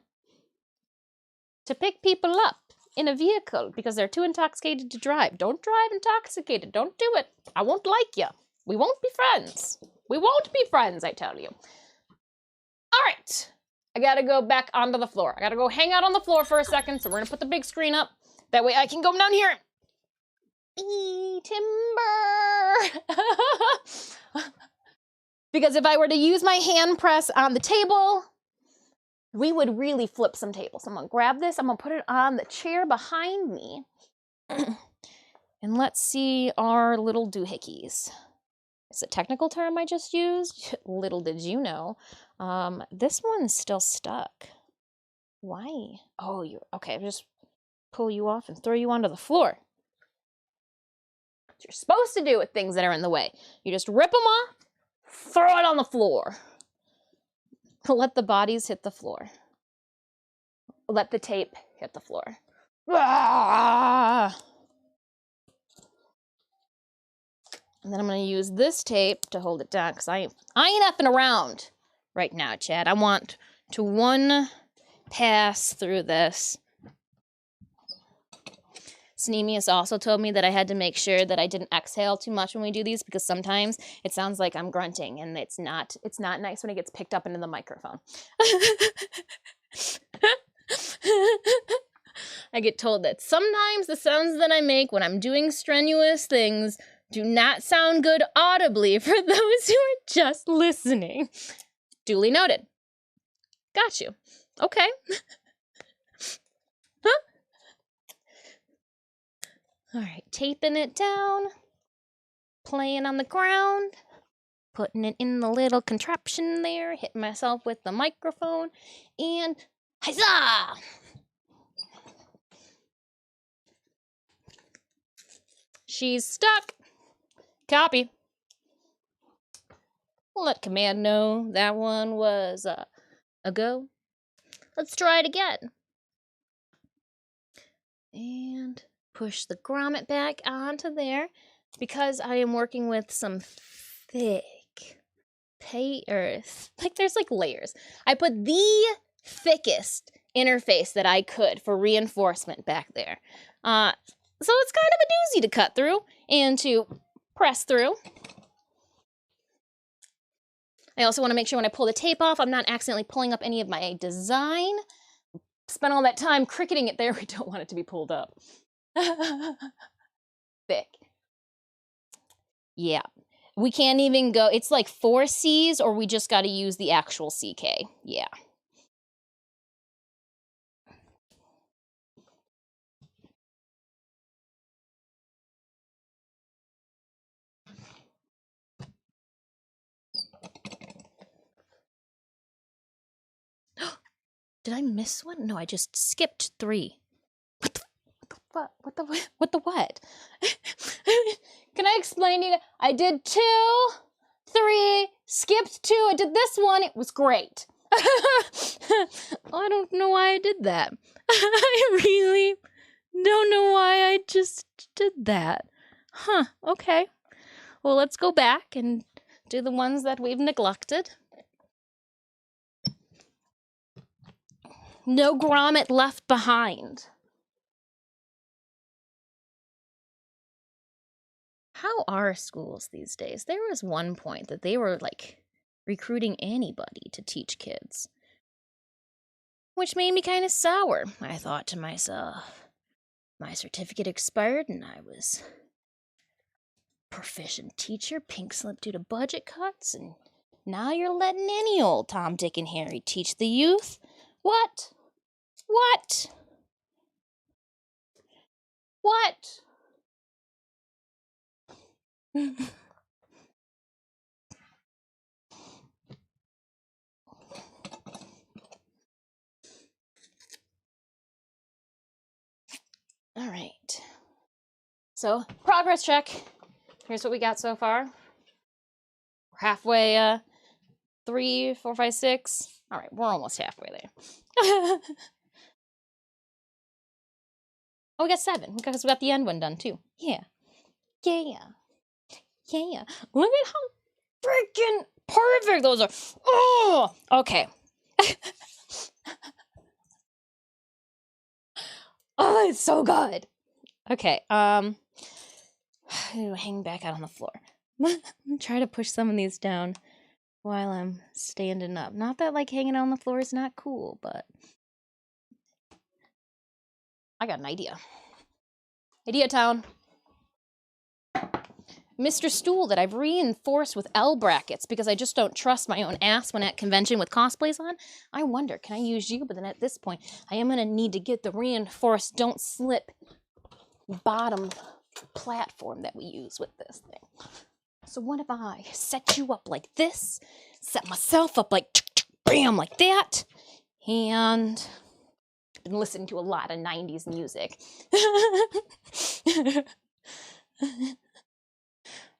to pick people up in a vehicle because they're too intoxicated to drive. Don't drive intoxicated. Don't do it. I won't like you. We won't be friends. We won't be friends, I tell you. All right. I got to go back onto the floor. I got to go hang out on the floor for a second. So we're going to put the big screen up. That way I can go down here. Timber. Because if I were to use my hand press on the table, we would really flip some tables. I'm going to grab this. I'm going to put it on the chair behind me. And let's see our little doohickeys. It's a technical term I just used. Little did you know. This one's still stuck. Why? Oh, okay. I'll just pull you off and throw you onto the floor. What you're supposed to do with things that are in the way. You just rip them off, throw it on the floor. Let the bodies hit the floor. Let the tape hit the floor. Ah! And then I'm going to use this tape to hold it down because I ain't effing around right now, Chad. I want to one pass through this. Sneemius also told me that I had to make sure that I didn't exhale too much when we do these because sometimes it sounds like I'm grunting and it's not nice when it gets picked up into the microphone. I get told that sometimes the sounds that I make when I'm doing strenuous things do not sound good audibly for those who are just listening. Duly noted. Got you. Okay. All right, taping it down, playing on the ground, putting it in the little contraption there, hitting myself with the microphone, and huzzah! She's stuck. Copy. Let command know that one was a go. Let's try it again. And push the grommet back onto there because I am working with some thick like there's like layers. I put the thickest interface that I could for reinforcement back there. So it's kind of a doozy to cut through and to press through. I also want to make sure when I pull the tape off, I'm not accidentally pulling up any of my design. Spent all that time cricketing it there. We don't want it to be pulled up. Thick. Yeah. We can't even go, it's like 4 C's or we just got to use the actual CK. Yeah. Did I miss one? No, I just skipped 3. What the what? Can I explain to you? I did 2, 3, skipped 2. I did this one. It was great. I don't know why I did that. I really don't know why I just did that. Huh, okay. Well, let's go back and do the ones that we've neglected. No grommet left behind. How are schools these days? There was one point that they were like recruiting anybody to teach kids, which made me kind of sour. I thought to myself, my certificate expired and I was proficient teacher, pink slip due to budget cuts, and now you're letting any old Tom, Dick, and Harry teach the youth? What? What? What? All right. So, progress check. Here's what we got so far. We're halfway, 3, 4, 5, 6. All right, we're almost halfway there. Oh, we got 7, because we got the end one done, too. Yeah. Yeah. Yeah. Look at how freaking perfect those are. Oh! Okay. Oh, it's so good. Okay, hang back out on the floor. Try to push some of these down while I'm standing up. Not that, like, hanging out on the floor is not cool, but I got an idea. Idea town. Mr. Stool that I've reinforced with L brackets because I just don't trust my own ass when at convention with cosplays on. I wonder, can I use you? But then at this point, I am going to need to get the reinforced don't slip bottom platform that we use with this thing. So what if I set you up like this, set myself up like bam, like that, and I've been listening to a lot of 90s music.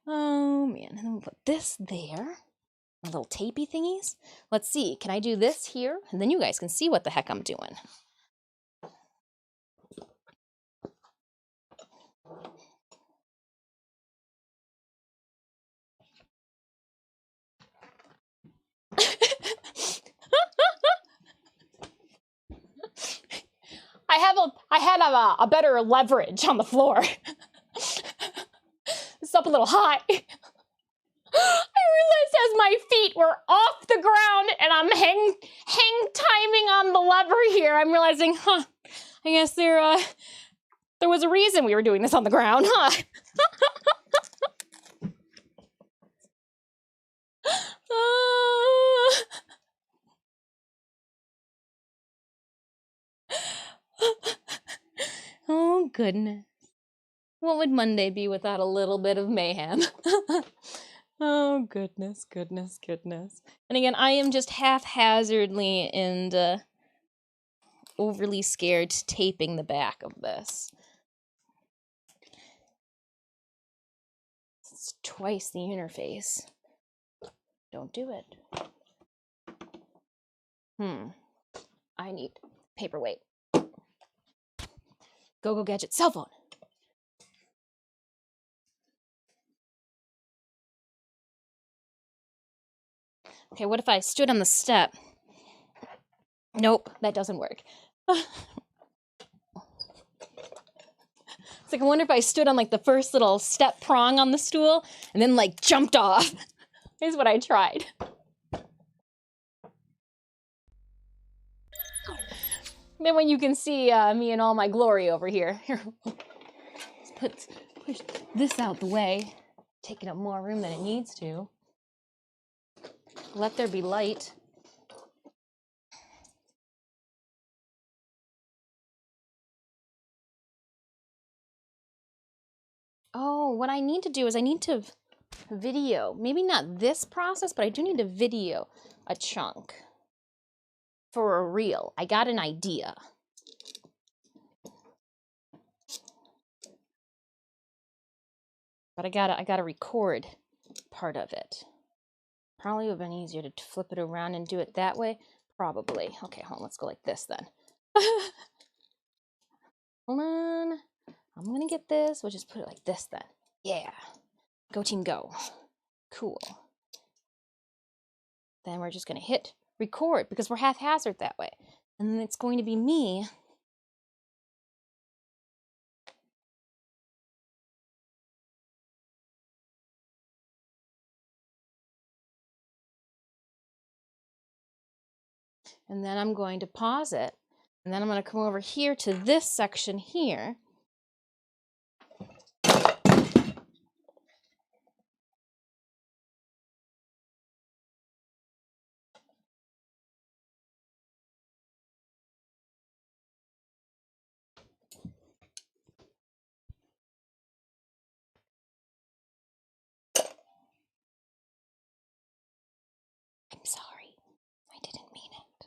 Oh man, and then we'll put this there, little tapey thingies. Let's see, can I do this here? And then you guys can see what the heck I'm doing. I had a better leverage on the floor. It's up a little high. I realized as my feet were off the ground and I'm hang timing on the lever here, I'm realizing, I guess there was a reason we were doing this on the ground, huh? Oh, goodness. What would Monday be without a little bit of mayhem? Oh, goodness, goodness, goodness. And again, I am just haphazardly and overly scared taping the back of this. It's twice the interface. Don't do it. I need paperweight. Go gadget, cell phone. Okay, what if I stood on the step? Nope, that doesn't work. It's like, I wonder if I stood on like the first little step prong on the stool and then like jumped off. Here's what I tried. Then when you can see me in all my glory over here. Let's push this out the way. Taking up more room than it needs to. Let there be light. Oh, what I need to do is I need to video. Maybe not this process, but I do need to video a chunk for a reel. I got an idea. But I gotta record part of it. Probably would have been easier to flip it around and do it that way. Probably. Okay, hold on, let's go like this then. Hold on. I'm gonna get this. We'll just put it like this then. Yeah. Go team go. Cool. Then we're just gonna hit record because we're haphazard that way. And then it's going to be me. And then I'm going to pause it. And then I'm going to come over here to this section here. I'm sorry. I didn't mean it.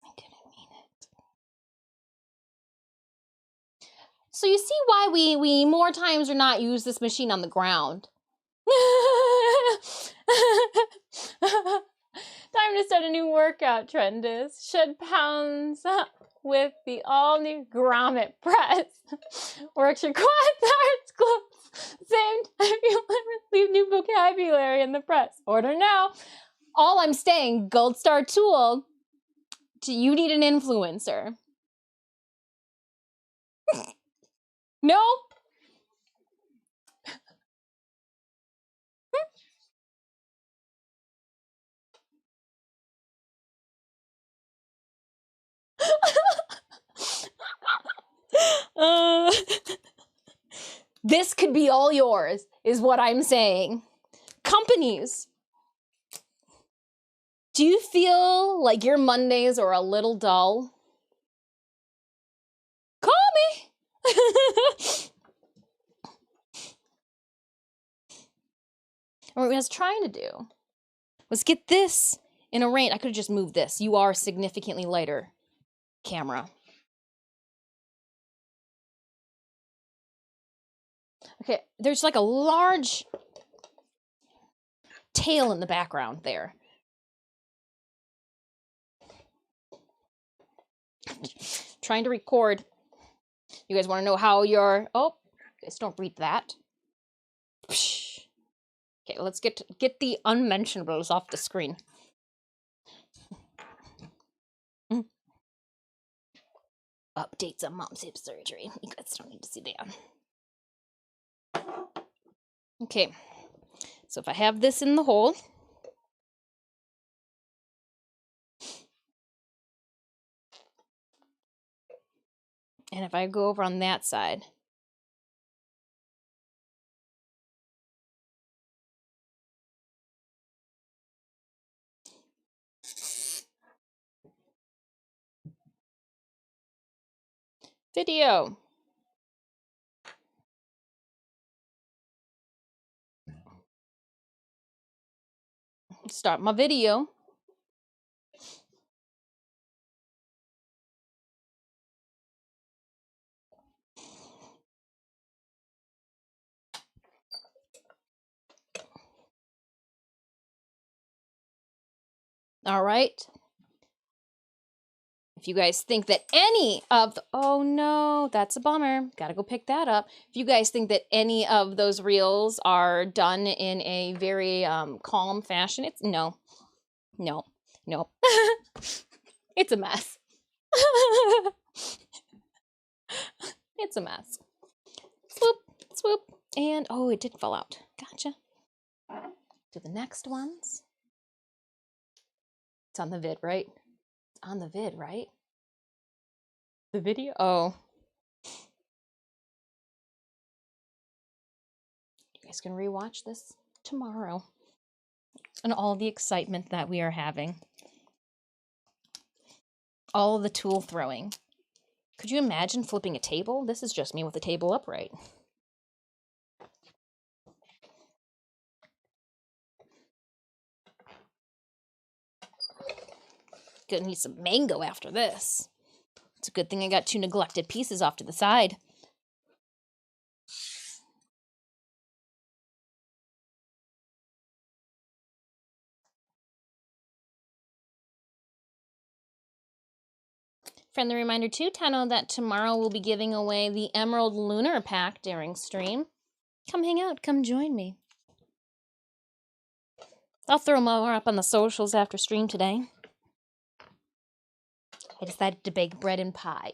I didn't mean it. So you see why we more times or not use this machine on the ground. Time to start a new workout trend is shed pounds with the all-new grommet press. Works your quads, arms, glutes. Same time you leave new vocabulary in the press. Order now. All I'm saying, gold star tool. You need an influencer. No? This could be all yours, is what I'm saying. Companies, do you feel like your Mondays are a little dull? Call me! What I was trying to do was get this in a range. I could have just moved this. You are significantly lighter, camera. Okay, there's like a large tail in the background there. Trying to record. You guys want to know how you're... Oh, you guys don't read that. Okay, let's get the unmentionables off the screen. Updates on mom's hip surgery. You guys don't need to see that. Okay, so if I have this in the hole, and if I go over on that side, video. Start my video. All right. If you guys think that any of the, oh no, that's a bummer. Gotta go pick that up. If you guys think that any of those reels are done in a very calm fashion, it's no. It's a mess. It's a mess. Swoop, swoop, and oh, it did fall out. Gotcha. To the next ones. It's on the vid, right? It's on the vid, right? The video? Oh. You guys can rewatch this tomorrow. And all the excitement that we are having. All of the tool throwing. Could you imagine flipping a table? This is just me with the table upright. Gonna need some mango after this. It's a good thing I got 2 neglected pieces off to the side. Friendly reminder too, Tano, that tomorrow we'll be giving away the Emerald Lunar Pack during stream. Come hang out, come join me. I'll throw more up on the socials after stream today. I decided to bake bread and pie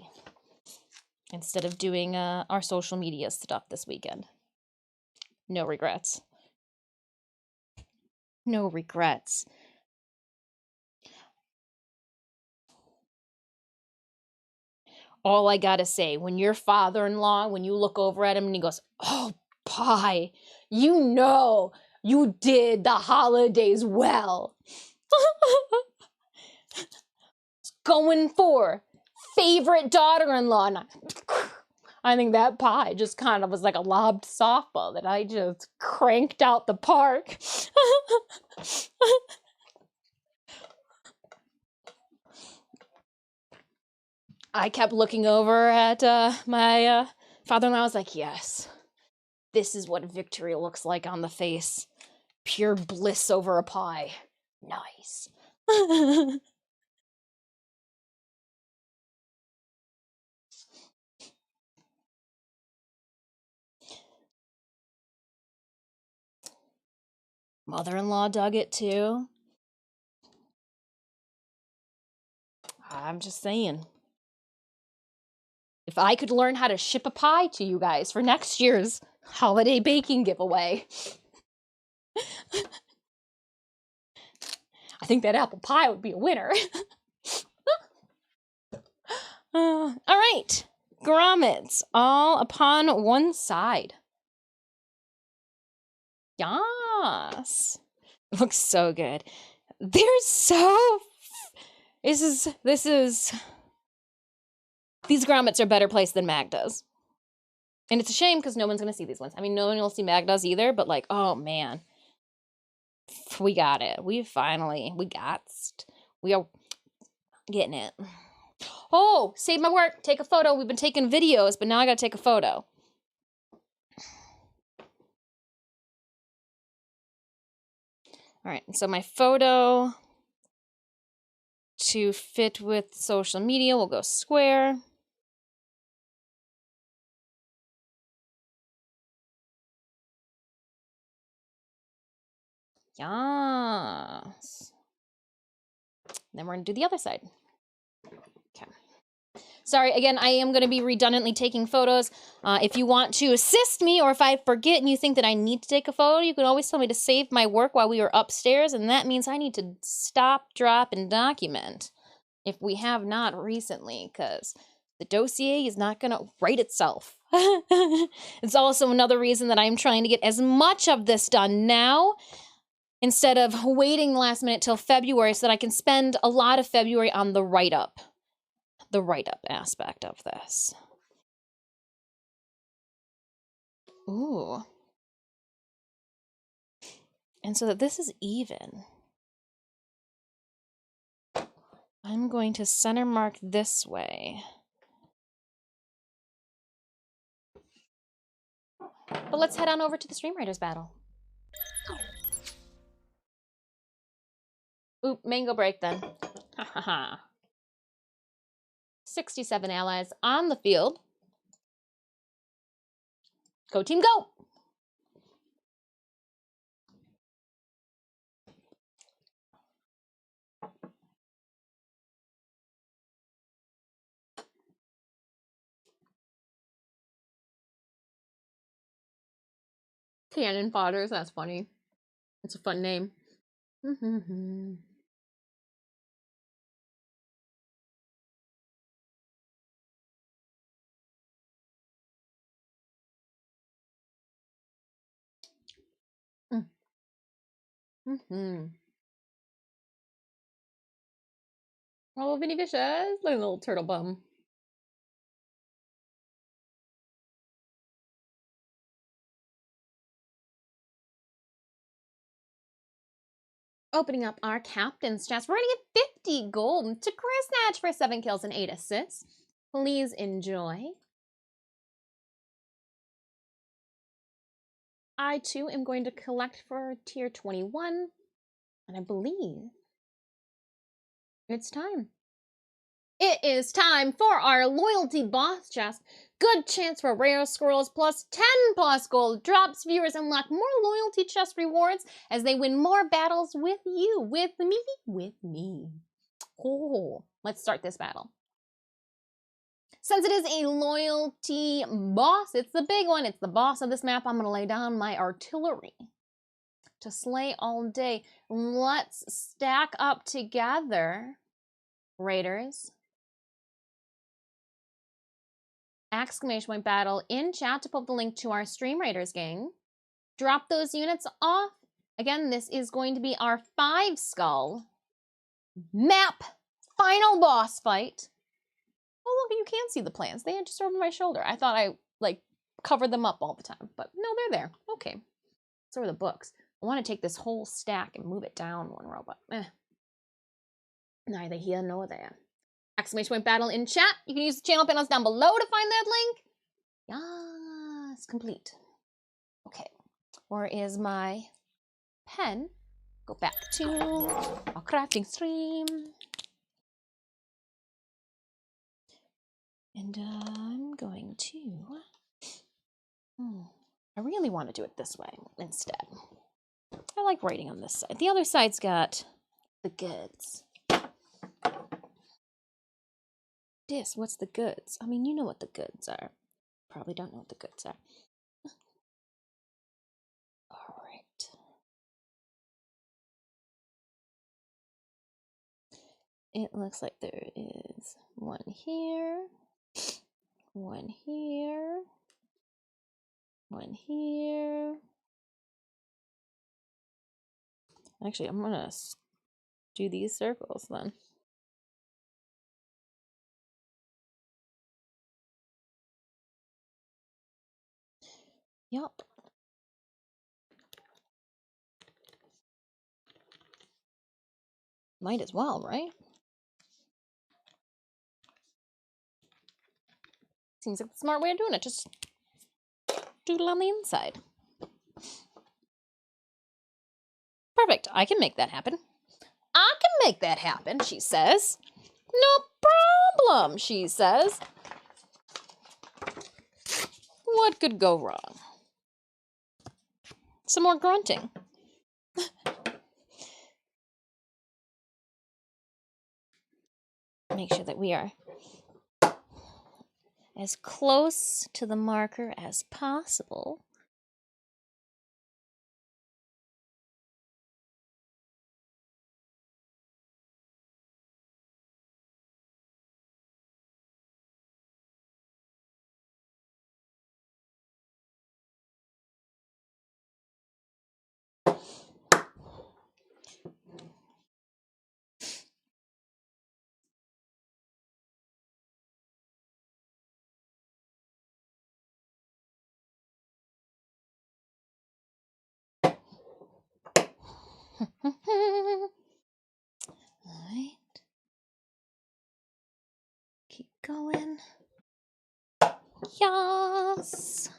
instead of doing our social media stuff this weekend. No regrets. No regrets. All I gotta say, when your father-in-law, when you look over at him and he goes, "Oh, pie, you know you did the holidays well." Going for favorite daughter-in-law. I think that pie just kind of was like a lobbed softball that I just cranked out the park. I kept looking over at my father-in-law. I was like, yes, this is what victory looks like on the face. Pure bliss over a pie. Nice. Mother-in-law dug it too. I'm just saying. If I could learn how to ship a pie to you guys for next year's holiday baking giveaway, I think that apple pie would be a winner. All right, grommets, all upon one side. Yes. Looks so good. They're so... These grommets are better placed than Magda's. And it's a shame because no one's going to see these ones. I mean, no one will see Magda's either, but like, oh man. We got it. We are getting it. Oh, save my work. Take a photo. We've been taking videos, but now I got to take a photo. All right, so my photo to fit with social media will go square. Yes. Then we're going to do the other side. Okay. Sorry, again, I am going to be redundantly taking photos. If you want to assist me, or if I forget and you think that I need to take a photo, you can always tell me to save my work while we are upstairs, and that means I need to stop, drop, and document if we have not recently, because the dossier is not going to write itself. It's also another reason that I'm trying to get as much of this done now instead of waiting last minute till February so that I can spend a lot of February on the write-up. The write-up aspect of this. Ooh. And so that this is even, I'm going to center mark this way. But let's head on over to the Stream Raiders battle. Oop, mango break then. Ha ha ha. 67 allies on the field. Go team, go! Cannon Potters, that's funny. It's a fun name. Oh, Vinny Vicious, look at the little turtle bum. Opening up our captain's chest, we're gonna get 50 gold to Chris Natch for 7 kills and 8 assists. Please enjoy. I too am going to collect for tier 21, and I believe it's time. It is time for our loyalty boss chest. Good chance for rare scrolls plus 10 plus gold drops. Viewers unlock more loyalty chest rewards as they win more battles with you, with me. Oh, let's start this battle. Since it is a loyalty boss, it's the big one, it's the boss of this map, I'm gonna lay down my artillery to slay all day. Let's stack up together, Raiders. Exclamation point battle in chat to put the link to our stream, Raiders gang. Drop those units off. Again, this is going to be our 5-skull map final boss fight. Oh, look, you can see the plans. They are just over my shoulder. I thought I, like, covered them up all the time, but no, they're there. Okay. So are the books. I want to take this whole stack and move it down one row, but neither here nor there. Exclamation point battle in chat. You can use the channel panels down below to find that link. Yes, complete. Okay. Where is my pen? Go back to our crafting stream. And I'm going to... I really want to do it this way instead. I like writing on this side. The other side's got the goods. What's the goods? I mean, you know what the goods are. Probably don't know what the goods are. All right. It looks like there is one here, one here, one here. Actually, I'm gonna do these circles then. Yup. Might as well, right? Seems like a smart way of doing it. Just doodle on the inside. Perfect. I can make that happen. I can make that happen, she says. No problem, she says. What could go wrong? Some more grunting. Make sure that we are as close to the marker as possible. Alright. Keep going. Yes.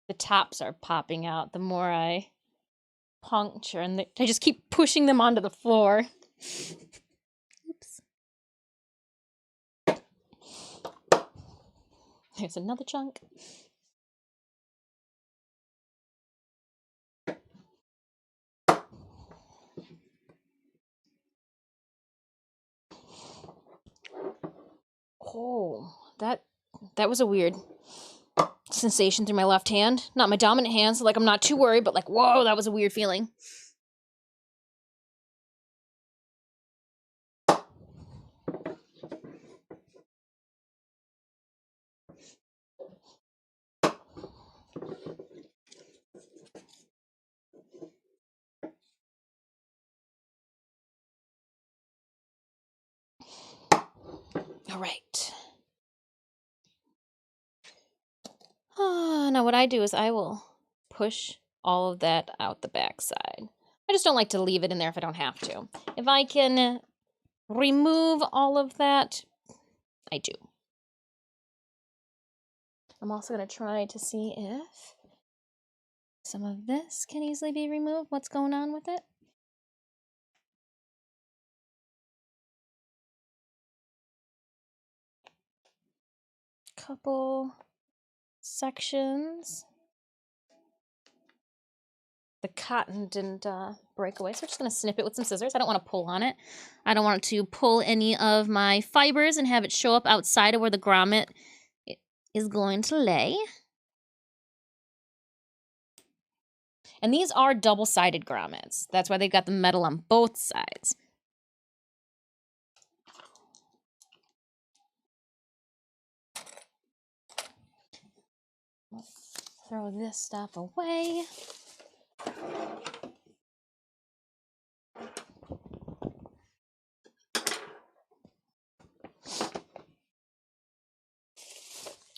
The tops are popping out the more I puncture, and I just keep pushing them onto the floor. Oops. There's another chunk. Oh, that was a weird sensation through my left hand. Not my dominant hand, so like I'm not too worried, but like, whoa, that was a weird feeling. All right. Now what I do is I will push all of that out the back side. I just don't like to leave it in there if I don't have to. If I can remove all of that, I do. I'm also going to try to see if some of this can easily be removed. What's going on with it? Couple sections. The cotton didn't break away, so we're just going to snip it with some scissors. I don't want to pull on it. I don't want to pull any of my fibers and have it show up outside of where the grommet is going to lay. And these are double-sided grommets. That's why they've got the metal on both sides. Throw this stuff away.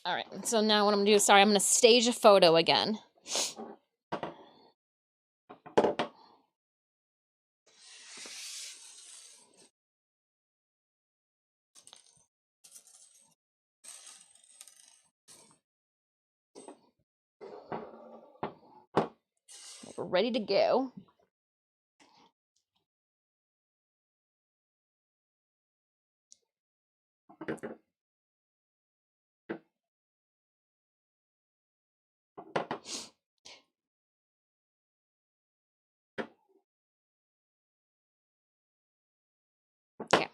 All right, so now what I'm gonna do, sorry, I'm gonna stage a photo again. We're ready to go. Okay.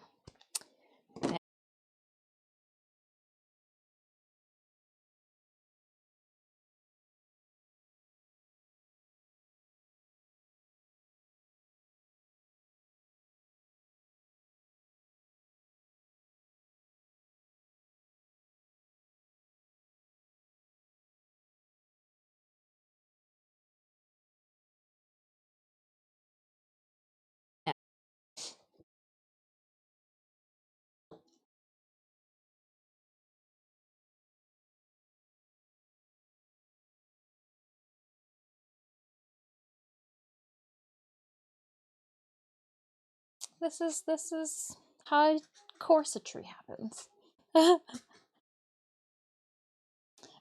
This is how corsetry happens.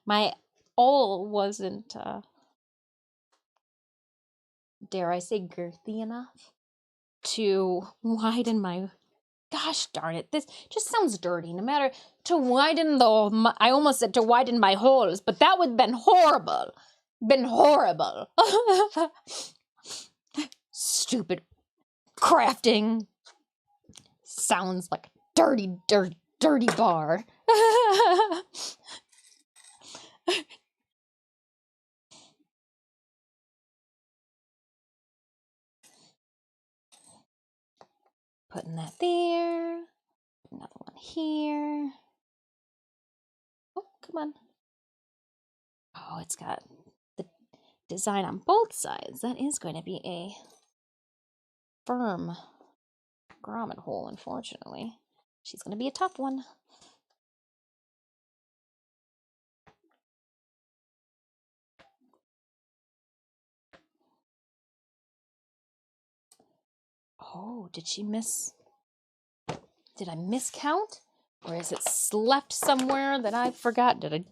My awl wasn't, dare I say, girthy enough to widen my. Gosh darn it! This just sounds dirty. No matter to widen the. I almost said to widen my holes, but that would have been horrible. Been horrible. Stupid crafting. Sounds like a dirty, dirty, dirty bar. Putting that there. Another one here. Oh, come on. Oh, it's got the design on both sides. That is going to be a firm grommet hole, unfortunately. She's going to be a tough one. Oh, did she miss? Did I miscount? Or is it left somewhere that I forgot? Did I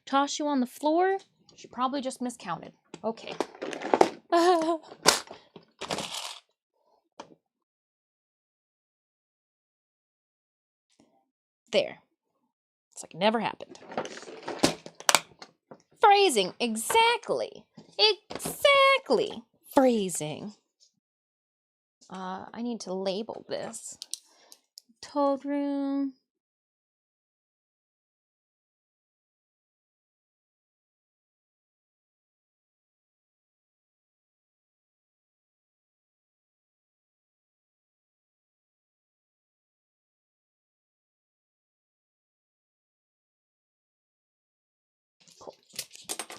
toss you on the floor? She probably just miscounted. Okay. There. It's like it never happened. Phrasing. Exactly. Exactly. Phrasing. I need to label this. Toad room.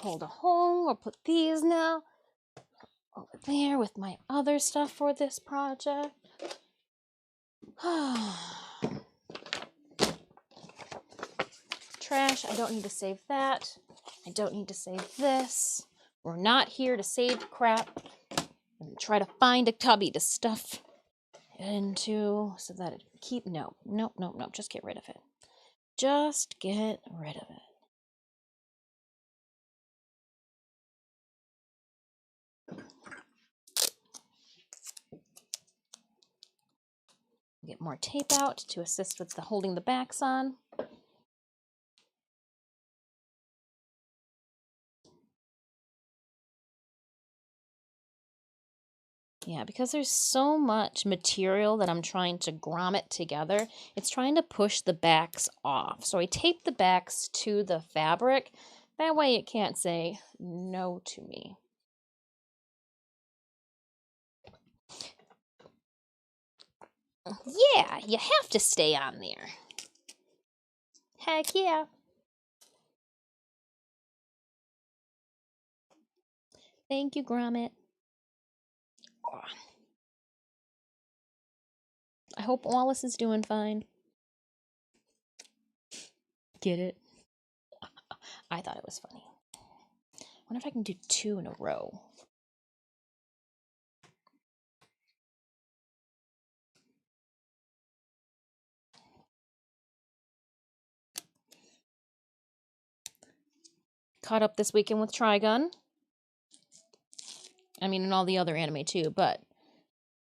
Hold a hole or put these now over there with my other stuff for this project. Trash, I don't need to save that. I don't need to save this. We're not here to save crap. And try to find a cubby to stuff into so that it keep, nope, just get rid of it. Just get rid of it. get more tape out to assist with the holding the backs on. Yeah, because there's so much material that I'm trying to grommet together, it's trying to push the backs off. So I tape the backs to the fabric. That way it can't say no to me. Yeah, you have to stay on there. Heck yeah. Thank you, Grommet. I hope Wallace is doing fine. Get it? I thought it was funny. I wonder if I can do 2 in a row. Caught up this weekend with Trigun. I mean, and all the other anime too, but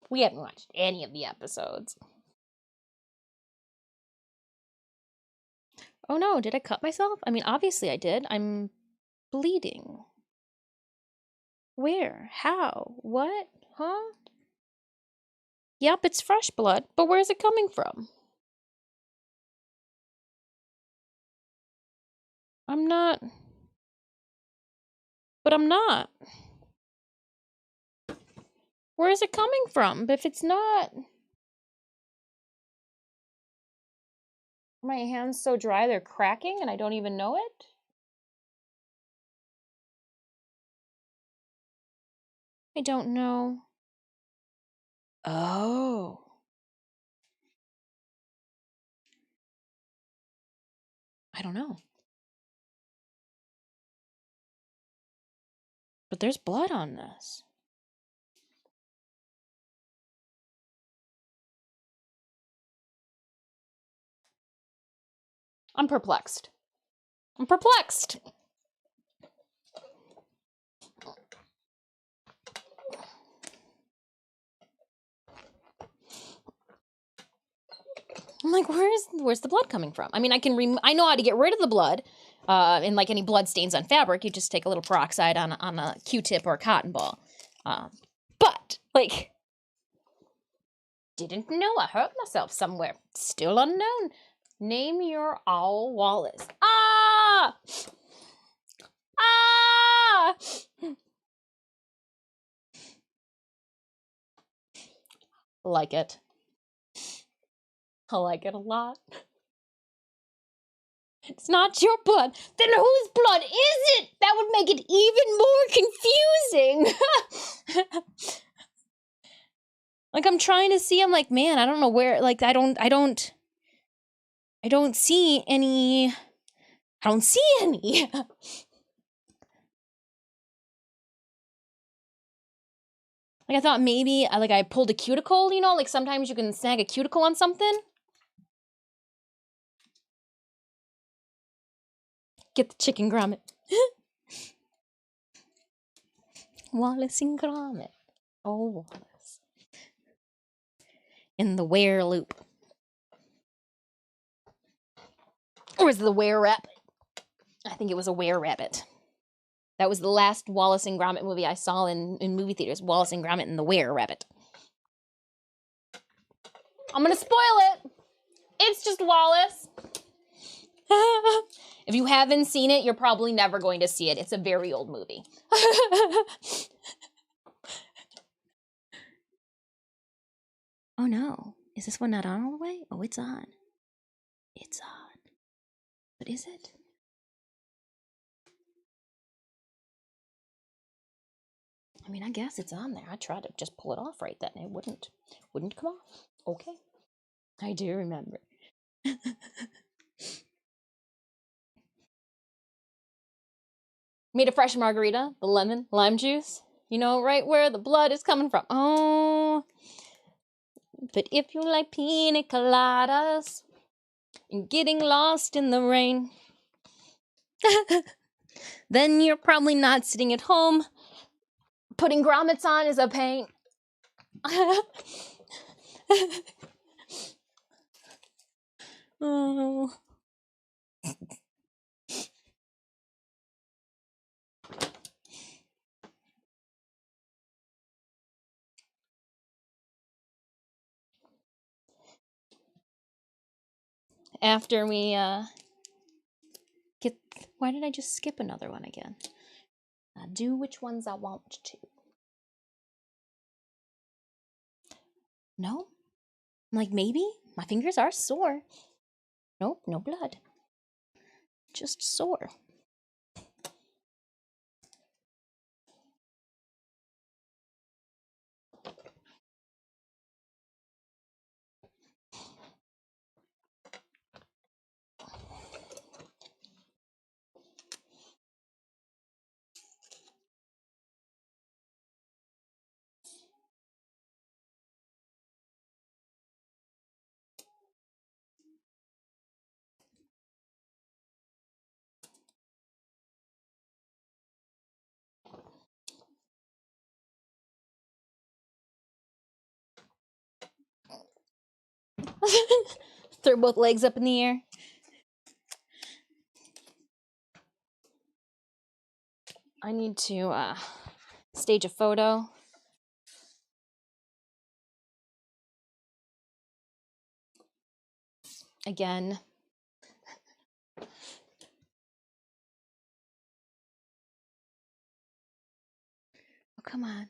we haven't watched any of the episodes. Oh no, did I cut myself? I mean, obviously I did. I'm bleeding. Where? How? What? Huh? Yep, it's fresh blood, but where's it coming from? I'm not. But I'm not. Where is it coming from? If it's not... My hand's so dry they're cracking and I don't even know it? I don't know. Oh. I don't know. But there's blood on this. I'm perplexed. I'm perplexed. I'm like, where's the blood coming from? I mean, I know how to get rid of the blood. And like any blood stains on fabric, you just take a little peroxide on a Q-tip or a cotton ball. But like, didn't know I hurt myself somewhere. Still unknown. Name your owl Wallace. Ah! Ah! Like it. I like it a lot. It's not your blood. Then whose blood is it? That would make it even more confusing. Like, I'm trying to see, I'm like, man, I don't know where, like, I don't see any. I don't see any. Like, I thought maybe, like, I pulled a cuticle, you know? Like, sometimes you can snag a cuticle on something. Get the chicken grommet. Wallace and Gromit. Oh, Wallace. In the were loop. Or is it the were rabbit? I think it was a were rabbit. That was the last Wallace and Gromit movie I saw in movie theaters. Wallace and Gromit and the were rabbit. I'm gonna spoil it. It's just Wallace. If you haven't seen it, you're probably never going to see it. It's a very old movie. Oh no. Is this one not on all the way? Oh, it's on. It's on. But is it? I mean, I guess it's on there. I tried to just pull it off right then. It wouldn't come off. Okay. I do remember. Made a fresh margarita, the lemon, lime juice. You know, right where the blood is coming from. Oh. But if you like pina coladas and getting lost in the rain, then you're probably not sitting at home. Putting grommets on is a pain. Oh. After we get, why did I just skip another one again? I'll do which ones I want to. No? Like maybe? My fingers are sore. Nope, no blood. Just sore. Throw both legs up in the air. I need to stage a photo. Again. Oh, come on.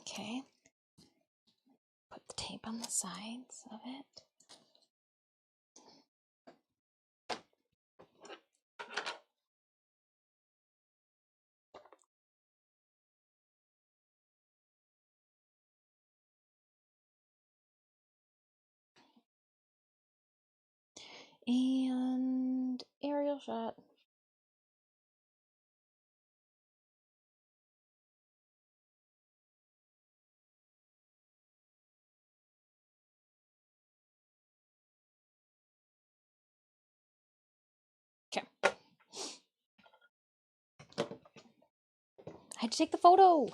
Okay. Put the tape on the sides of it. And aerial shot. Okay. I had to take the photo.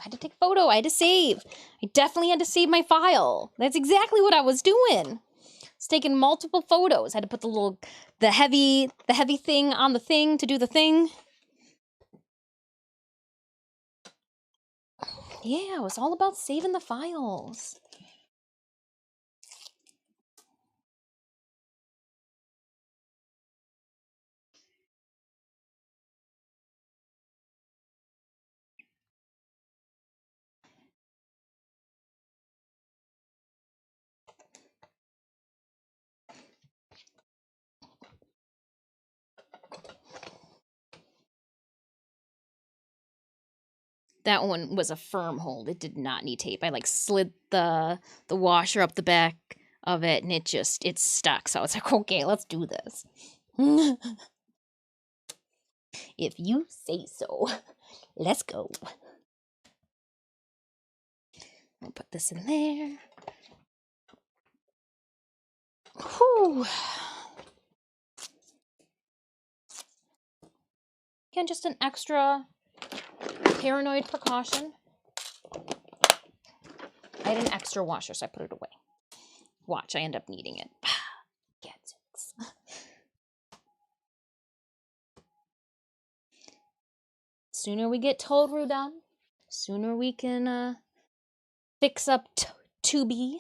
I had to save. I definitely had to save my file. That's exactly what I was doing. I was taking multiple photos. I had to put the heavy thing on the thing to do the thing. Yeah, it was all about saving the files. That one was a firm hold. It did not need tape. I like slid the washer up the back of it and it stuck. So I was like, okay, let's do this. If you say so. Let's go. I'll put this in there. Whew. Again, just an extra paranoid precaution. I had an extra washer, so I put it away. Watch, I end up needing it. Gadzooks. Sooner we get Toadroo done, sooner we can fix up Tubi.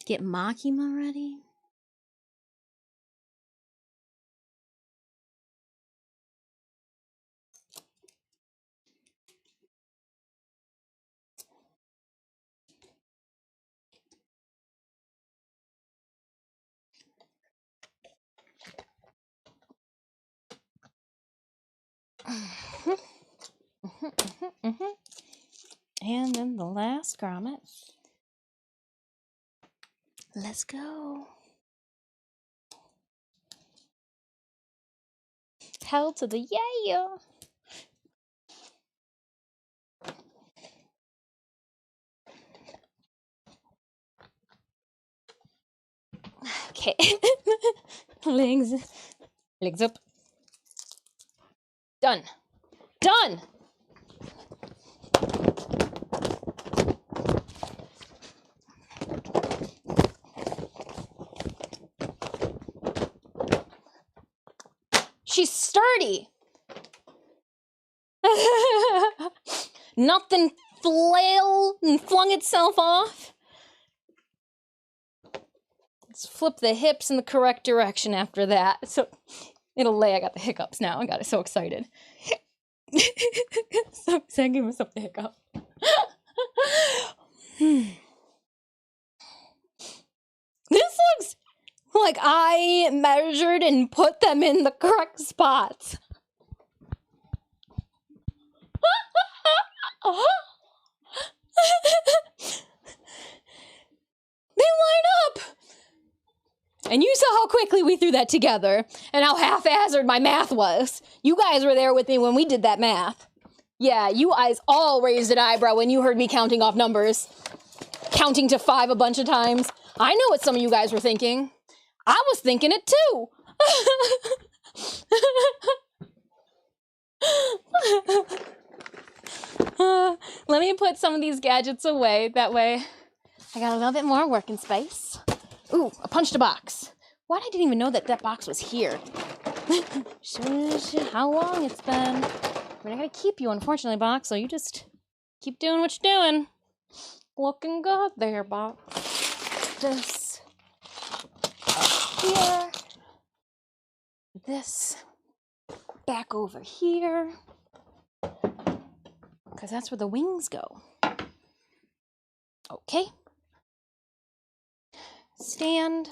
Get Makima ready. And then the last grommet. Let's go. hell to the yeah. Okay. Legs up. Done. Done! She's sturdy. Nothing flailed and flung itself off. Let's flip the hips in the correct direction after that. So it'll lay. I got the hiccups now. I got so excited. So excited. Give myself the hiccup. This looks like I measured and put them in the correct spots. They line up! And you saw how quickly we threw that together, and how haphazard my math was. You guys were there with me when we did that math. Yeah, you guys all raised an eyebrow when you heard me counting off numbers. Counting to 5 a bunch of times. I know what some of you guys were thinking. I was thinking it too. Let me put some of these gadgets away. That way I got a little bit more working space. Ooh, I punched a box. Why? I didn't even know that that box was here. How long it's been. We're not gonna keep you, unfortunately, box, so you just keep doing what you're doing. Looking good there, box. This up here. This back over here. Because that's where the wings go. Okay. Stand.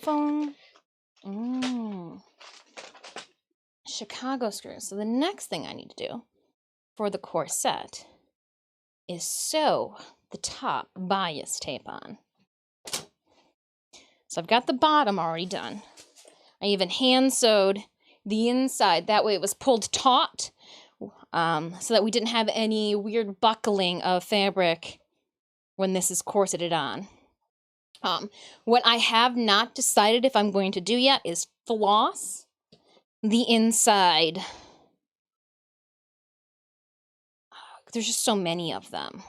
Phone. Chicago screws. So the next thing I need to do for the corset is sew the top bias tape on. So I've got the bottom already done. I even hand sewed the inside. That way it was pulled taut, so that we didn't have any weird buckling of fabric when this is corseted on. What I have not decided if I'm going to do yet is floss the inside. There's just so many of them.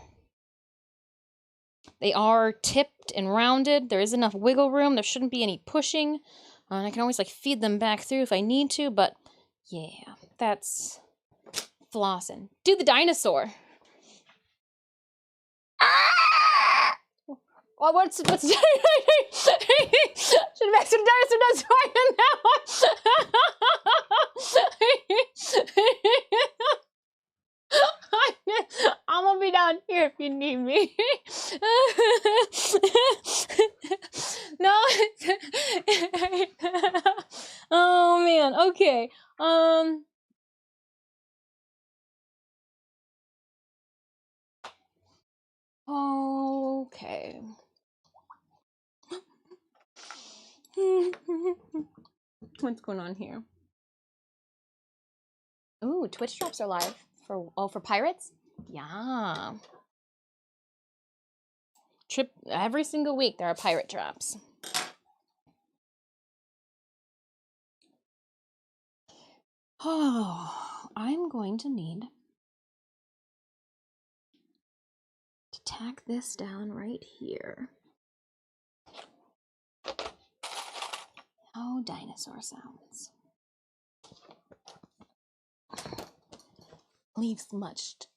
They are tipped and rounded. There is enough wiggle room. There shouldn't be any pushing. And I can always like feed them back through if I need to, but yeah, that's flossing. Do the dinosaur. Ah! Well, what's should have asked what a dinosaur does right now. I'm gonna be down here if you need me. No. Oh man. Okay. Okay. What's going on here? Ooh, Twitch drops are live for pirates? Yeah. Every single week there are pirate drops. Oh, I'm going to need to tack this down right here. Oh, dinosaur sounds. Leaves much to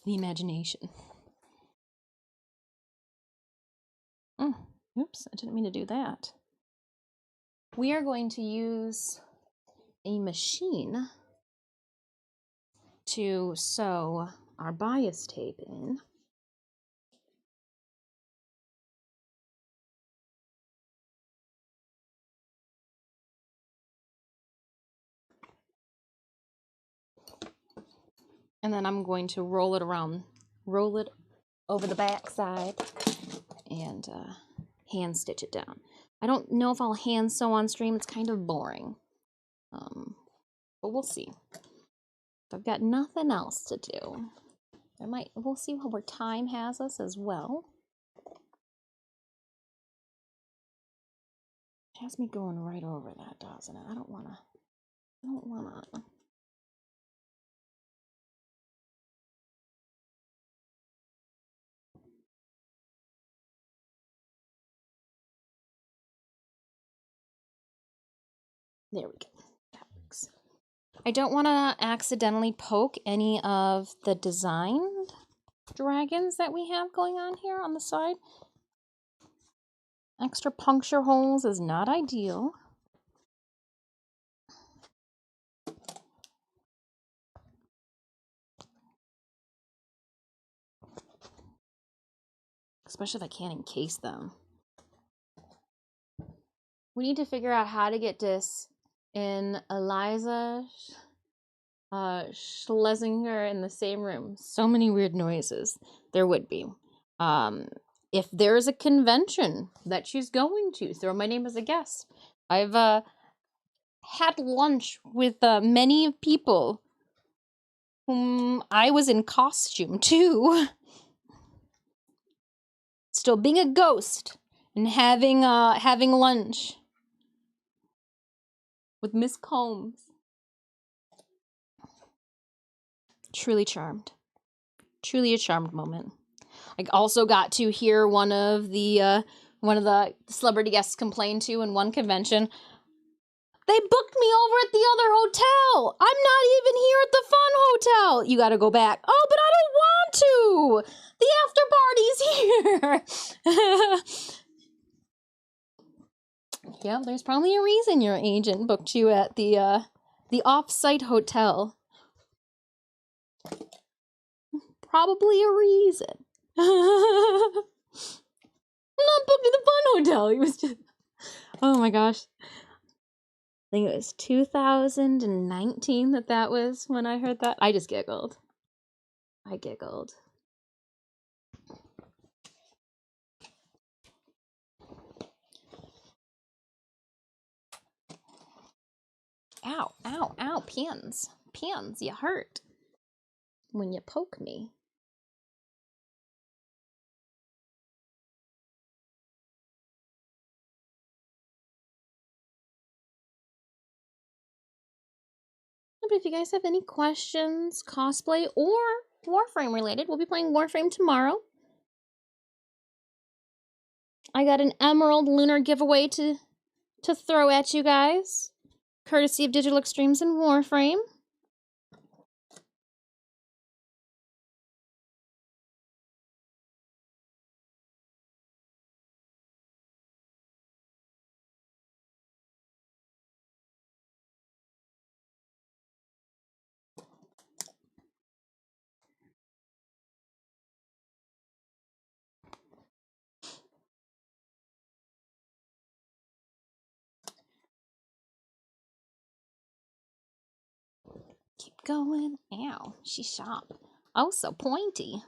the imagination. Oops, I didn't mean to do that. We are going to use a machine to sew our bias tape in. And then I'm going to roll it over the back side and hand stitch it down. I don't know if I'll hand sew on stream. It's kind of boring. But we'll see. If I've got nothing else to do, we'll see where time has us as well. It has me going right over that, doesn't it? I don't wanna. There we go. That works. I don't want to accidentally poke any of the designed dragons that we have going on here on the side. Extra puncture holes is not ideal. Especially if I can't encase them. We need to figure out how to get this in Eliza Schlesinger in the same room. So many weird noises. There would be. If there's a convention that she's going to, throw my name as a guest. I've had lunch with many people whom I was in costume too. Still being a ghost and having lunch with Miss Combs. Truly charmed. Truly a charmed moment. I also got to hear one of the celebrity guests complain to in one convention. They booked me over at the other hotel. I'm not even here at the fun hotel. You got to go back. Oh, but I don't want to. The after party's here. Yeah, there's probably a reason your agent booked you at the off-site hotel. Probably a reason. I'm not booked at the fun hotel. He was just... Oh my gosh. I think it was 2019 that was when I heard that. I just giggled. I giggled. Ow, ow, ow, pins. Pins, you hurt when you poke me. But if you guys have any questions, cosplay or Warframe related, we'll be playing Warframe tomorrow. I got an Emerald Lunar giveaway to throw at you guys, courtesy of Digital Extremes and Warframe. Keep going. Ow, she's sharp. Oh, so pointy.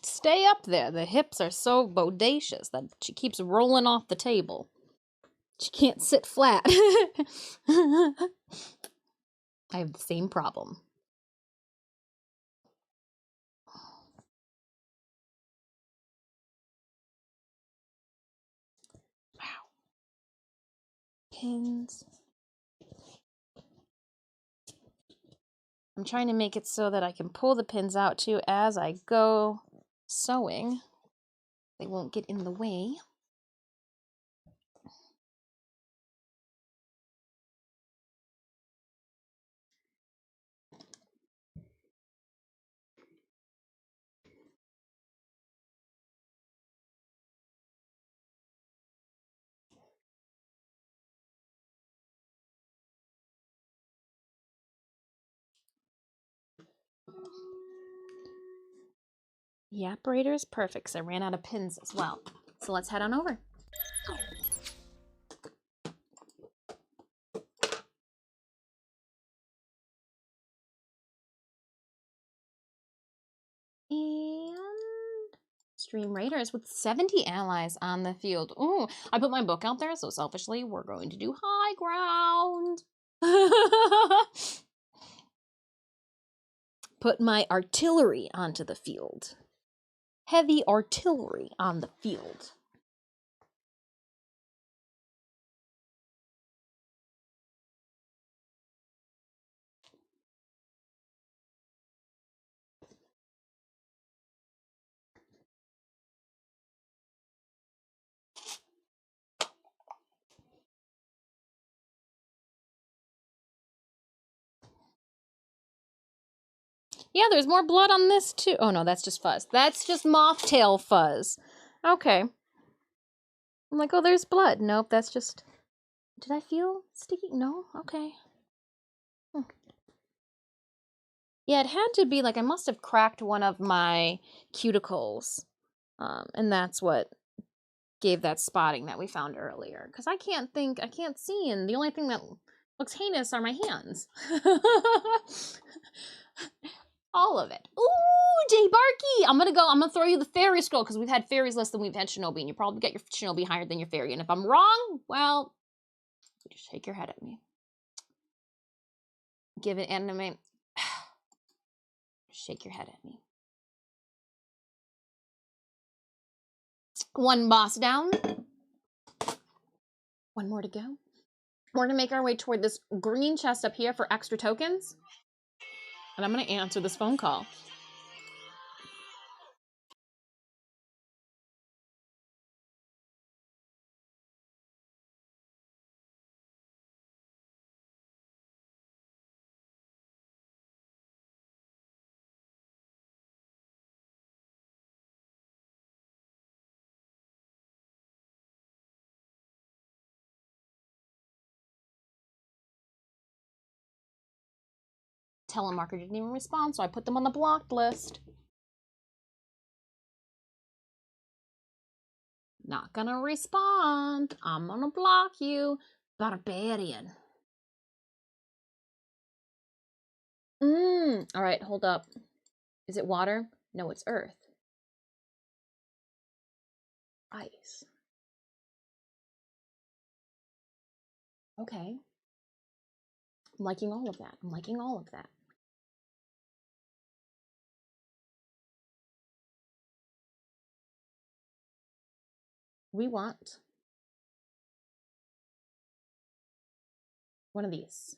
Stay up there. The hips are so bodacious that she keeps rolling off the table. She can't sit flat. I have the same problem. Wow. Pins. I'm trying to make it so that I can pull the pins out too as I go sewing. They won't get in the way. The operator is perfect because I ran out of pins as well. So let's head on over. And Stream Raiders with 70 allies on the field. Ooh, I put my book out there, so selfishly, we're going to do high ground. Put my artillery onto the field. Heavy artillery on the field. Yeah, there's more blood on this too. Oh no, that's just fuzz. That's just mothtail fuzz. Okay. I'm like, oh, there's blood. Nope, that's just... Did I feel sticky? No? Okay. Yeah, it had to be like I must have cracked one of my cuticles. And that's what gave that spotting that we found earlier. Because I can't see, and the only thing that looks heinous are my hands. All of it. Ooh, Jay Barky! I'm gonna throw you the fairy scroll, because we've had fairies less than we've had shinobi, and you probably get your shinobi higher than your fairy. And if I'm wrong, well, just shake your head at me. Give it anime. Shake your head at me. One boss down. One more to go. We're gonna make our way toward this green chest up here for extra tokens. And I'm gonna answer this phone call. Telemarketer didn't even respond, so I put them on the blocked list. Not gonna respond. I'm gonna block you. Barbarian. All right, hold up. Is it water? No, it's earth. Ice. Okay. I'm liking all of that. I'm liking all of that. We want one of these.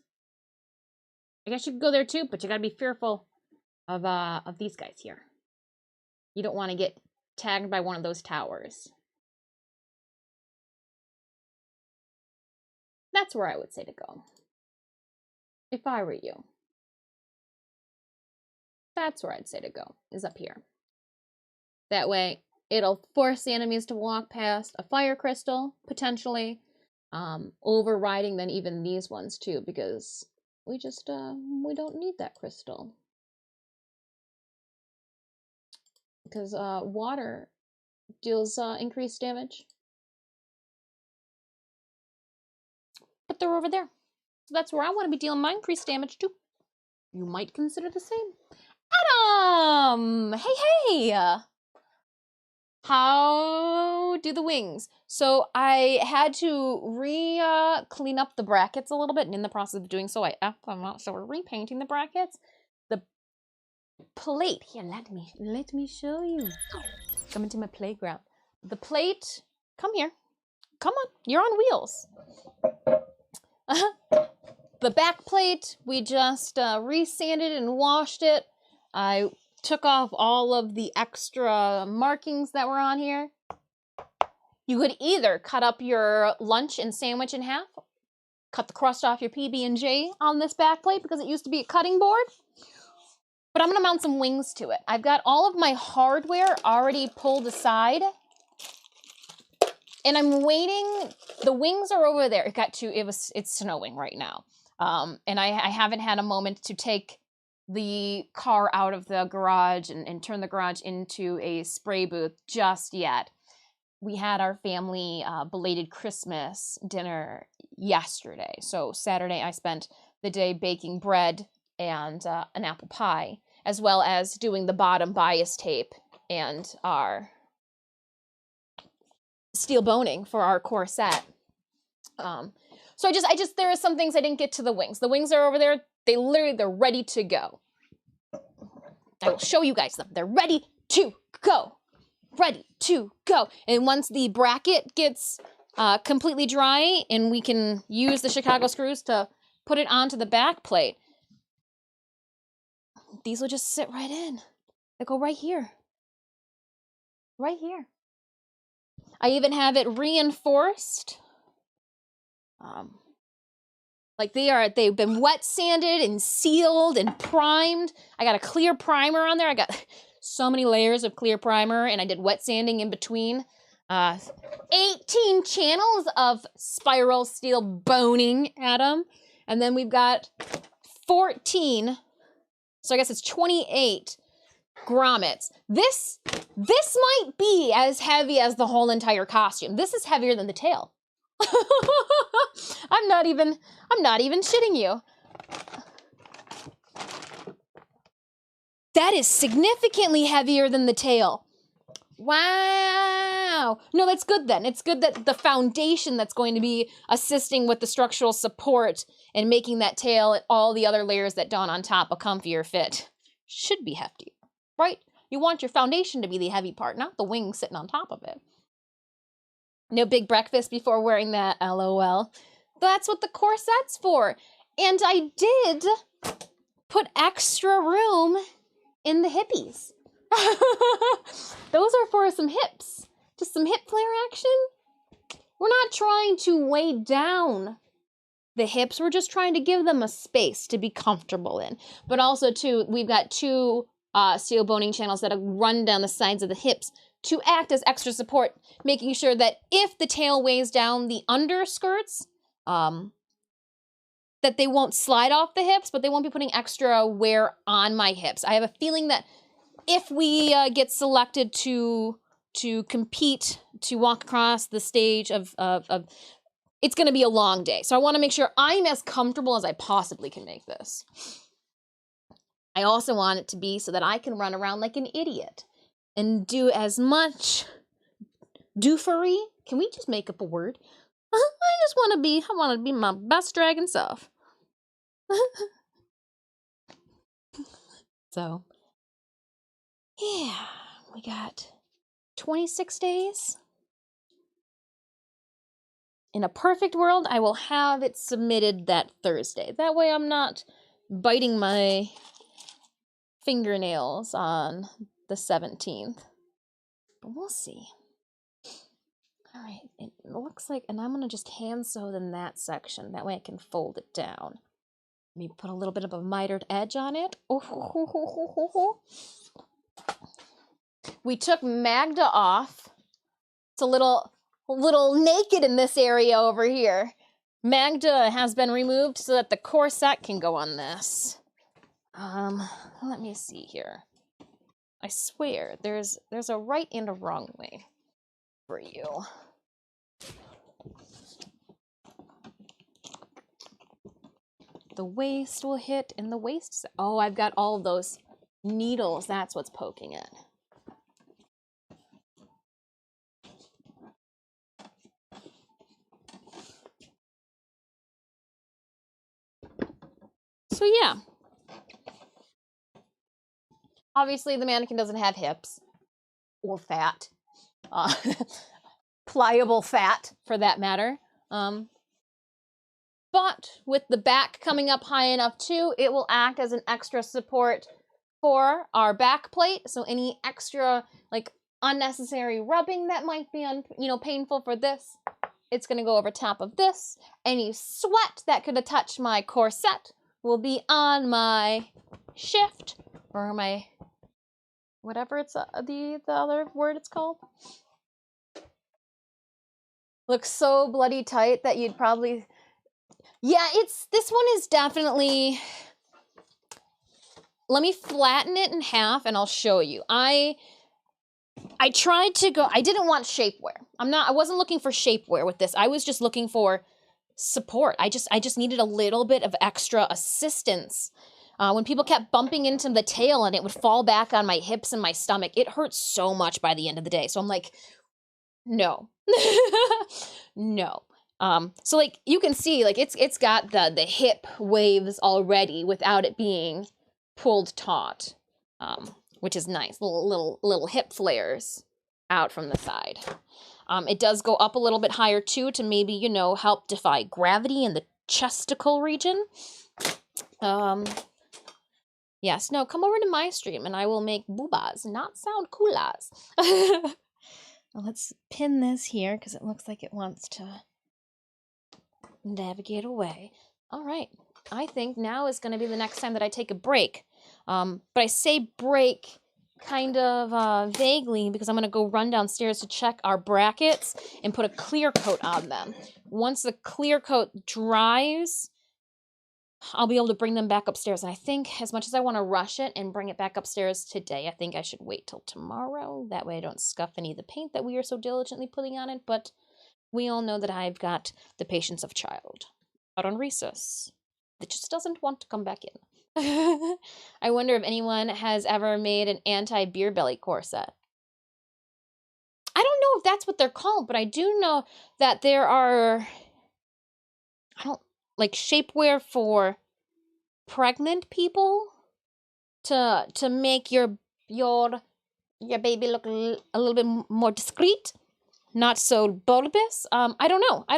I guess you could go there too, but you gotta be fearful of these guys here. You don't want to get tagged by one of those towers. That's where I would say to go. If I were you. That's where I'd say to go, is up here. That way, it'll force the enemies to walk past a fire crystal, potentially, overriding then even these ones too, because we just, we don't need that crystal. Because water deals increased damage. But they're over there. So that's where I want to be dealing my increased damage too. You might consider the same. Adam! Hey! How do the wings? So I had to clean up the brackets a little bit, and in the process of doing so, I effed them up. So we're repainting the brackets. The plate, here, let me show you. Come into my playground. The plate, come here. Come on, you're on wheels. The back plate, we just resanded and washed it. I took off all of the extra markings that were on here. You could either cut up your lunch and sandwich in half, cut the crust off your PB&J on this back plate because it used to be a cutting board, but I'm gonna mount some wings to it. I've got all of my hardware already pulled aside, and I'm waiting. The wings are over there. It's snowing right now. And I haven't had a moment to take the car out of the garage and turn the garage into a spray booth just yet. We had our family belated Christmas dinner yesterday. So Saturday I spent the day baking bread and an apple pie, as well as doing the bottom bias tape and our steel boning for our core set. So I just there are some things I didn't get to the wings. The wings are over there. They're ready to go. I will show you guys them. They're ready to go. Ready to go. And once the bracket gets completely dry and we can use the Chicago screws to put it onto the back plate, these will just sit right in. They go right here. Right here. I even have it reinforced. Like they've been wet sanded and sealed and primed. I got a clear primer on there. I got so many layers of clear primer, and I did wet sanding in between. 18 channels of spiral steel boning at them. And then we've got 14, so I guess it's 28 grommets. This might be as heavy as the whole entire costume. This is heavier than the tail. I'm not even shitting you. That is significantly heavier than the tail. Wow. No, that's good then. It's good that the foundation that's going to be assisting with the structural support and making that tail and all the other layers that don on top a comfier fit should be hefty, right? You want your foundation to be the heavy part, not the wing sitting on top of it. No big breakfast before wearing that, LOL. That's what the corset's for. And I did put extra room in the hippies. Those are for some hips. Just some hip flare action. We're not trying to weigh down the hips. We're just trying to give them a space to be comfortable in. But also, too, we've got two steel boning channels that run down the sides of the hips to act as extra support, making sure that if the tail weighs down the underskirts, that they won't slide off the hips, but they won't be putting extra wear on my hips. I have a feeling that if we get selected to compete, to walk across the stage of it's gonna be a long day. So I wanna make sure I'm as comfortable as I possibly can make this. I also want it to be so that I can run around like an idiot and do as much doofery. Can we just make up a word? I want to be my best dragon self. So, yeah, we got 26 days. In a perfect world, I will have it submitted that Thursday. That way I'm not biting my fingernails on the 17th. But we'll see. All right, it looks like, and I'm going to just hand sew in that section. That way I can fold it down. Maybe put a little bit of a mitered edge on it. We took Magda off. It's a little naked in this area over here. Magda has been removed so that the corset can go on this. Let me see here. I swear, there's a right and a wrong way for you. The waist will hit in the waist. Oh, I've got all of those needles. That's what's poking it. So yeah. Obviously, the mannequin doesn't have hips or fat. Pliable fat, for that matter. But with the back coming up high enough too, it will act as an extra support for our back plate. So any extra like unnecessary rubbing that might be painful for this, it's gonna go over top of this. Any sweat that could have touched my corset will be on my shift or my whatever it's the other word it's called. Looks so bloody tight that you'd probably. Yeah, this one is definitely let me flatten it in half and I'll show you. I tried to go, I didn't want shapewear. I wasn't looking for shapewear with this. I was just looking for support. I just needed a little bit of extra assistance. When people kept bumping into the tail and it would fall back on my hips and my stomach, it hurt so much by the end of the day. So I'm like, no, no. So like you can see, like it's got the hip waves already without it being pulled taut, which is nice. Little hip flares out from the side. It does go up a little bit higher too to maybe, you know, help defy gravity in the chesticle region. Yes, no, come over to my stream and I will make boobas, not sound coolas. Let's pin this here because it looks like it wants to navigate away. All right, I think now is going to be the next time that I take a break. But I say break kind of vaguely because I'm going to go run downstairs to check our brackets and put a clear coat on them. Once the clear coat dries, I'll be able to bring them back upstairs. And I think as much as I want to rush it and bring it back upstairs today, I think I should wait till tomorrow. That way I don't scuff any of the paint that we are so diligently putting on it. But we all know that I've got the patience of a child out on recess that just doesn't want to come back in. I wonder if anyone has ever made an anti-beer belly corset. I don't know if that's what they're called, but I do know that there are, like shapewear for pregnant people to make your baby look a little bit more discreet, not so bulbous. I don't know. I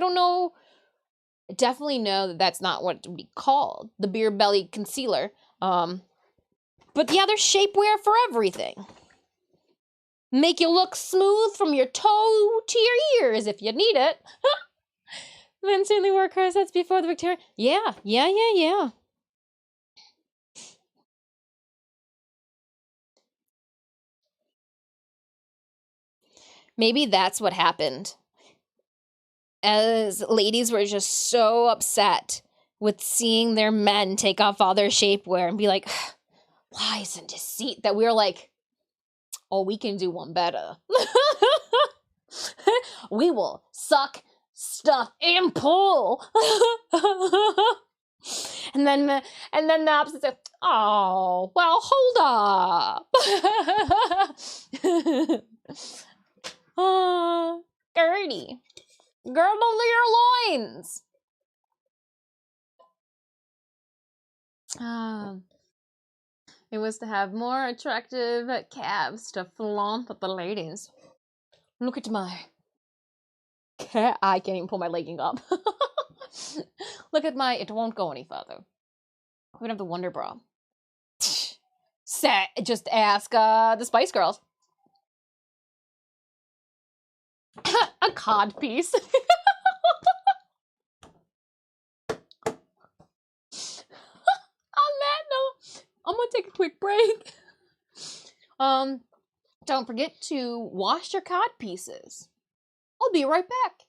definitely know that that's not what it would be called, the beer belly concealer. But yeah, there's shapewear for everything. Make you look smooth from your toe to your ears if you need it. Men certainly wore corsets before the Victorian. Yeah. Maybe that's what happened. As ladies were just so upset with seeing their men take off all their shapewear and be like, lies and deceit, that we were like, oh, we can do one better. We will suck, stuff, and pull. And then the opposite said, oh, well, hold up. Gertie, girdle your loins. It was to have more attractive calves to flaunt at the ladies. Look at my cat. I can't even pull my legging up. Look at my, it won't go any further. We don't have the Wonder Bra. Just ask the Spice Girls. A cod piece. On that note, I'm gonna take a quick break. Don't forget to wash your cod pieces. I'll be right back.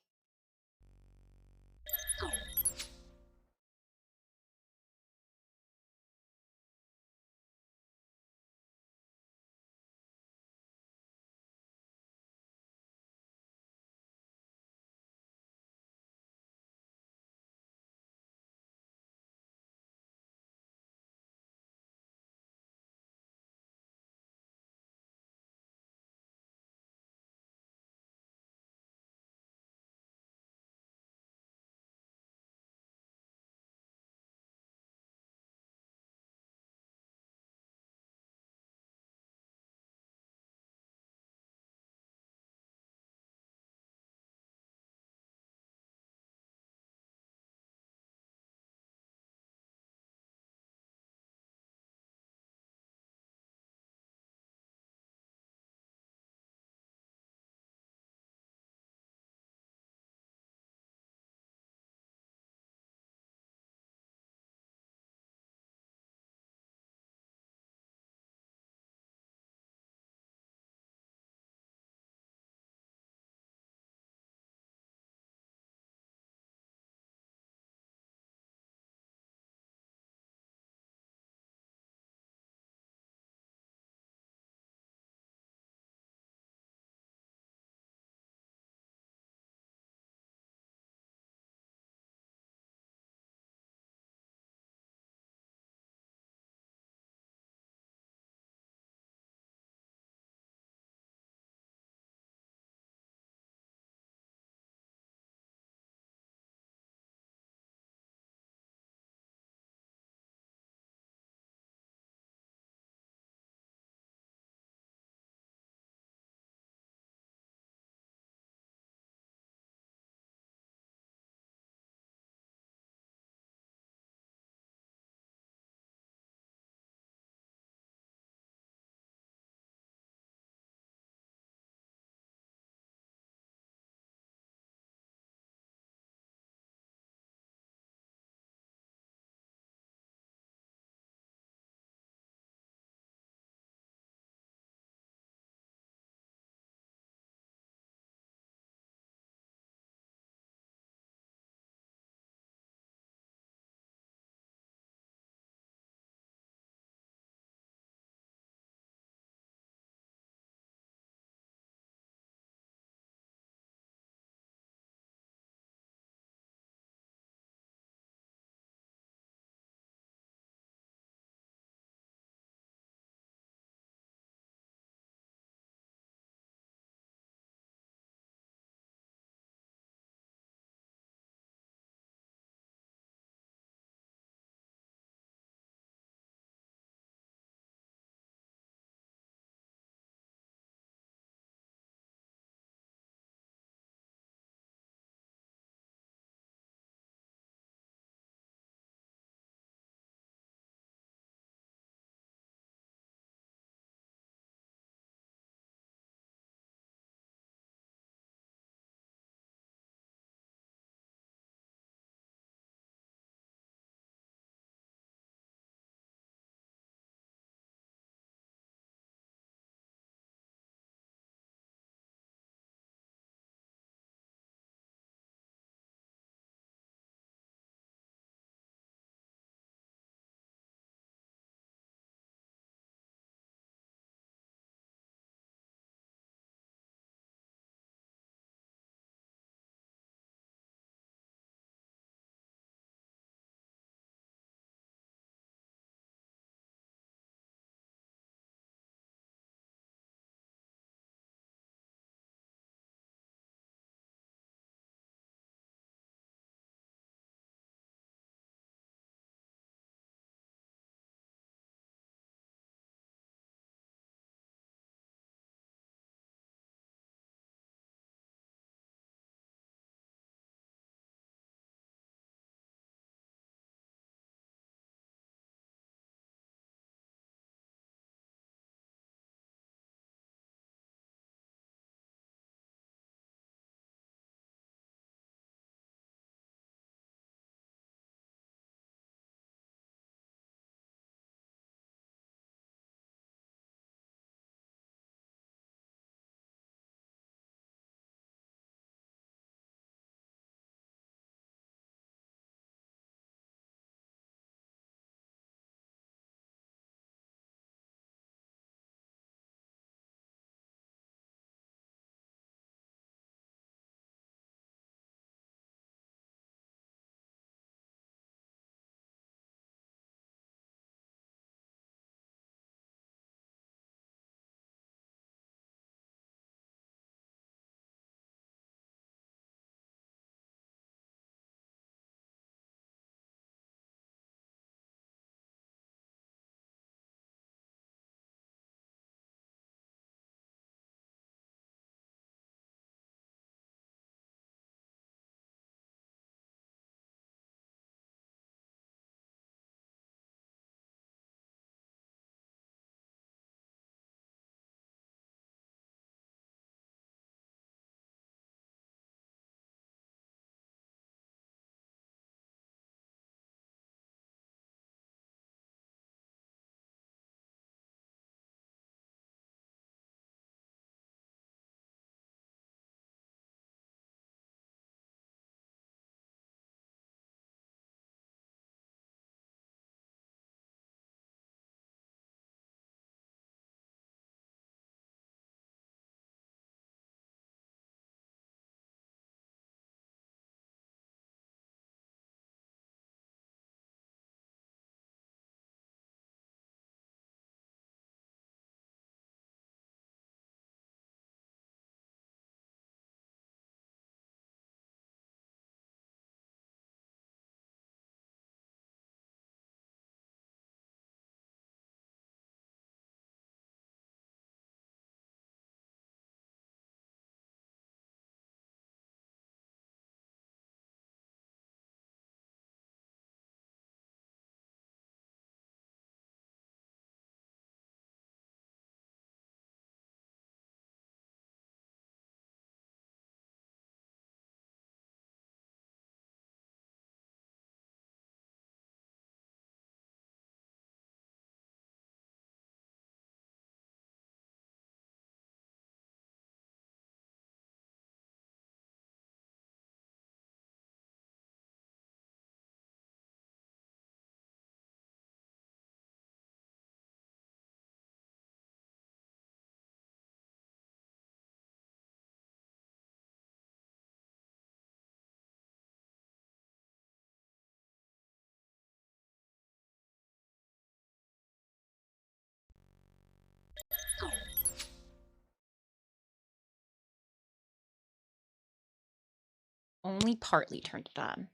Only partly turned it on.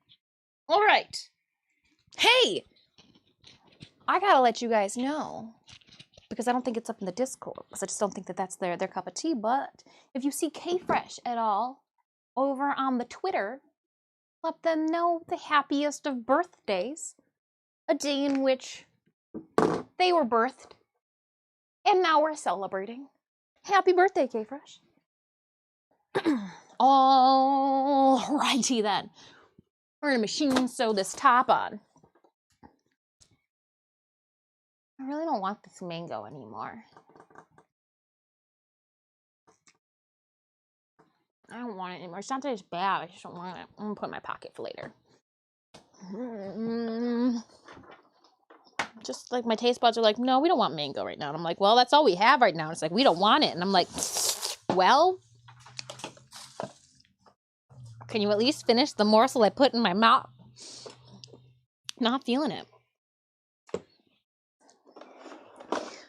All right. Hey! I gotta let you guys know, because I don't think it's up in the Discord, because I just don't think that that's their cup of tea, but if you see K-Fresh at all over on the Twitter, let them know the happiest of birthdays, a day in which they were birthed, and now we're celebrating. Happy birthday, K-Fresh. Alrighty then. We're gonna machine sew this top on. I really don't want this mango anymore. I don't want it anymore. It's not that it's bad, I just don't want it. I'm gonna put it in my pocket for later. Just like my taste buds are like, no, we don't want mango right now. And I'm like, well, that's all we have right now. And it's like, we don't want it. And I'm like, well, can you at least finish the morsel I put in my mouth? Not feeling it.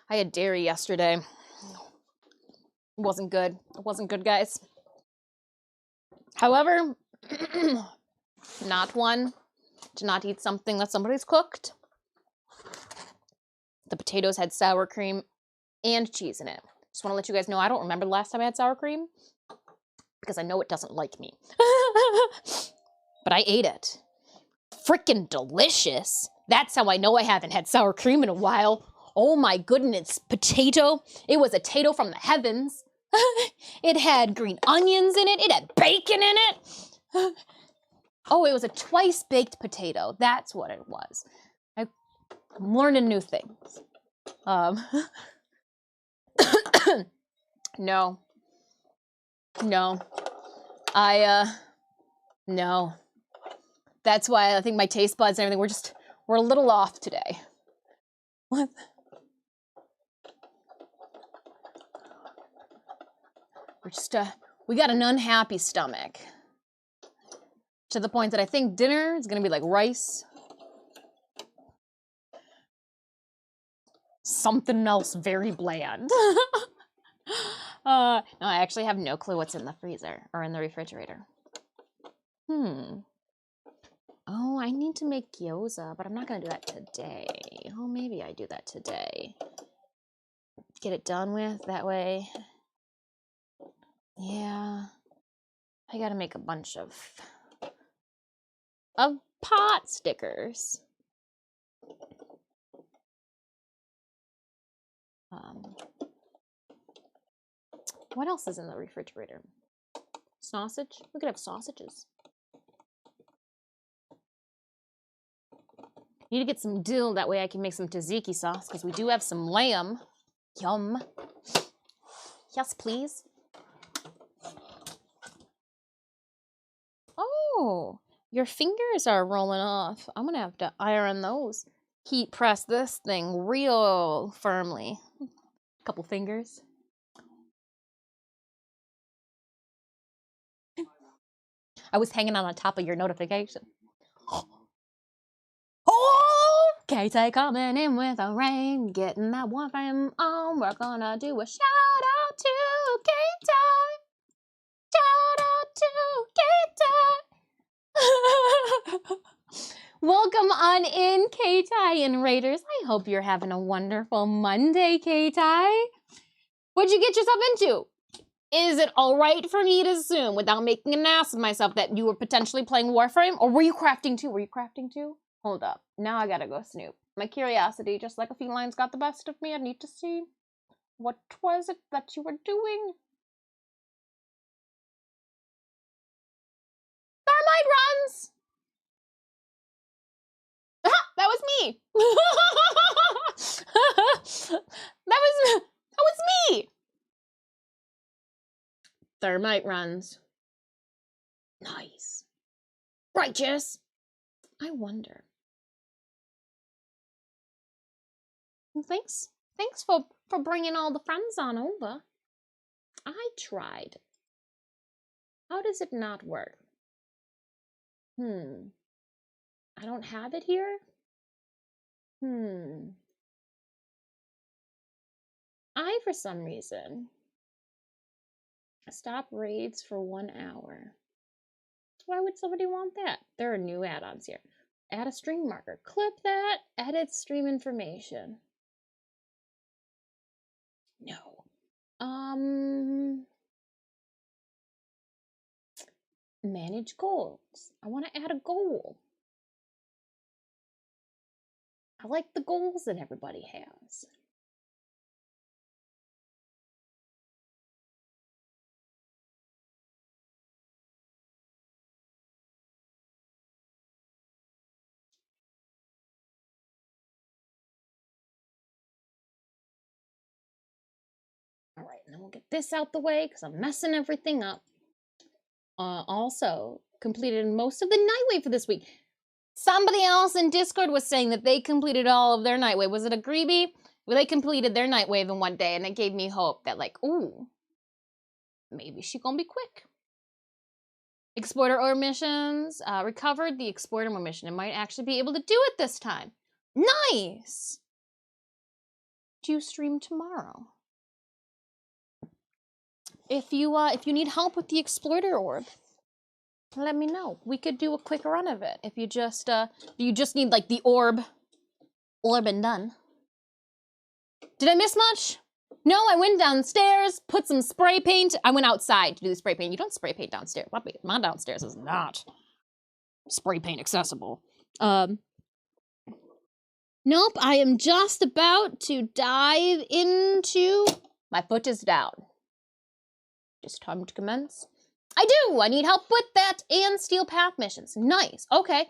I had dairy yesterday. It wasn't good. It wasn't good, guys. However, not one to not eat something that somebody's cooked. The potatoes had sour cream and cheese in it. Just want to let you guys know, I don't remember the last time I had sour cream because I know it doesn't like me. But I ate it. Freaking delicious. That's how I know I haven't had sour cream in a while. Oh my goodness, potato. It was a tato from the heavens. It had green onions in it. It had bacon in it. Oh, it was a twice baked potato. That's what it was. I'm learning new things. No. No. That's why I think my taste buds and everything, we're a little off today. What? We got an unhappy stomach. To the point that I think dinner is gonna be like rice. Something else very bland. No, I actually have no clue what's in the freezer or in the refrigerator. Oh, I need to make gyoza, but I'm not gonna do that today. Oh, maybe I do that today. Get it done with, that way. Yeah. I gotta make a bunch of pot stickers. What else is in the refrigerator? Sausage? We could have sausages. Need to get some dill, that way I can make some tzatziki sauce, because we do have some lamb. Yum. Yes, please. Oh, your fingers are rolling off. I'm gonna have to iron those. Heat press this thing real firmly. A couple fingers. I was hanging on top of your notification. Oh, Katie coming in with a rain, getting that one frame on. We're gonna do a shout out to Katie. Shout out to Katie. Welcome on in, Katie and Raiders. I hope you're having a wonderful Monday, Katie. What'd you get yourself into? Is it all right for me to assume, without making an ass of myself, that you were potentially playing Warframe? Or were you crafting too? Were you crafting too? Hold up. Now I gotta go snoop. My curiosity, just like a feline's got the best of me, I need to see. What was it that you were doing? Thermite runs! That was me! that was me! Thermite runs. Nice. Righteous. I wonder. Well, thanks for bringing all the friends on over. I tried. How does it not work? I don't have it here? I'm eye for some reason. Stop raids for 1 hour. Why would somebody want that? There are new add-ons here. Add a stream marker. Clip that. Edit stream information. No. Manage goals. I want to add a goal. I like the goals that everybody has. All right, and then we'll get this out the way because I'm messing everything up. Also, completed most of the Nightwave for this week. Somebody else in Discord was saying that they completed all of their Nightwave. Was it a Greeby? Well, they completed their Nightwave in one day, and it gave me hope that, like, ooh, maybe she gonna be quick. Exploiter or missions. Recovered the Exploiter mission. It might actually be able to do it this time. Nice! Do you stream tomorrow? If you need help with the Exploiter orb, let me know. We could do a quick run of it. If you just need like the orb and done. Did I miss much? No, I went downstairs, put some spray paint. I went outside to do the spray paint. You don't spray paint downstairs. My downstairs is not spray paint accessible. Nope, I am just about to dive into... My foot is down. Just time to commence. I do! I need help with that and Steel Path missions. Nice. Okay.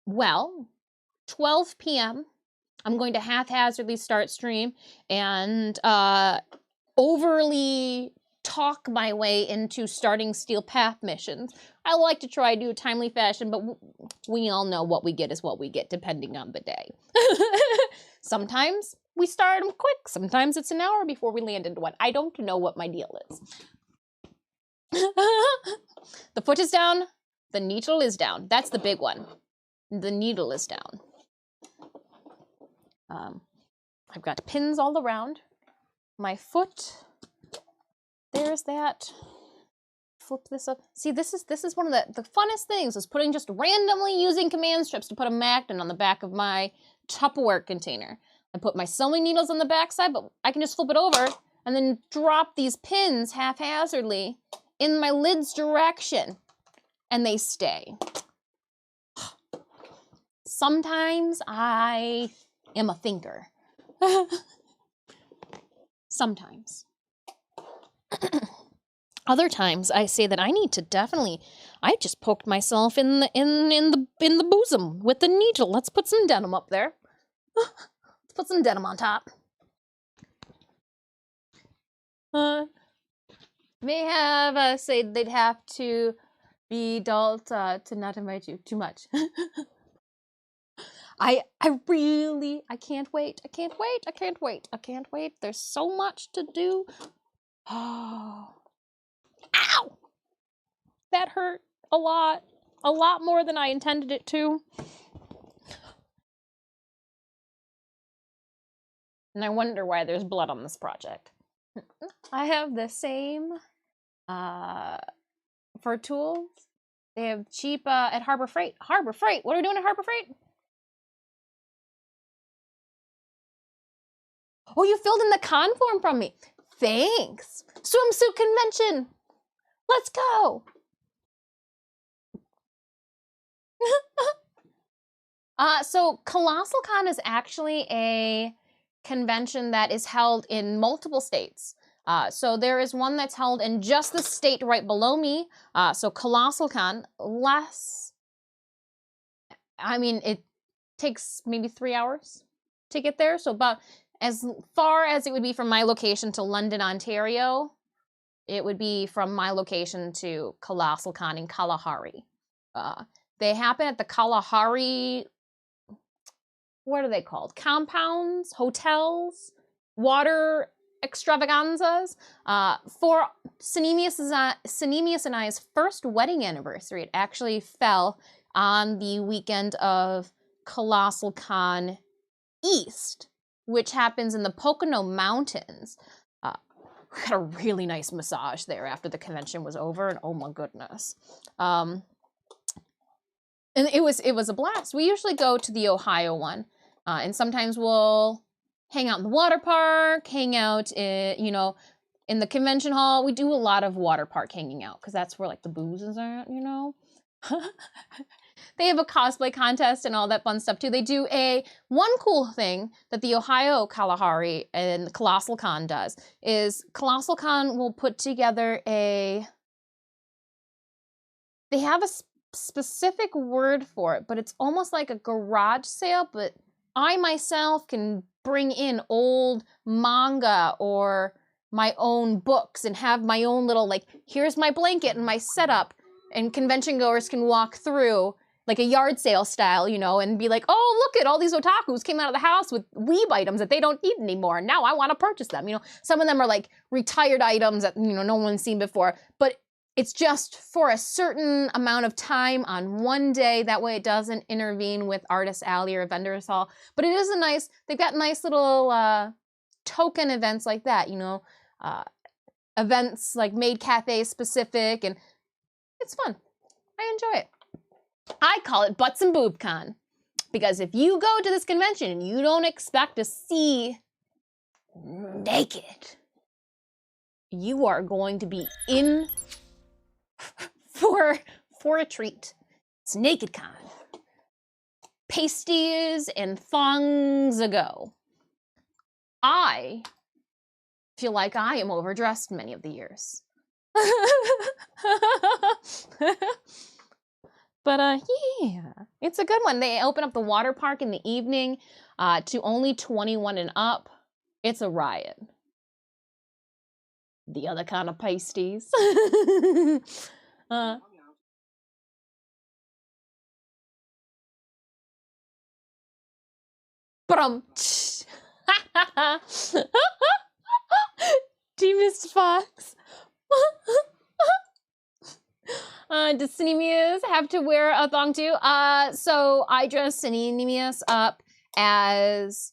Well, 12 p.m. I'm going to haphazardly start stream and overly talk my way into starting Steel Path missions. I like to try to do a timely fashion, but we all know what we get is what we get depending on the day. Sometimes we start them quick. Sometimes it's an hour before we land into one. I don't know what my deal is. The foot is down. The needle is down. That's the big one. The needle is down. I've got pins all around. My foot. There's that. Flip this up. See, this is one of the funnest things is putting just randomly using command strips to put a magnet on the back of my Tupperware container. I put my sewing needles on the back side, but I can just flip it over and then drop these pins haphazardly in my lid's direction, and they stay. Sometimes I am a thinker. Sometimes. Other times I say that I need to definitely. I just poked myself in the bosom with the needle. Let's put some denim up there. Let's put some denim on top. May have said they'd have to be adult to not invite you too much. I can't wait. I can't wait. I can't wait. I can't wait. There's so much to do. Oh. Ow! That hurt a lot more than I intended it to. And I wonder why there's blood on this project. I have the same for tools. They have cheap at Harbor Freight. Harbor Freight. What are we doing at Harbor Freight? Oh, you filled in the con form from me. Thanks. Swimsuit convention. Let's go. So Colossal Con is actually a convention that is held in multiple states. So there is one that's held in just the state right below me. So Colossal Con, it takes maybe 3 hours to get there. So about as far as it would be from my location to London, Ontario, it would be from my location to Colossal Con in Kalahari. They happen at the Kalahari, what are they called? Compounds, hotels, water extravaganzas. For Synemius and I's first wedding anniversary, it actually fell on the weekend of Colossal Con East. which happens in the Pocono Mountains. We got a really nice massage there after the convention was over, and oh my goodness. And it was a blast. We usually go to the Ohio one, and sometimes we'll hang out in the water park, hang out in, you know, in the convention hall. We do a lot of water park hanging out because that's where like the booze is at, you know. They have a cosplay contest and all that fun stuff too. They do one cool thing that the Ohio Kalahari and Colossal Con does is Colossal Con will put together they have a specific word for it, but it's almost like a garage sale, but I myself can bring in old manga or my own books and have my own little, like, here's my blanket and my setup, and convention goers can walk through like a yard sale style, you know, and be like, oh, look at all these otakus came out of the house with weeb items that they don't need anymore. Now I want to purchase them. You know, some of them are like retired items that, you know, no one's seen before, but it's just for a certain amount of time on one day. That way it doesn't intervene with Artist Alley or Vendors Hall. But it is they've got nice little token events like that, you know, events like Maid Cafe specific, and it's fun. I enjoy it. I call it Butts and Boob Con, because if you go to this convention and you don't expect to see naked, you are going to be in for a treat. It's Naked Con. Pasties and thongs ago. I feel like I am overdressed many of the years. But yeah, it's a good one. They open up the water park in the evening to only 21 and up. It's a riot. The other kind of pasties. But Demus Fox. Does Cinemius have to wear a thong too? So I dress Cinemius up as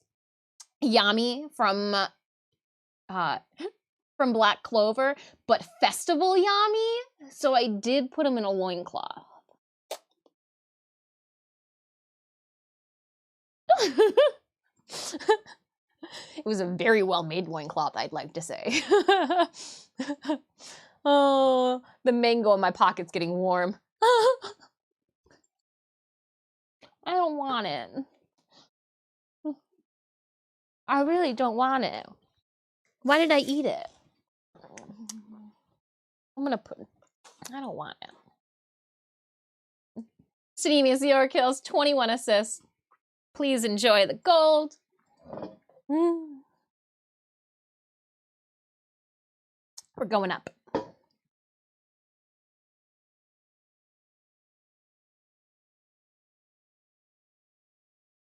Yami from Black Clover, but Festival Yami. So I did put him in a loincloth. It was a very well-made loincloth, I'd like to say. Oh, the mango in my pocket's getting warm. I don't want it. I really don't want it. Why did I eat it? I'm gonna put, I don't want it. Cinemius Zero kills, 21 assists. Please enjoy the gold. We're going up.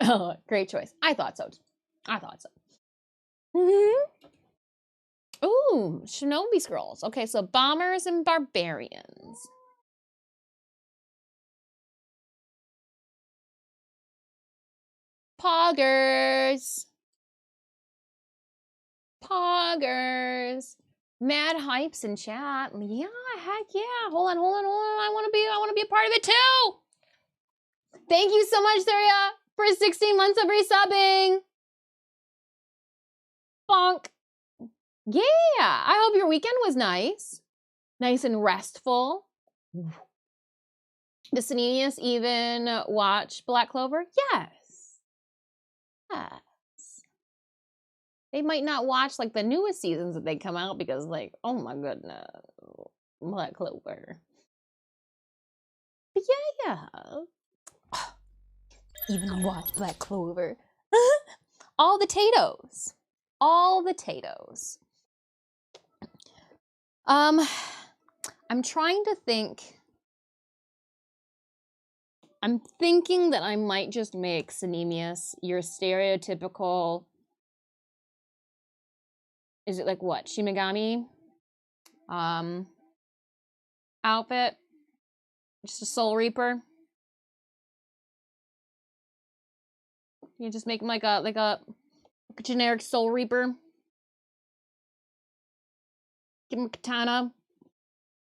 Oh, great choice. I thought so. Ooh, Shinobi Scrolls. Okay, so Bombers and Barbarians. Poggers. Mad hypes in chat. Yeah, heck yeah. Hold on. I want to be a part of it too. Thank you so much, Surya, for 16 months of resubbing. Bonk. Yeah, I hope your weekend was nice. Nice and restful. Does Cinemius even watch Black Clover? Yes. They might not watch like the newest seasons that they come out because, like, oh my goodness, Black Clover. But yeah. Even watch Black Clover. All the Tatoes. I'm trying to think. I'm thinking that I might just make Cinemius your stereotypical. Is it like what? Shimigami? Outfit? Just a Soul Reaper? You just make him like a Generic Soul Reaper. Give him a katana.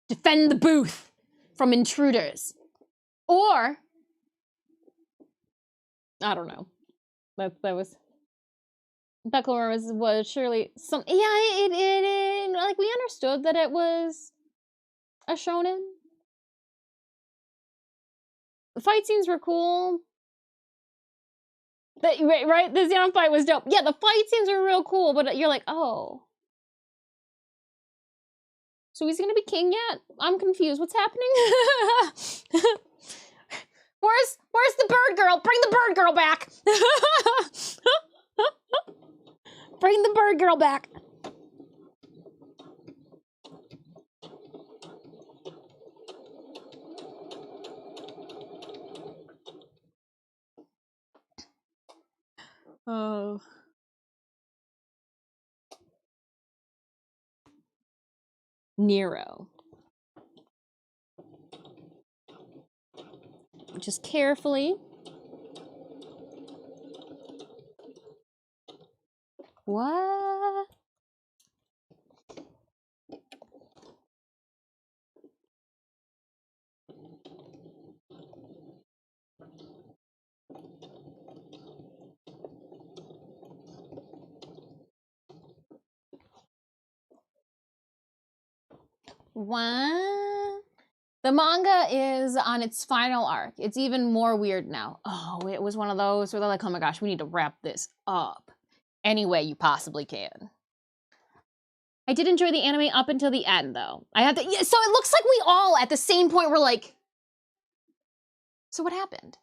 Defend the booth from intruders. Or, I don't know. That was... Becklor was surely some... Yeah, it like, we understood that it was a shonen. The fight scenes were cool. Right? The Xenon fight was dope. Yeah, the fight scenes were real cool, but you're like, oh. So he's gonna be king yet? I'm confused. What's happening? Where's the bird girl? Bring the bird girl back! Bring the bird girl back. Oh. Nero. Just carefully. What? What? The manga is on its final arc. It's even more weird now. Oh, it was one of those where they're like, oh my gosh, we need to wrap this up any way you possibly can. I did enjoy the anime up until the end, though. I had to, yeah, so it looks like we all, at the same point, were like, so what happened?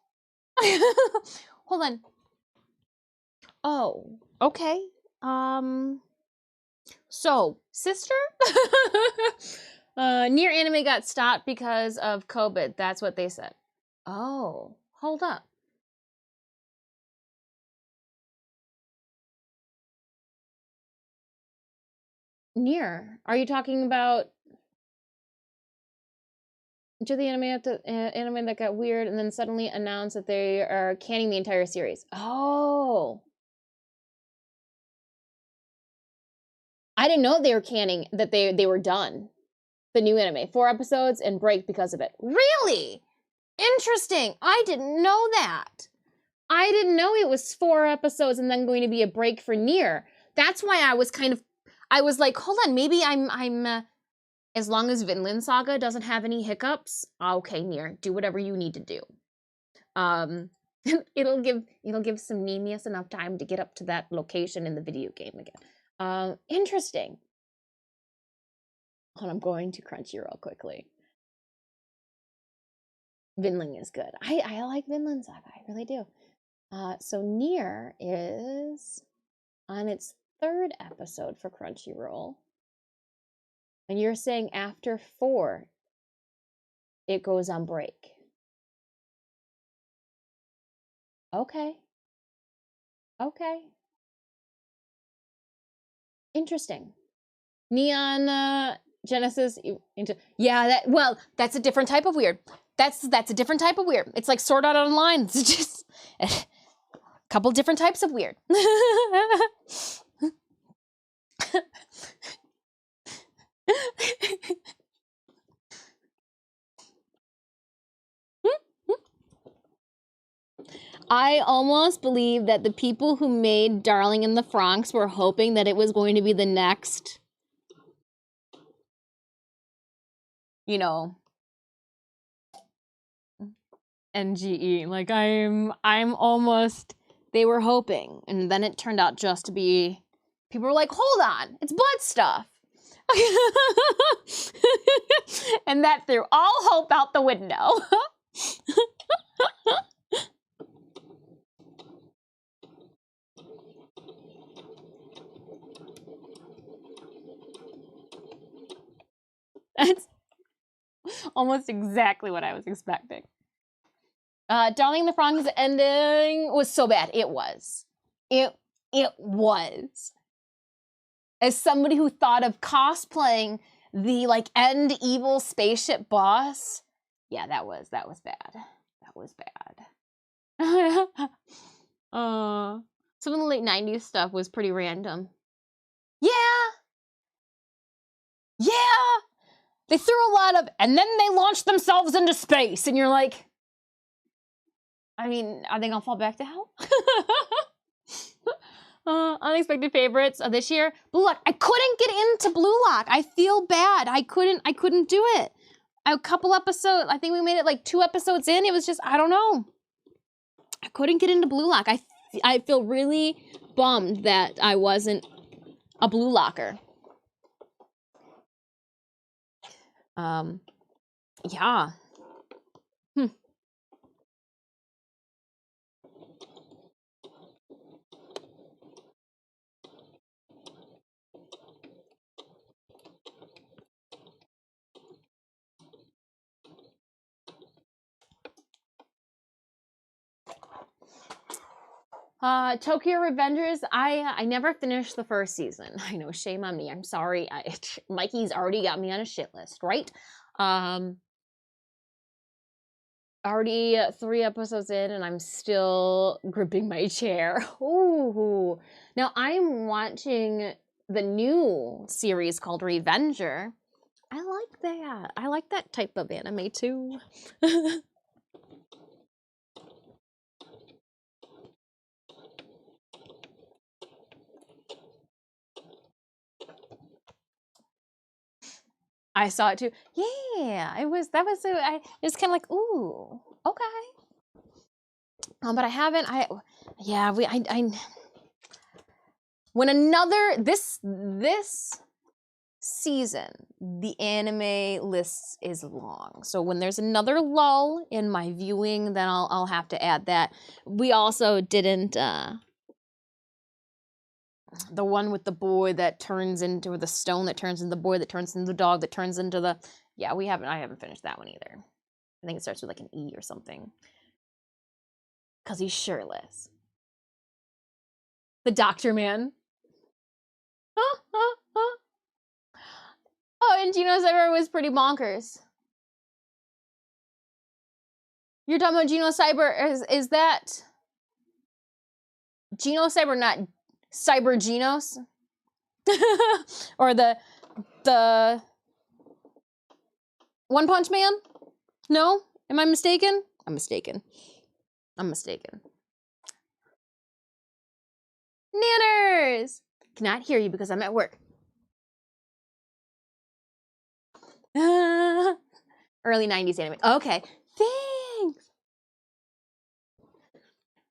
Hold on. Oh, okay. So, sister? Near anime got stopped because of COVID. That's what they said. Oh, hold up. Near? Are you talking about the anime that got weird and then suddenly announced that they are canning the entire series? Oh. I didn't know they were canning, that they were done. The new anime. 4 episodes and break because of it. Really? Interesting. I didn't know that. I didn't know it was 4 episodes and then going to be a break for Nier. That's why I was I was like, hold on, maybe I'm as long as Vinland Saga doesn't have any hiccups, okay, Nier, do whatever you need to do. It'll give some Nemesis enough time to get up to that location in the video game again. Interesting. Hold on, I'm going to Crunchyroll quickly. Vinland is good. I like Vinland Saga, I really do. So Nier is on its 3rd episode for Crunchyroll. And you're saying after 4, it goes on break. Okay. Okay. Interesting. Neon Genesis into, yeah, that's a different type of weird. That's a different type of weird. It's like Sword Art Online. It's just a couple different types of weird. I almost believe that the people who made Darling in the Franxx were hoping that it was going to be the next, you know, NGE. Like I'm almost, they were hoping, and then it turned out just to be, people were like, hold on, it's blood stuff. And that threw all hope out the window. That's almost exactly what I was expecting. Darling in the Franxx ending was so bad. It was. It was. As somebody who thought of cosplaying the like end evil spaceship boss, yeah, that was bad. That was bad. Some of the late 90s stuff was pretty random. Yeah! Yeah! They threw a lot of, and then they launched themselves into space, and you're like, I mean, are they gonna fall back to hell? Unexpected favorites of this year. Blue Lock. I couldn't get into Blue Lock. I feel bad. I couldn't do it. A couple episodes, I think we made it like 2 episodes in. It was just, I don't know. I couldn't get into Blue Lock. I feel really bummed that I wasn't a Blue Locker. Yeah. Tokyo Revengers, I never finished the first season. I know, shame on me. I'm sorry. Mikey's already got me on a shit list, right? Already 3 episodes in and I'm still gripping my chair. Ooh. Now I'm watching the new series called Revenger. I like that. I like that type of anime too. I saw it too. Yeah, it was kind of like, ooh, okay. But I haven't. When another this season, the anime list is long. So when there's another lull in my viewing, then I'll have to add that. We also didn't. The one with the boy that turns into, or the stone that turns into the boy that turns into the dog that turns into the, yeah, I haven't finished that one either. I think it starts with like an E or something. Cause he's shirtless. The Doctor Man. Oh, and Geno Cyber was pretty bonkers. You're talking about Geno Cyber, is that Geno Cyber, not Cyber Genos? Or the One Punch Man? No? Am I mistaken? I'm mistaken. Nanners! Cannot hear you because I'm at work. Early 90s anime. Okay. Thanks.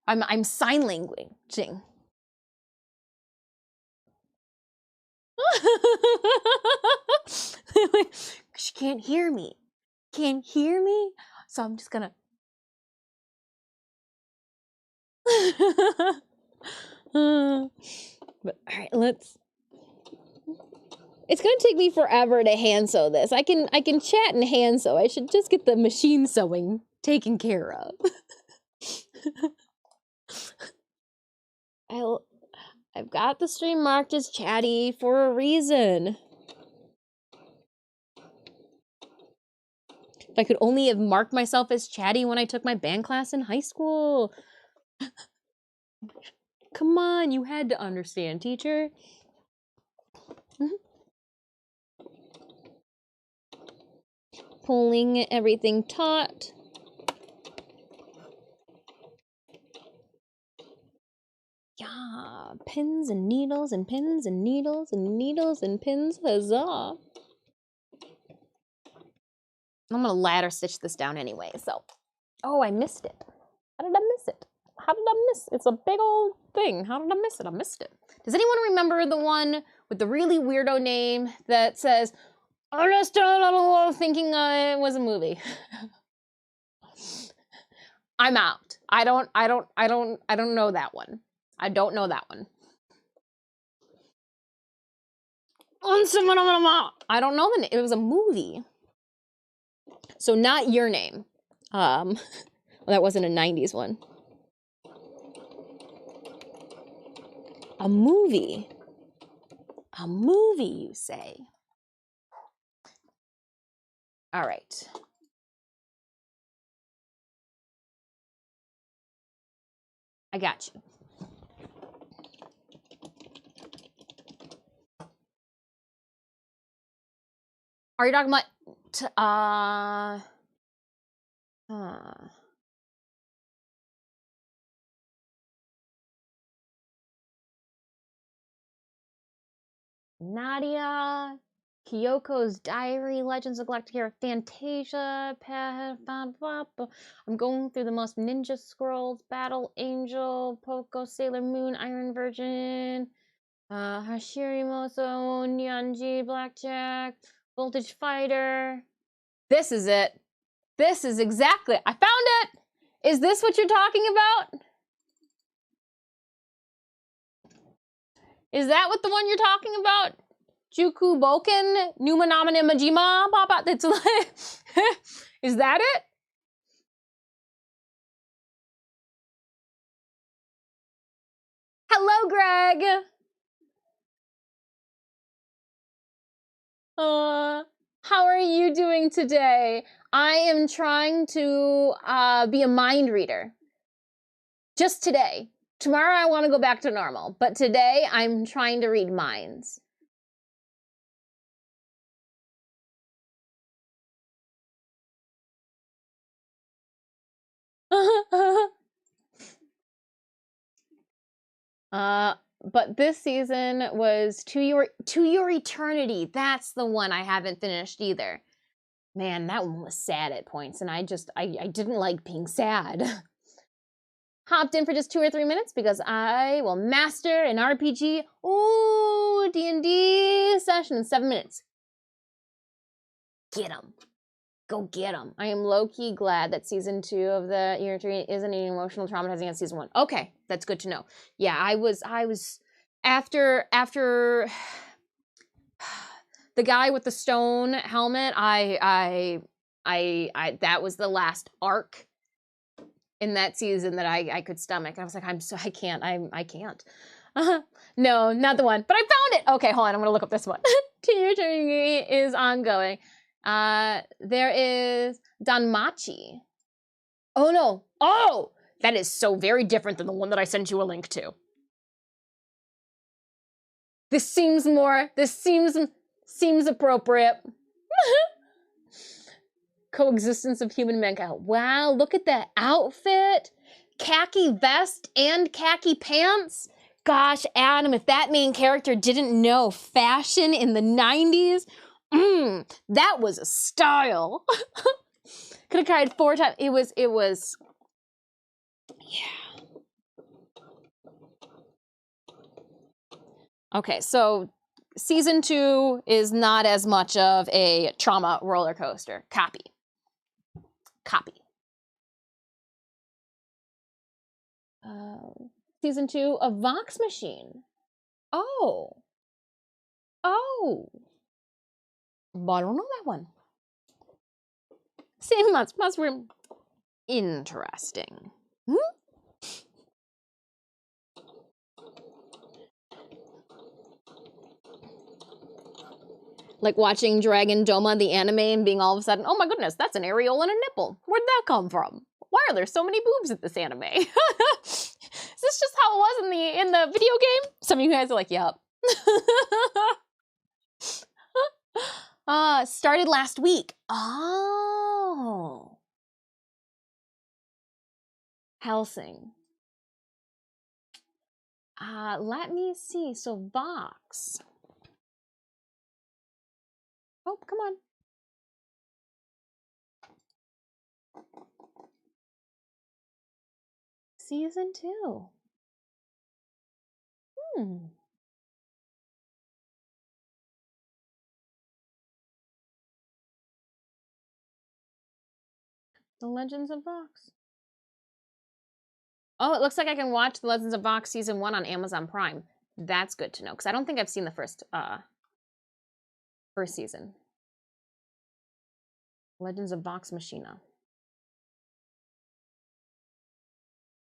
I'm sign languaging. She can't hear me. Can't hear me? So I'm just gonna. But all right, let's. It's gonna take me forever to hand sew this. I can chat and hand sew. I should just get the machine sewing taken care of. I've got the stream marked as chatty for a reason. If I could only have marked myself as chatty when I took my band class in high school. Come on, you had to understand, teacher. Pulling everything taut. Yeah, pins and needles and pins and needles and needles and pins, huzzah. I'm gonna ladder stitch this down anyway, so. Oh, I missed it. How did I miss it? It's a big old thing. How did I miss it? I missed it. Does anyone remember the one with the really weirdo name that says, I just don't thinking it was a movie? I'm out. I don't know that one. I don't know that one. I don't know the name. It was a movie. So not your name. Well, that wasn't a 90s one. A movie. A movie, you say? All right. I got you. Are you talking about Nadia, Kyoko's Diary, Legends of Galactic Hero, Fantasia, I'm going through the most Ninja Scrolls, Battle Angel, Poco, Sailor Moon, Iron Virgin, Hashiri Moso, Nyanji, Blackjack, Voltage Fighter. This is it. This is exactly, I found it! Is this what you're talking about? Is that what the one you're talking about? Juku Boken, Numanamane Majima, Papa? That's like, is that it? Hello, Greg. How are you doing today? I am trying to be a mind reader. Just today. Tomorrow I want to go back to normal, but today I'm trying to read minds. But this season was To Your Eternity. That's the one I haven't finished either. Man, that one was sad at points, and I didn't like being sad. Hopped in for just 2 or 3 minutes because I will master an RPG, D&D session in 7 minutes. Get 'em. Go get 'em. I am low-key glad that season 2 of the Year 3 isn't any emotional traumatizing as season 1. Okay, that's good to know. Yeah, I was after the guy with the stone helmet, I that was the last arc in that season that I could stomach. I was like, I can't. No, not the one, but I found it. Okay, hold on, I'm gonna look up this one. To Your Eternity is ongoing. There is Danmachi. Oh no. Oh, that is so very different than the one that I sent you a link to. This seems appropriate. Coexistence of human and mankind. Wow, look at that outfit. Khaki vest and khaki pants. Gosh, Adam, if that main character didn't know fashion in the 90s, that was a style. Could have cried 4 times. It was, yeah. Okay, so season 2 is not as much of a trauma roller coaster. Copy. Season 2 of Vox Machine. Oh. But I don't know that one. Same must room. Interesting. Like watching Dragon Doma, the anime, and being all of a sudden, oh my goodness, that's an areola and a nipple. Where'd that come from? Why are there so many boobs in this anime? Is this just how it was in the video game? Some of you guys are like, yup. Started last week. Oh. Hellsing. Let me see. So Vox. Oh, come on. Season 2. The Legends of Vox. Oh, it looks like I can watch The Legends of Vox Season 1 on Amazon Prime. That's good to know, because I don't think I've seen the first season. Legends of Vox Machina.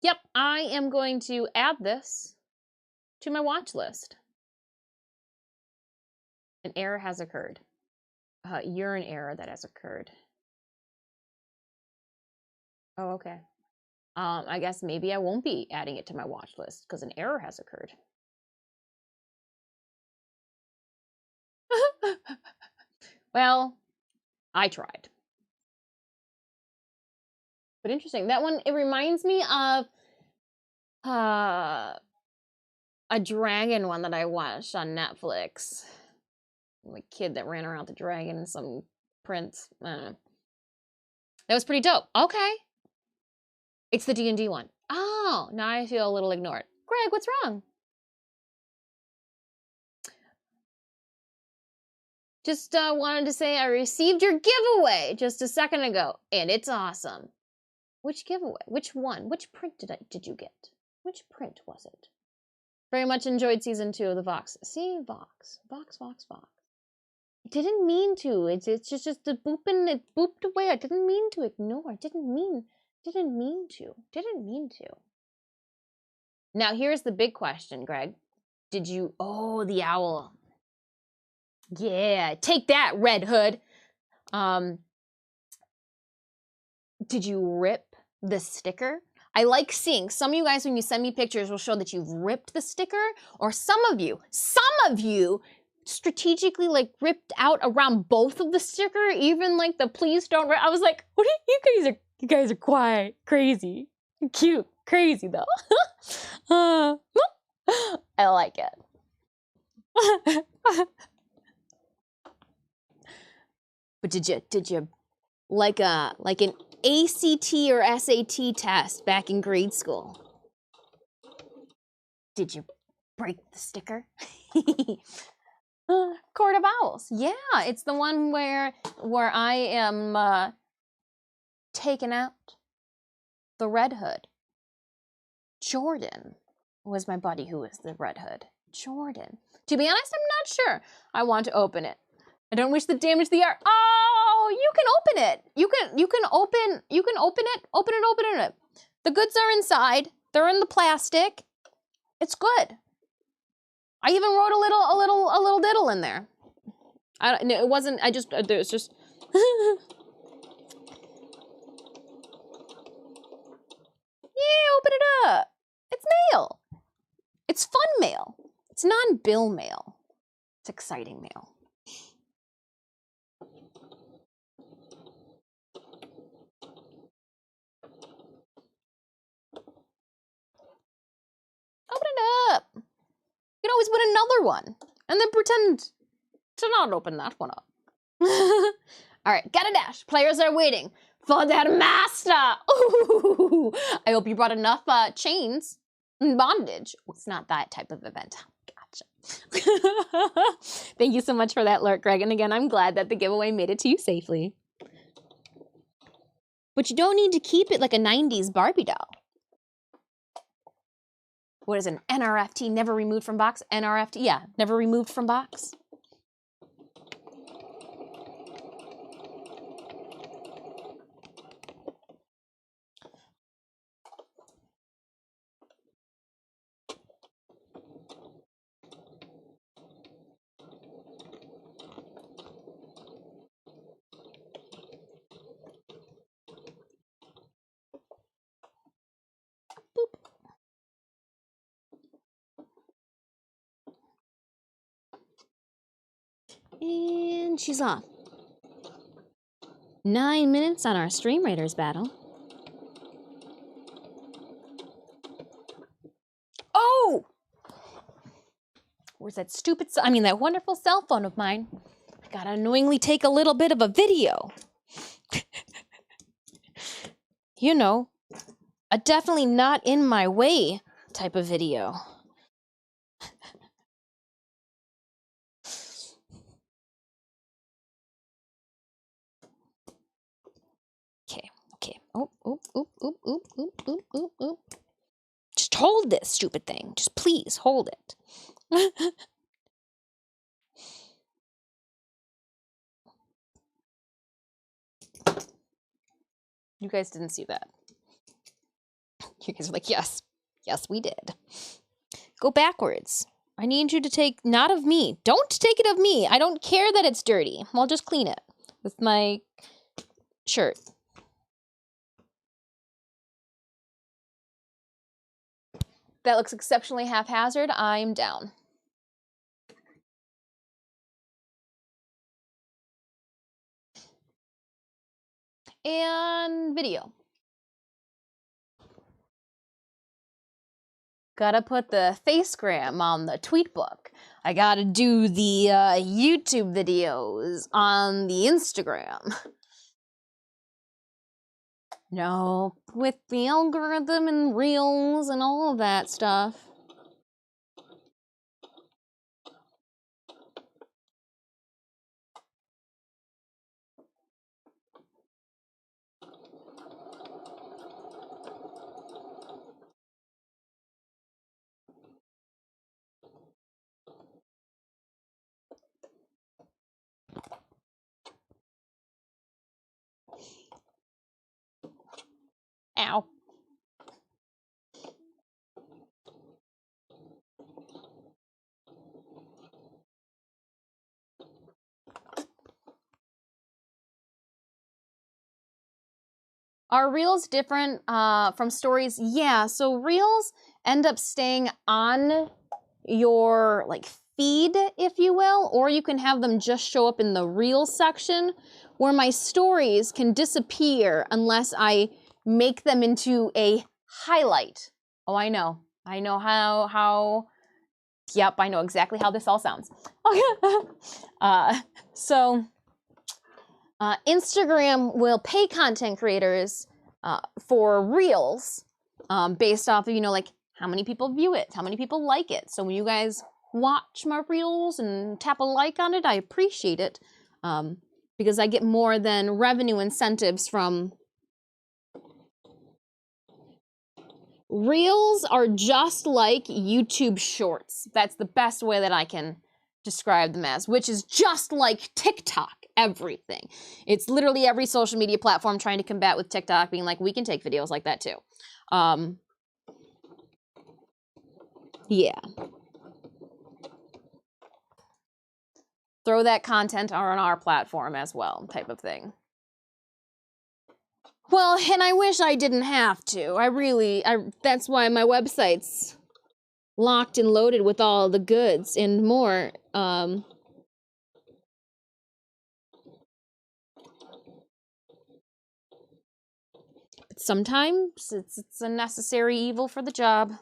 Yep, I am going to add this to my watch list. An error has occurred. You're an error that has occurred. Oh, okay. I guess maybe I won't be adding it to my watch list because an error has occurred. Well, I tried. But interesting. That one, it reminds me of a dragon one that I watched on Netflix. The kid that ran around the dragon and some prince. I don't know. That was pretty dope. Okay. It's the D&D one. Oh, now I feel a little ignored. Greg, what's wrong? Just wanted to say I received your giveaway just a second ago, and it's awesome. Which giveaway? Which one? Which print did you get? Which print was it? Very much enjoyed season 2 of the Vox. See, Vox. Vox. I didn't mean to. It's just the booping. It booped away. I didn't mean to ignore. Didn't mean to. Now here's the big question, Greg. Did you? Oh, the owl. Yeah, take that, Red Hood. Did you rip the sticker? I like seeing some of you guys, when you send me pictures, will show that you've ripped the sticker, or some of you strategically like ripped out around both of the sticker, even like the please don't rip. I was like, what are you guys are quiet, crazy, cute, crazy though. I like it. But did you like an ACT or SAT test back in grade school? Did you break the sticker? Court of Owls. Yeah, it's the one where I am taking out the Red Hood. Jordan was my buddy who was the Red Hood. Jordan. To be honest, I'm not sure. I want to open it. I don't wish to damage the art. Oh, you can open it. You can open it. Open it. The goods are inside. They're in the plastic. It's good. I even wrote a little diddle in there. It wasn't. It was just. Yeah, open it up. It's mail. It's fun mail. It's non-bill mail. It's exciting mail. Open it up. You can always put another one and then pretend to not open that one up. All right, get a dash. Players are waiting for their master. Ooh, I hope you brought enough chains and bondage. Oh, it's not that type of event. Gotcha. Thank you so much for that lurk, Greg. And again, I'm glad that the giveaway made it to you safely. But you don't need to keep it like a 90s Barbie doll. What is an NRFT, never removed from box? NRFT, yeah, never removed from box. And she's off. 9 minutes on our Stream Raiders battle. Oh! Where's that that wonderful cell phone of mine? I gotta annoyingly take a little bit of a video. You know, a definitely not in my way type of video. Okay. Oh. Just hold this stupid thing. Just please hold it. You guys didn't see that. You guys are like, yes, we did. Go backwards. I need you to take, not of me. Don't take it of me. I don't care that it's dirty. I'll just clean it with my shirt. That looks exceptionally haphazard. I'm down. and video. Gotta put the facegram on the tweetbook. I gotta do the YouTube videos on the Instagram. No, with the algorithm and reels and all of that stuff. Ow. Are reels different from stories? Yeah, so reels end up staying on your like feed, if you will, or you can have them just show up in the reels section, where my stories can disappear unless I make them into a highlight. Oh, I know how, yep, I know exactly how this all sounds. So Instagram will pay content creators for reels based off of, you know, like how many people view it, how many people like it. So when you guys watch my reels and tap a like on it, I appreciate it because I get more than revenue incentives from. Reels are just like YouTube Shorts. That's the best way that I can describe them as, which is just like TikTok, everything. It's literally every social media platform trying to combat with TikTok, being like, we can take videos like that too. Yeah. Throw that content on our platform as well, type of thing. Well, and I wish I didn't have to. That's why my website's locked and loaded with all the goods and more. But sometimes it's a necessary evil for the job.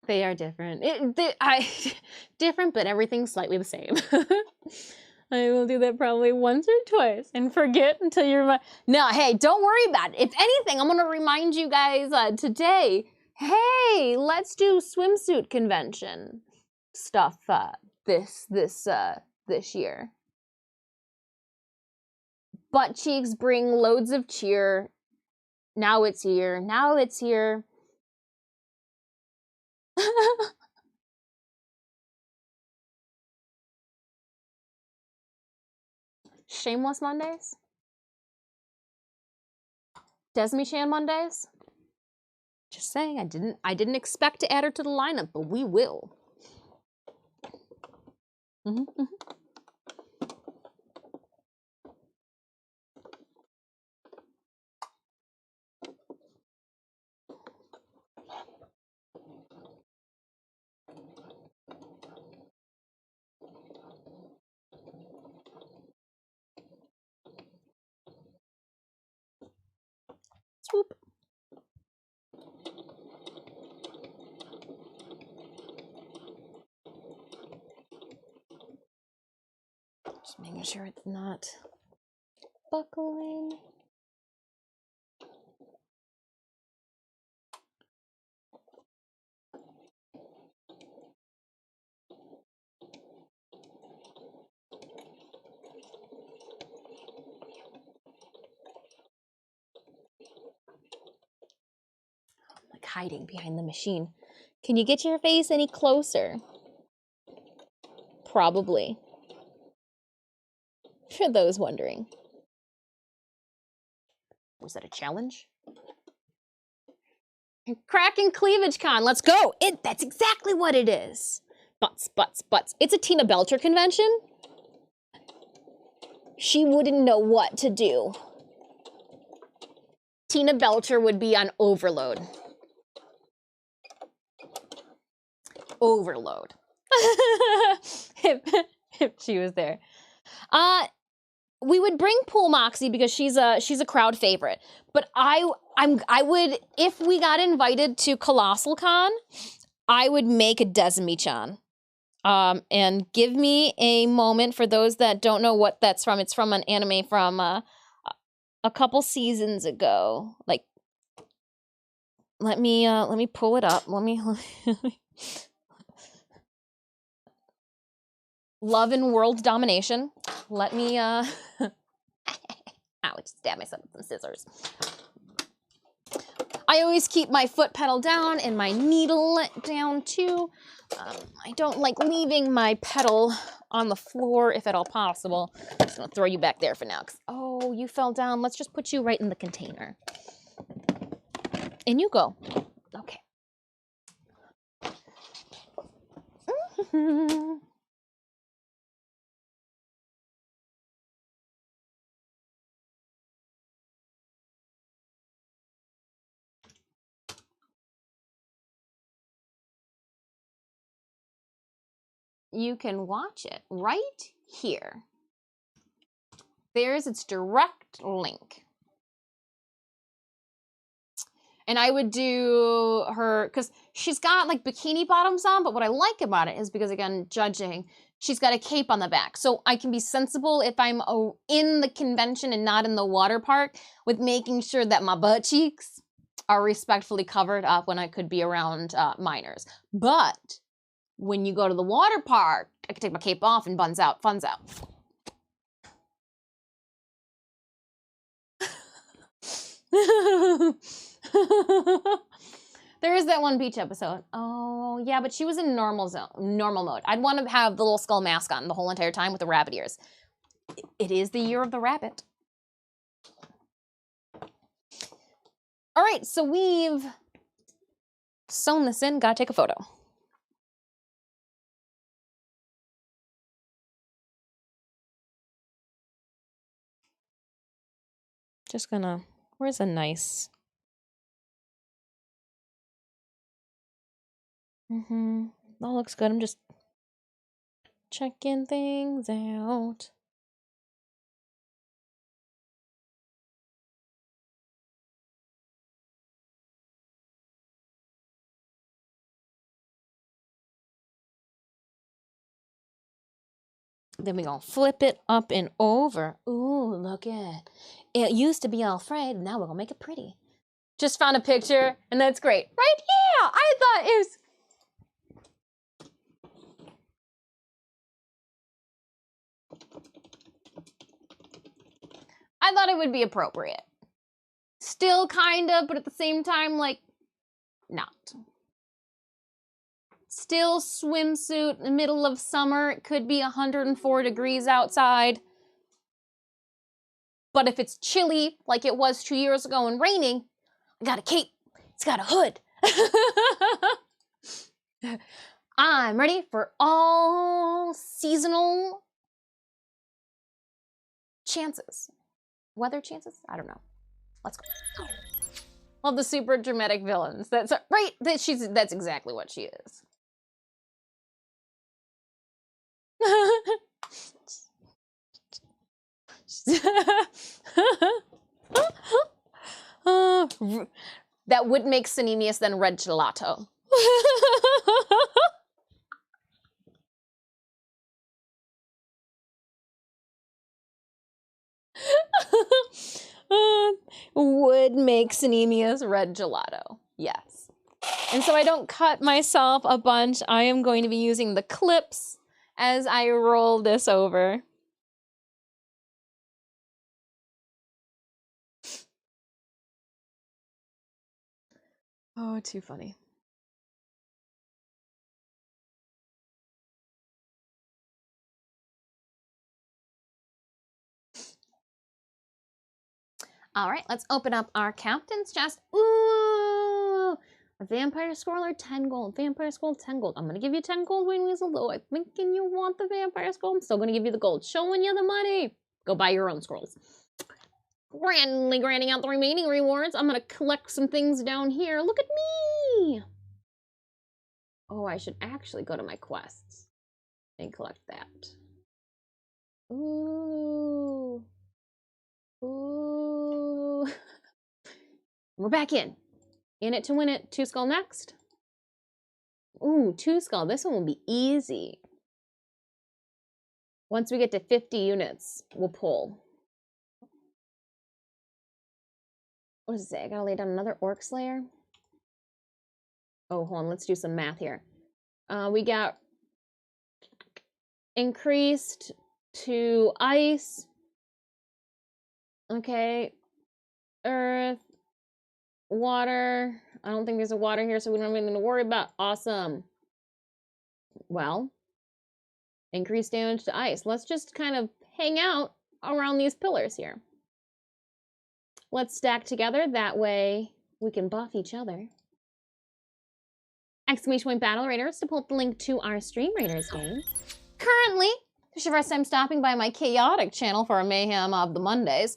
They are different. Different, but everything's slightly the same. I will do that probably once or twice and forget until you remind. No, hey, don't worry about it. If anything, I'm gonna remind you guys today. Hey, let's do swimsuit convention stuff this year. Butt cheeks bring loads of cheer. Now it's here. Now it's here. Shameless Mondays? Desmi Chan Mondays? Just saying, I didn't expect to add her to the lineup, but we will. Swoop. Just making sure it's not buckling. I'm like hiding behind the machine. Can you get your face any closer? Probably. For those wondering. Was that a challenge? Cracking Cleavage Con, let's go! That's exactly what it is. Butts, butts, butts. It's a Tina Belcher convention. she wouldn't know what to do. Tina Belcher would be on overload. Overload. if she was there. We would bring Pool Moxie because she's a crowd favorite. But I would, if we got invited to Colossal Con, I would make a Desmi-chan. And give me a moment for those that don't know what that's from. It's from an anime from a couple seasons ago. Like, let me pull it up. Let me Love and World Domination. Let me ow, I just stabbed myself with some scissors. I always keep my foot pedal down and my needle down too. I don't like leaving my pedal on the floor if at all possible. I'm just gonna throw you back there for now. Oh, you fell down. Let's just put you right in the container. And you go. Okay. You can watch it right here. There's its direct link. And I would do her, because she's got like bikini bottoms on, but what I like about it is because, again, judging, she's got a cape on the back. So I can be sensible if I'm in the convention and not in the water park with making sure that my butt cheeks are respectfully covered up when I could be around minors. But when you go to the water park, I can take my cape off and fun's out. There is that one beach episode. Oh, yeah, but she was in normal mode. I'd want to have the little skull mask on the whole entire time with the rabbit ears. It is the year of the rabbit. All right, so we've sewn this in. Gotta take a photo. Just gonna, where's a nice? That looks good. I'm just checking things out. Then we're gonna flip it up and over. Ooh, look at it. Used to be all frayed, now we're gonna make it pretty. Just found a picture, and that's great. Right? Yeah, I thought it was... I thought it would be appropriate. Still kind of, but at the same time, like, not. Still swimsuit in the middle of summer. It could be 104 degrees outside. But if it's chilly, like it was 2 years ago and raining, I got a cape. It's got a hood. I'm ready for all seasonal chances. Weather chances? I don't know. Let's go. Love the super dramatic villains. That's right. That's exactly what she is. That would make Cinemius then red gelato. Would make Cinemius red gelato. Yes. And so I don't cut myself a bunch. I am going to be using the clips as I roll this over. Oh, too funny. All right, let's open up our captain's chest. Ooh, a vampire scroller, 10 gold. Vampire scroll, 10 gold. I'm gonna give you 10 gold, Wayne Weasel, though I'm thinking you want the vampire scroll. I'm still gonna give you the gold. Showing you the money. Go buy your own scrolls. Grandly granting out the remaining rewards. I'm gonna collect some things down here. Look at me! Oh, I should actually go to my quests and collect that. Ooh. Ooh. We're back in. In it to win it. 2 skull next. Ooh, 2 skull. This one will be easy. Once we get to 50 units, we'll pull. What does it say? I gotta lay down another Orc Slayer. Oh, hold on. Let's do some math here. We got increased to ice. Okay. Earth. Water. I don't think there's a water here, so we don't have anything to worry about. Awesome. Well, increased damage to ice. Let's just kind of hang out around these pillars here. Let's stack together. That way we can buff each other. Exclamation point Battle Raiders to pull up the link to our Stream Raiders game. Currently, if it's your first time stopping by my chaotic channel for a mayhem of the Mondays,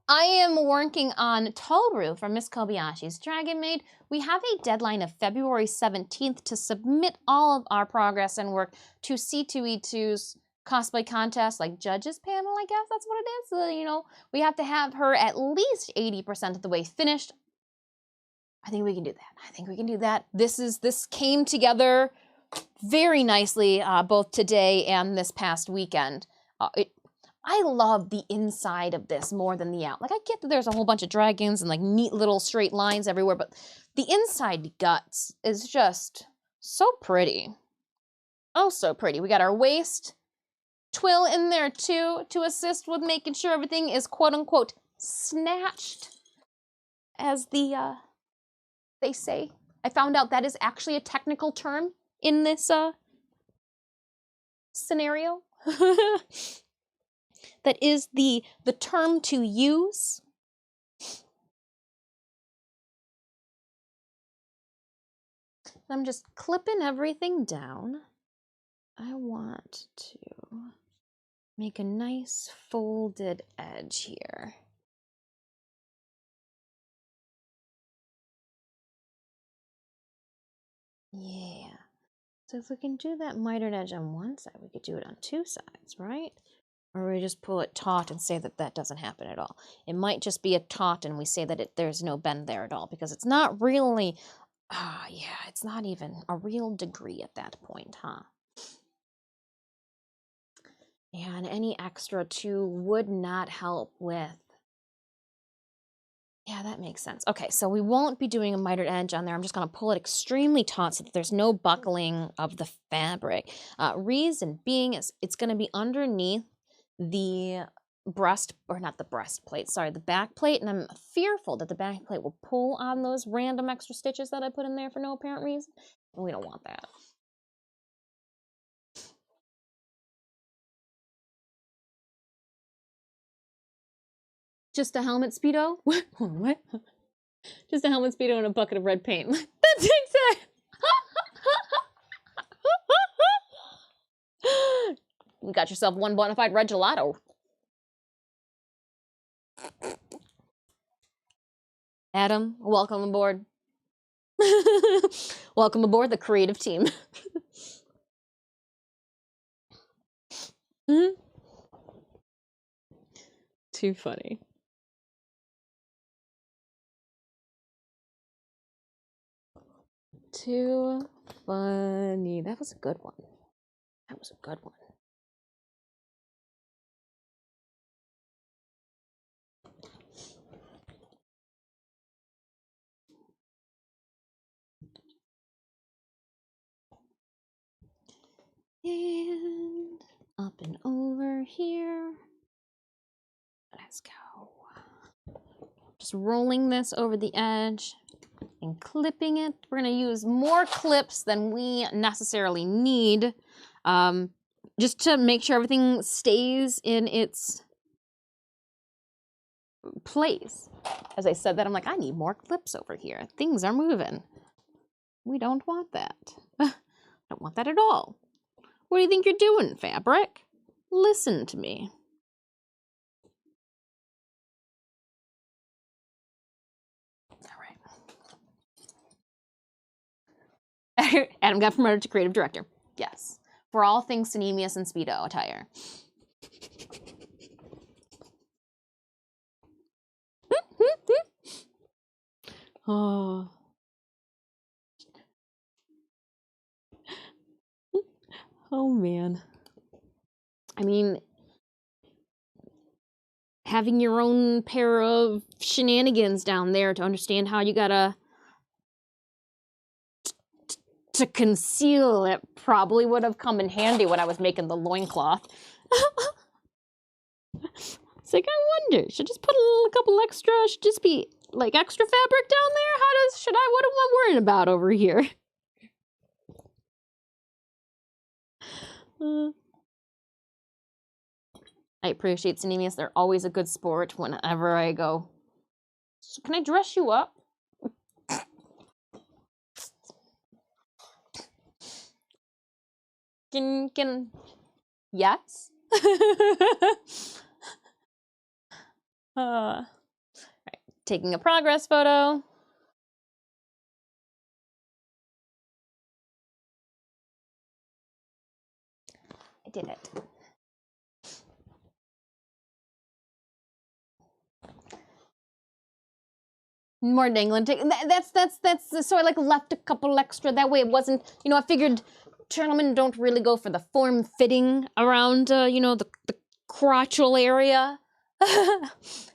I am working on Tobru from Miss Kobayashi's Dragon Maid. We have a deadline of February 17th to submit all of our progress and work to C2E2's cosplay contest, like judges panel, I guess that's what it is. You know, we have to have her at least 80% of the way finished. I think we can do that. I think we can do that. This came together very nicely, both today and this past weekend. I love the inside of this more than the out. Like, I get that there's a whole bunch of dragons and like neat little straight lines everywhere, but the inside guts is just so pretty. Oh, so pretty. We got our waist twill in there too to assist with making sure everything is quote unquote snatched, as they say. I found out that is actually a technical term in this scenario. That is the term to use. I'm just clipping everything down. I want to make a nice folded edge here. Yeah. So if we can do that mitered edge on one side, we could do it on 2 sides, right? Or we just pull it taut and say that that doesn't happen at all. It might just be a taut and we say that there's no bend there at all, because it's not really, yeah, it's not even a real degree at that point, huh? And any extra too would not help with, yeah, that makes sense. Okay, so we won't be doing a mitered edge on there. I'm just gonna pull it extremely taut so that there's no buckling of the fabric. Reason being is it's gonna be underneath the breast, or not the breastplate, sorry, the back plate, and I'm fearful that the back plate will pull on those random extra stitches that I put in there for no apparent reason, and we don't want that. Just a helmet Speedo? What? What? Just a helmet Speedo and a bucket of red paint. That's exact. You got yourself one bona fide red gelato. Adam, welcome aboard. Welcome aboard the creative team. Too funny. Too funny. That was a good one. That was a good one. And up and over here. Let's go. Just rolling this over the edge and clipping it. We're gonna use more clips than we necessarily need, just to make sure everything stays in its place. As I said that, I'm like, I need more clips over here. Things are moving. We don't want that. Don't want that at all. What do you think you're doing, fabric? Listen to me. Adam got promoted to creative director. Yes. For all things Synemius and Speedo attire. Oh. Oh, man. I mean, having your own pair of shenanigans down there to understand how you gotta to conceal it probably would have come in handy when I was making the loincloth. It's like, I wonder, should I just put a couple extra, should just be like extra fabric down there? What am I worrying about over here? I appreciate Synemius. They're always a good sport whenever I go. So can I dress you up? Yes? Right. Taking a progress photo. I did it. More dangling. That's so I like left a couple extra. That way it wasn't, you know, I figured gentlemen don't really go for the form fitting around, you know, the crotchal area.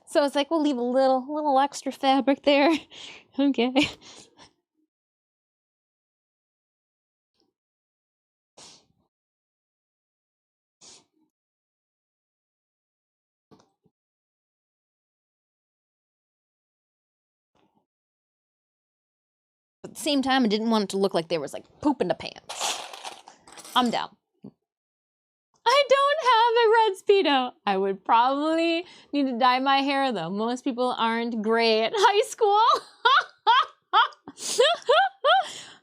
So it's like, we'll leave a little extra fabric there. Okay. But at the same time, I didn't want it to look like there was like poop in the pants. I'm down. I don't have a red Speedo. I would probably need to dye my hair though. Most people aren't gray at high school.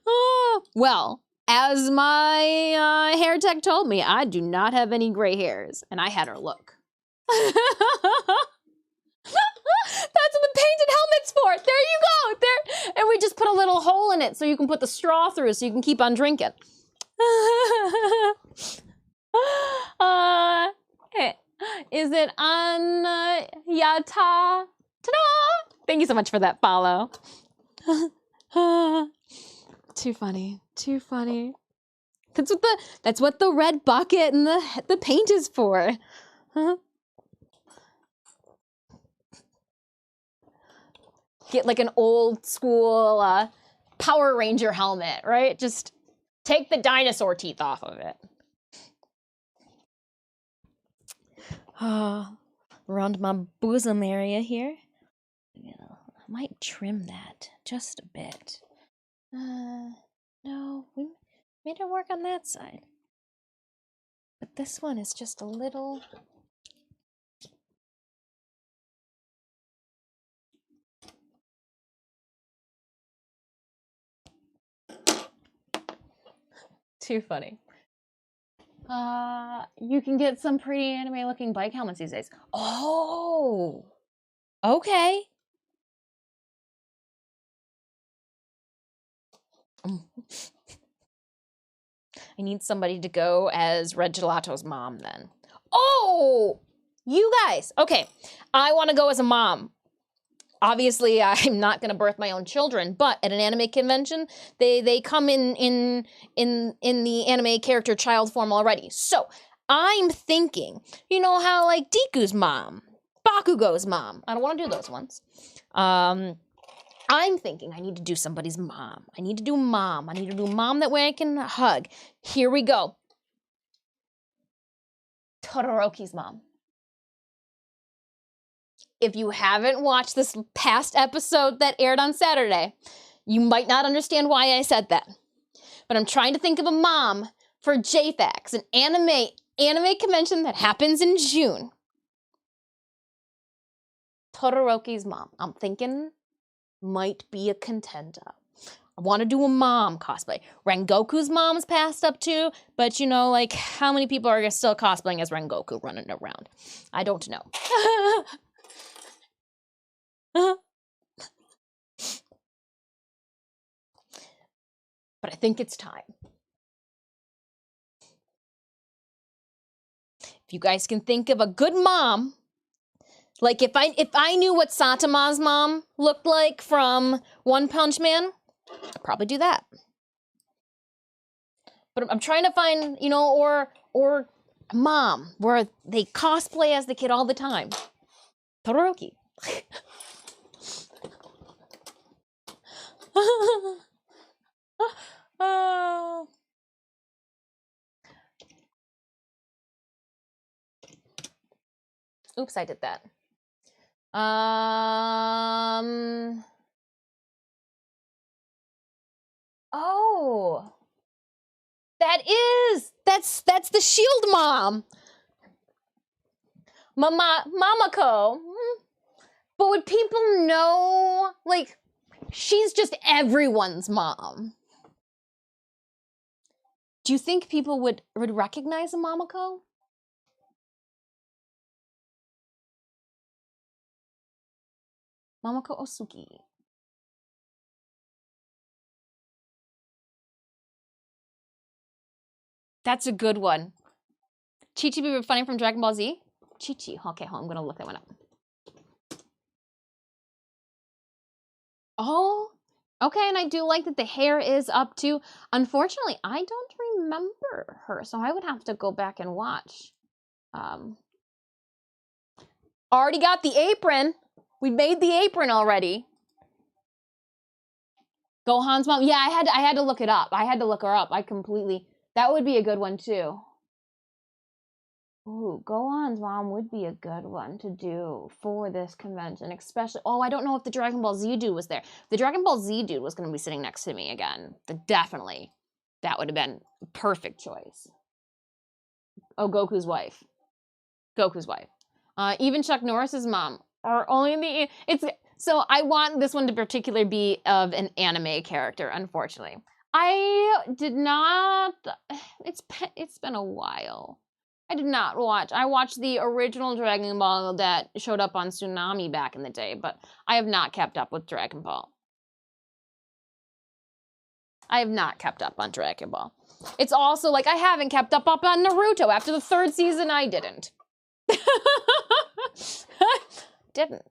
Oh, well, as my hair tech told me, I do not have any gray hairs. And I had her look. That's what the painted helmet's for. There you go. There. And we just put a little hole in it so you can put the straw through so you can keep on drinking. Is it on Yata? Ta-da! Thank you so much for that follow. Too funny. Too funny. That's what the red bucket and the paint is for. Huh? Get like an old school Power Ranger helmet, right? Just take the dinosaur teeth off of it. Around my bosom area here. I might trim that just a bit. No, we made it work on that side. But this one is just a little... Too funny. You can get some pretty anime looking bike helmets these days. Oh, okay. I need somebody to go as Red Gelato's mom then. Oh, you guys. Okay, I want to go as a mom. Obviously, I'm not going to birth my own children, but at an anime convention, they come in the anime character child form already. So I'm thinking, you know how like Deku's mom, Bakugo's mom. I don't want to do those ones. I'm thinking I need to do somebody's mom. I need to do mom. I need to do mom that way I can hug. Here we go. Todoroki's mom. If you haven't watched this past episode that aired on Saturday, you might not understand why I said that. But I'm trying to think of a mom for JFAX, an anime convention that happens in June. Todoroki's mom. I'm thinking might be a contender. I want to do a mom cosplay. Rengoku's mom's passed up too, but you know, like, how many people are still cosplaying as Rengoku running around? I don't know. but I think it's time. If you guys can think of a good mom, like if I knew what Satama's mom looked like from One Punch Man, I'd probably do that. But I'm trying to find, you know, or mom, where they cosplay as the kid all the time. Todoroki. Oh. Oops, I did that. Oh. That's the Shield mom. Mamako. But would people know, like, she's just everyone's mom? Do you think people would recognize a Mamako? Mamako Osuki. That's a good one. Chi-Chi be funny from Dragon Ball Z? Chi-Chi. Okay, hold on, I'm gonna look that one up. Oh, okay, and I do like that the hair is up too. Unfortunately, I don't remember her, so I would have to go back and watch. Already got the apron. We made the apron already. Gohan's mom. Yeah, I had to look it up. I had to look her up. That would be a good one too. Ooh, Gohan's mom would be a good one to do for this convention, especially. Oh, I don't know if the Dragon Ball Z dude was there. If the Dragon Ball Z dude was going to be sitting next to me again, definitely. That would have been a perfect choice. Oh, Goku's wife. Goku's wife. Even Chuck Norris's mom. Or only so I want this one to particularly be of an anime character, unfortunately. I did not. It's been a while. I did not watch. I watched the original Dragon Ball that showed up on Tsunami back in the day, but I have not kept up with Dragon Ball. I have not kept up on Dragon Ball. It's also like I haven't kept up on Naruto. After the 3rd season, I didn't. Didn't.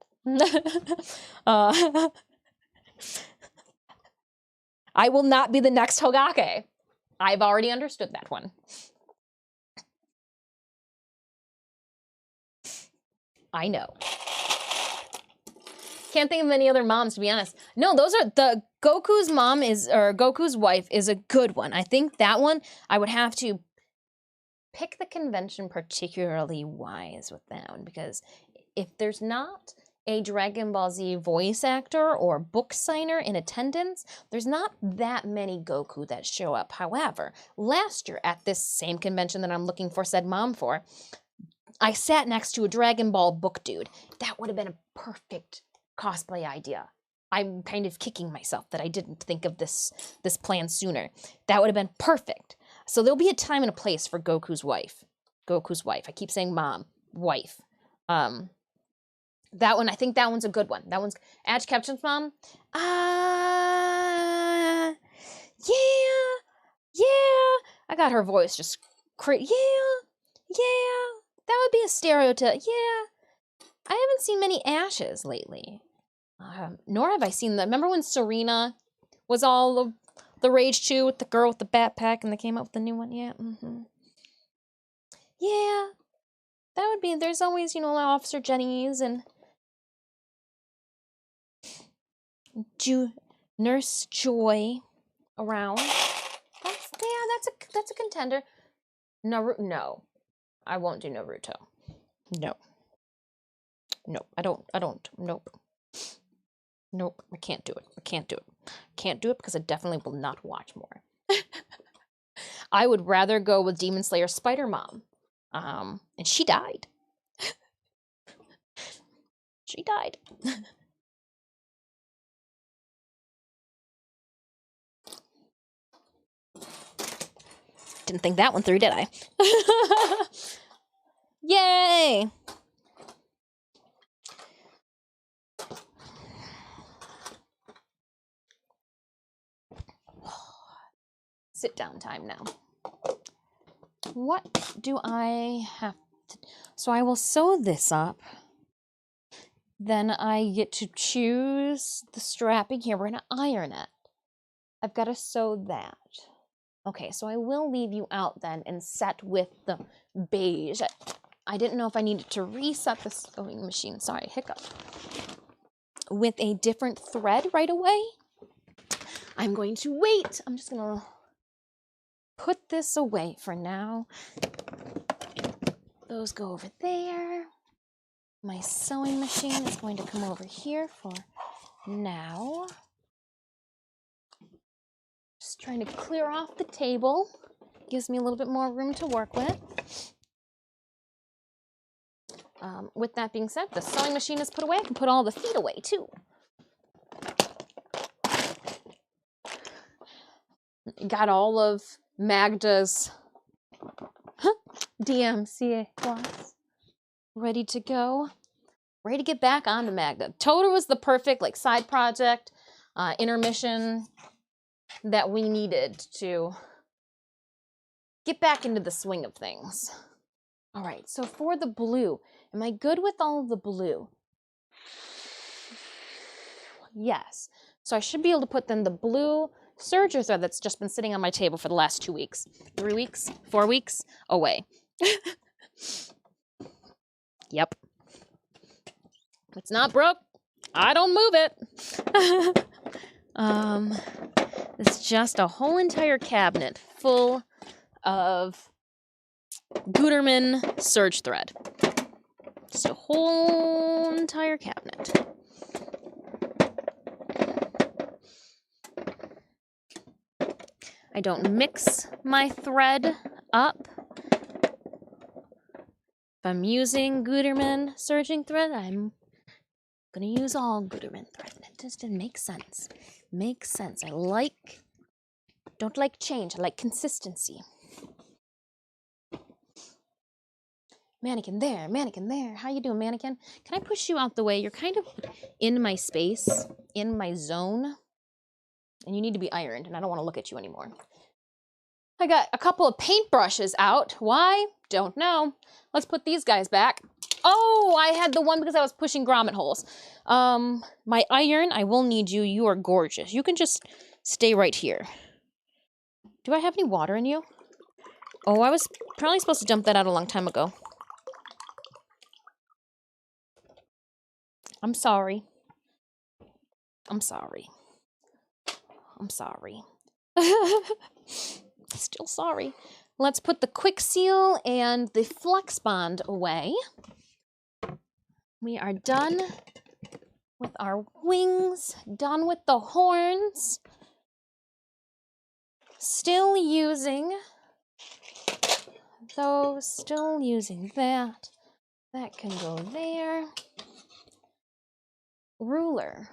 I will not be the next Hokage. I've already understood that one. I know. Can't think of any other moms, to be honest. No, those are the Goku's mom or Goku's wife is a good one. I think that one I would have to pick the convention particularly wise with that one, because if there's not a Dragon Ball Z voice actor or book signer in attendance, there's not that many Goku that show up. However, last year at this same convention that I'm looking for said mom for, I sat next to a Dragon Ball book dude. That would have been a perfect cosplay idea. I'm kind of kicking myself that I didn't think of this plan sooner. That would have been perfect. So there'll be a time and a place for Goku's wife. Goku's wife. I keep saying mom, wife. That one, I think that one's a good one. That one's Ash Ketchum's mom. Yeah. I got her voice just yeah. That would be a stereotype. Yeah. I haven't seen many Ashes lately. Nor have I seen the. Remember when Serena was all the rage too, with the girl with the backpack, and they came up with the new one? Yeah. Yeah. That would be. There's always, Officer Jenny's and Nurse Joy around. That's a contender. No, I won't do Naruto. No, I don't. Nope. I can't do it. Can't do it because I definitely will not watch more. I would rather go with Demon Slayer Spider Mom, and she died. She died. Didn't think that one through, did I? Yay! sit down time now. What do I have to... So I will sew this up. Then I get to choose the strapping. Here, we're gonna iron it. I've got to sew that. Okay, so I will leave you out then and set with the beige. I didn't know if I needed to reset the sewing machine. Sorry, hiccup. With a different thread right away. I'm going to wait. I'm just gonna put this away for now. Those go over there. My sewing machine is going to come over here for now. Just trying to clear off the table. Gives me a little bit more room to work with. With that being said, the sewing machine is put away. I can put all the feet away too. Got all of Magda's DMCA cloths ready to go. Ready to get back onto Magda. Toter was the perfect like side project, intermission that we needed to get back into the swing of things. All right, so for the blue, am I good with all of the blue? Yes. So I should be able to put then the blue serger thread that's just been sitting on my table for the last 2 weeks, 3 weeks, 4 weeks, away. Yep. It's not broke. I don't move it. It's just a whole entire cabinet full of Gutermann serge thread. Just a whole entire cabinet. I don't mix my thread up. If I'm using Gutermann serging thread, I'm gonna use all Gutermann thread. It makes sense. Makes sense. Don't like change. I like consistency. Mannequin there, mannequin there. How you doing, mannequin? Can I push you out the way? You're kind of in my space, in my zone, and you need to be ironed, and I don't want to look at you anymore. I got a couple of paintbrushes out. Why? Don't know. Let's put these guys back. Oh, I had the one because I was pushing grommet holes. My iron, I will need you. You are gorgeous. You can just stay right here. Do I have any water in you? Oh, I was probably supposed to dump that out a long time ago. I'm sorry. I'm sorry. I'm sorry. Still sorry. Let's put the quick seal and the flex bond away. We are done with our wings, done with the horns. Still using those, still using that. That can go there. Ruler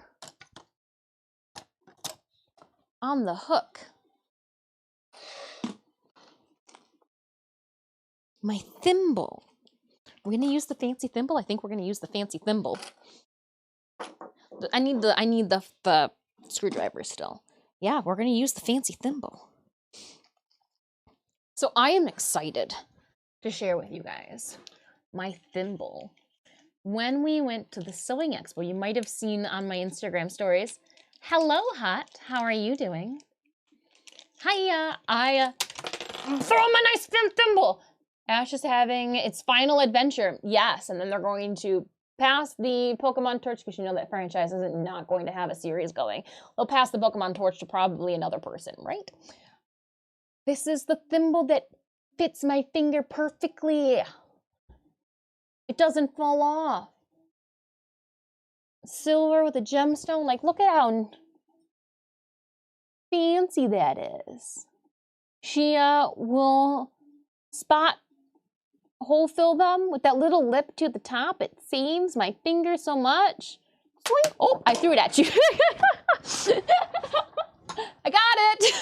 on the hook. My thimble. We're gonna use the fancy thimble. I think we're gonna use the fancy thimble. I need the screwdriver still. Yeah, we're gonna use the fancy thimble. So I am excited to share with you guys my thimble. When we went to the sewing expo, you might have seen on my Instagram stories. Hello, Hot. How are you doing? Hiya. I throw my nice thin thimble. Ash is having its final adventure. Yes, and then they're going to pass the Pokemon torch, because you know that franchise is not going to have a series going. They'll pass the Pokemon torch to probably another person, right? This is the thimble that fits my finger perfectly. It doesn't fall off. Silver with a gemstone. Like, look at how fancy that is. She will spot hole fill them with that little lip to the top. It saves my finger so much. Swing. Oh, I threw it at you. I got it.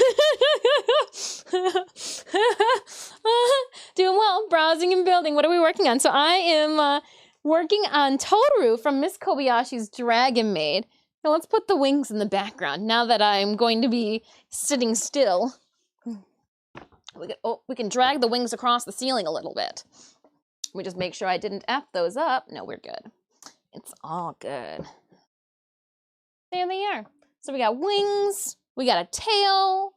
Doing well, browsing and building. What are we working on? So I am working on Toru from Miss Kobayashi's Dragon Maid. Now let's put the wings in the background now that I'm going to be sitting still. We can drag the wings across the ceiling a little bit. We just make sure I didn't F those up. No, we're good. It's all good. There they are. So we got wings, we got a tail,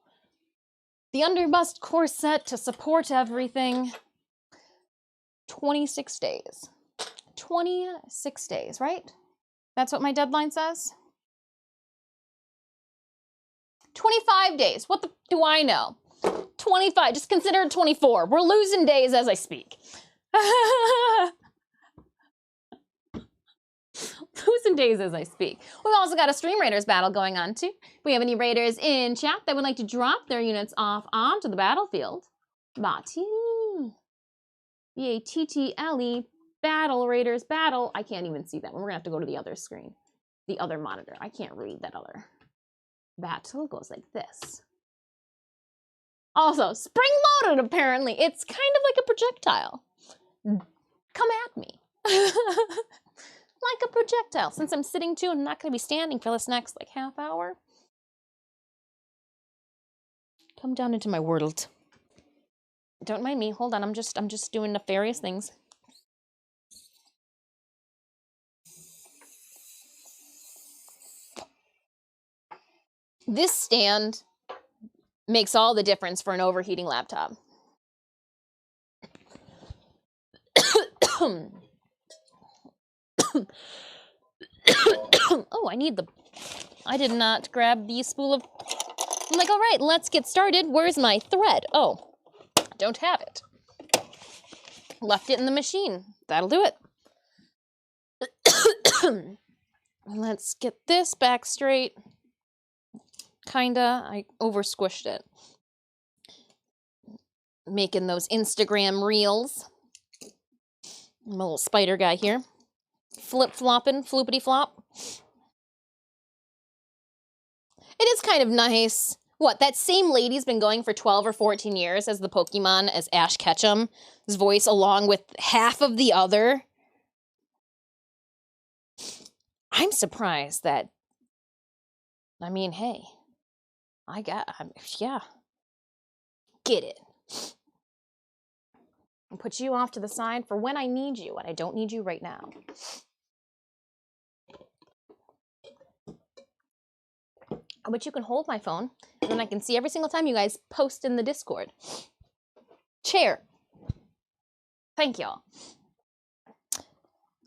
the underbust corset to support everything. 26 days. 26 days, right? That's what my deadline says? 25 days. What the do I know? 25, just consider it 24. We're losing days as I speak. Losing days as I speak. We've also got a Stream Raiders battle going on too. We have any Raiders in chat that would like to drop their units off onto the battlefield? Batu. B-A-T-T-L-E. Battle, Raiders, battle. I can't even see that one. We're gonna have to go to the other screen. The other monitor. I can't read that other. Battle goes like this. Also, spring-loaded apparently. It's kind of like a projectile. Come at me. Like a projectile. Since I'm sitting too, I'm not gonna be standing for this next like half hour. Come down into my world. Don't mind me. Hold on. I'm just doing nefarious things. This stand makes all the difference for an overheating laptop. Oh, I did not grab the spool of, I'm like, all right, let's get started. Where's my thread? Oh, don't have it. Left it in the machine. That'll do it. Let's get this back straight. Kinda, I over squished it. Making those Instagram reels. I'm a little spider guy here. Flip-flopping, floopity-flop. It is kind of nice. What, that same lady's been going for 12 or 14 years as the Pokemon, as Ash Ketchum's voice, along with half of the other. I'm surprised that, I mean, hey, yeah. Get it. I'll put you off to the side for when I need you, and I don't need you right now. But you can hold my phone, and then I can see every single time you guys post in the Discord. Chair. Thank y'all.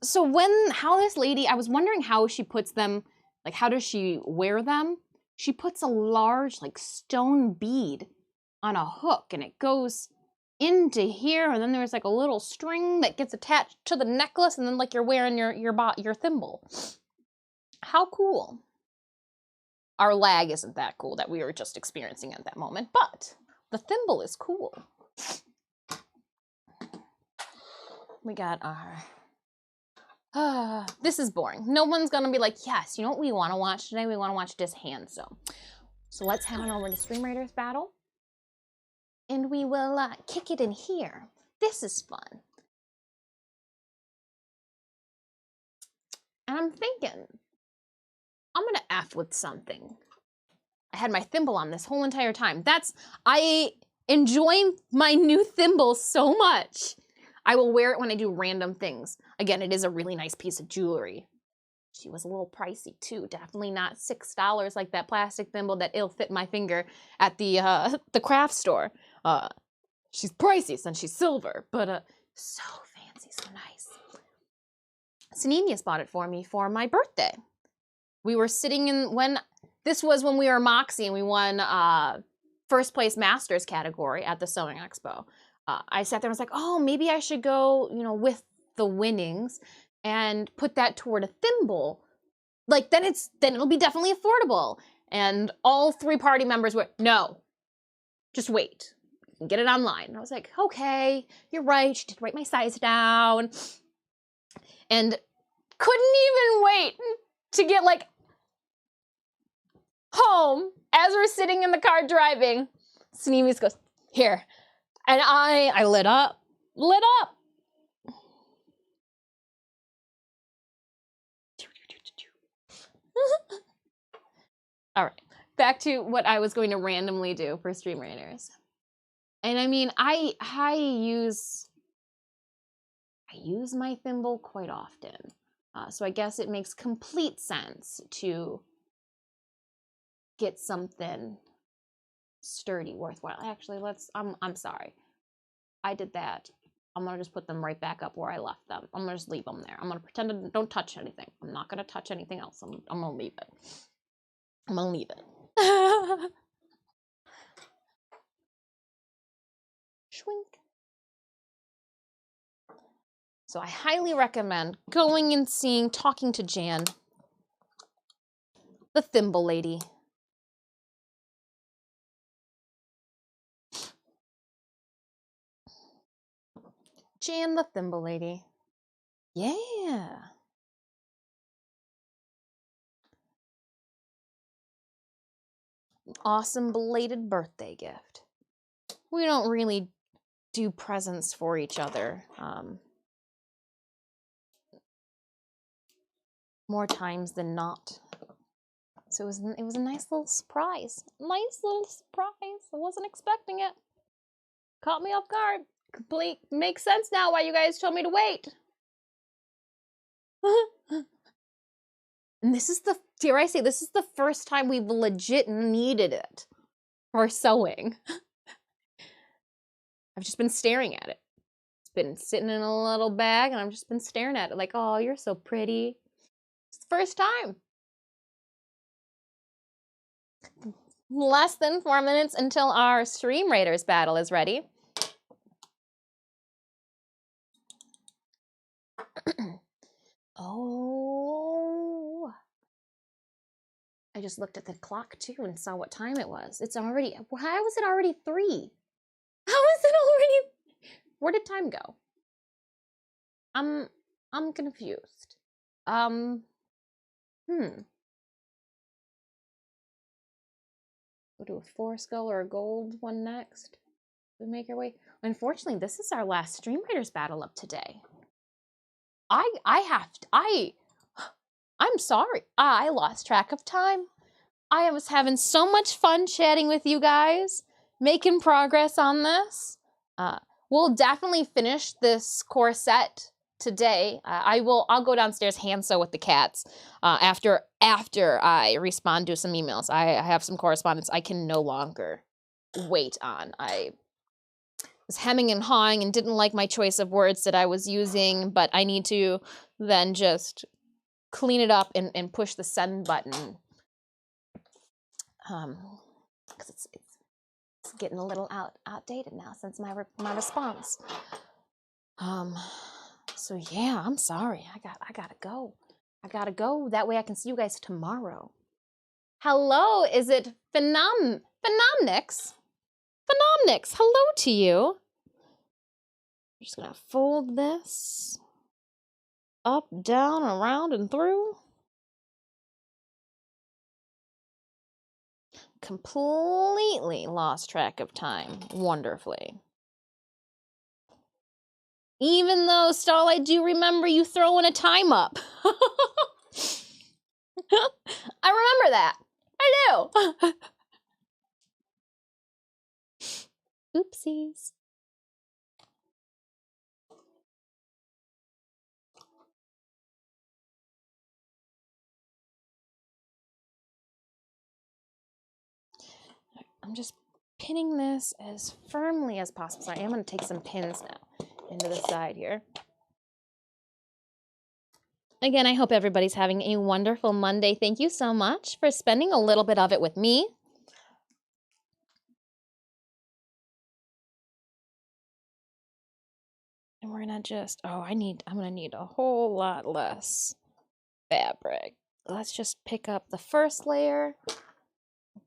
So how this lady, I was wondering how she puts them, like how does she wear them? She puts a large like stone bead on a hook, and it goes into here, and then there's like a little string that gets attached to the necklace, and then like you're wearing your thimble. How cool. Our lag isn't that cool that we were just experiencing at that moment, but the thimble is cool. We got our... this is boring. No one's gonna be like, yes, you know what we want to watch today? We want to watch this hand sew. So let's head on over to Stream Raiders Battle. And we will kick it in here. This is fun. And I'm thinking, I'm gonna F with something. I had my thimble on this whole entire time. I enjoy my new thimble so much. I will wear it when I do random things. Again, it is a really nice piece of jewelry. She was a little pricey too. Definitely not $6 like that plastic thimble that ill fit my finger at the craft store. She's pricey since she's silver, but so fancy, so nice. Saninius bought it for me for my birthday. We were sitting this was when we were Moxie and we won first place Masters category at the Sewing Expo. I sat there and was like, oh, maybe I should go, with the winnings and put that toward a thimble. Like, then it'll be definitely affordable. And all 3 party members were, no, just wait. You can get it online. And I was like, okay, you're right. She did write my size down. And couldn't even wait to get like home as we're sitting in the car driving. Sneemies goes, here. And I lit up. All right, back to what I was going to randomly do for Stream Raiders. And I mean, I use my thimble quite often. So I guess it makes complete sense to get something sturdy, worthwhile. Actually, I'm sorry. I did that. I'm gonna just put them right back up where I left them. I'm gonna just leave them there. I'm gonna pretend to don't touch anything. I'm not gonna touch anything else. I'm gonna leave it. I'm gonna leave it. Schwink. So I highly recommend going and talking to Jan, the thimble lady. Jan, the thimble lady. Yeah. Awesome belated birthday gift. We don't really do presents for each other more times than not. So it was a nice little surprise. Nice little surprise. I wasn't expecting it. Caught me off guard. Complete makes sense now why you guys told me to wait. And this is dare I say, this is the first time we've legit needed it for sewing. I've just been staring at it. It's been sitting in a little bag and I've just been staring at it like, oh, you're so pretty. It's the first time. Less than 4 minutes until our Stream Raiders battle is ready. Oh. I just looked at the clock too and saw what time it was. It's already, how was it already 3? How is it already? Where did time go? I'm confused. We'll do a 4 skull or a gold one next. We make our way. Unfortunately, this is our last Stream Raiders battle of today. I'm sorry. I lost track of time. I was having so much fun chatting with you guys, making progress on this. We'll definitely finish this core set today. I'll go downstairs hand sew with the cats after I respond to some emails. I have some correspondence I can no longer wait on. I was hemming and hawing and didn't like my choice of words that I was using, but I need to then just clean it up and push the send button. Because it's getting a little outdated now since my response. So yeah, I'm sorry. I gotta go. I gotta go. That way I can see you guys tomorrow. Hello, is it Phenomnix? Phenomnix, hello to you. I'm just gonna fold this up, down, around, and through. Completely lost track of time. Wonderfully. Even though, Stall, I do remember you throwing a time up. I remember that. I do. Oopsies. I'm just pinning this as firmly as possible. So I am going to take some pins now into the side here. Again, I hope everybody's having a wonderful Monday. Thank you so much for spending a little bit of it with me. And we're gonna just, I'm gonna need a whole lot less fabric. Let's just pick up the first layer,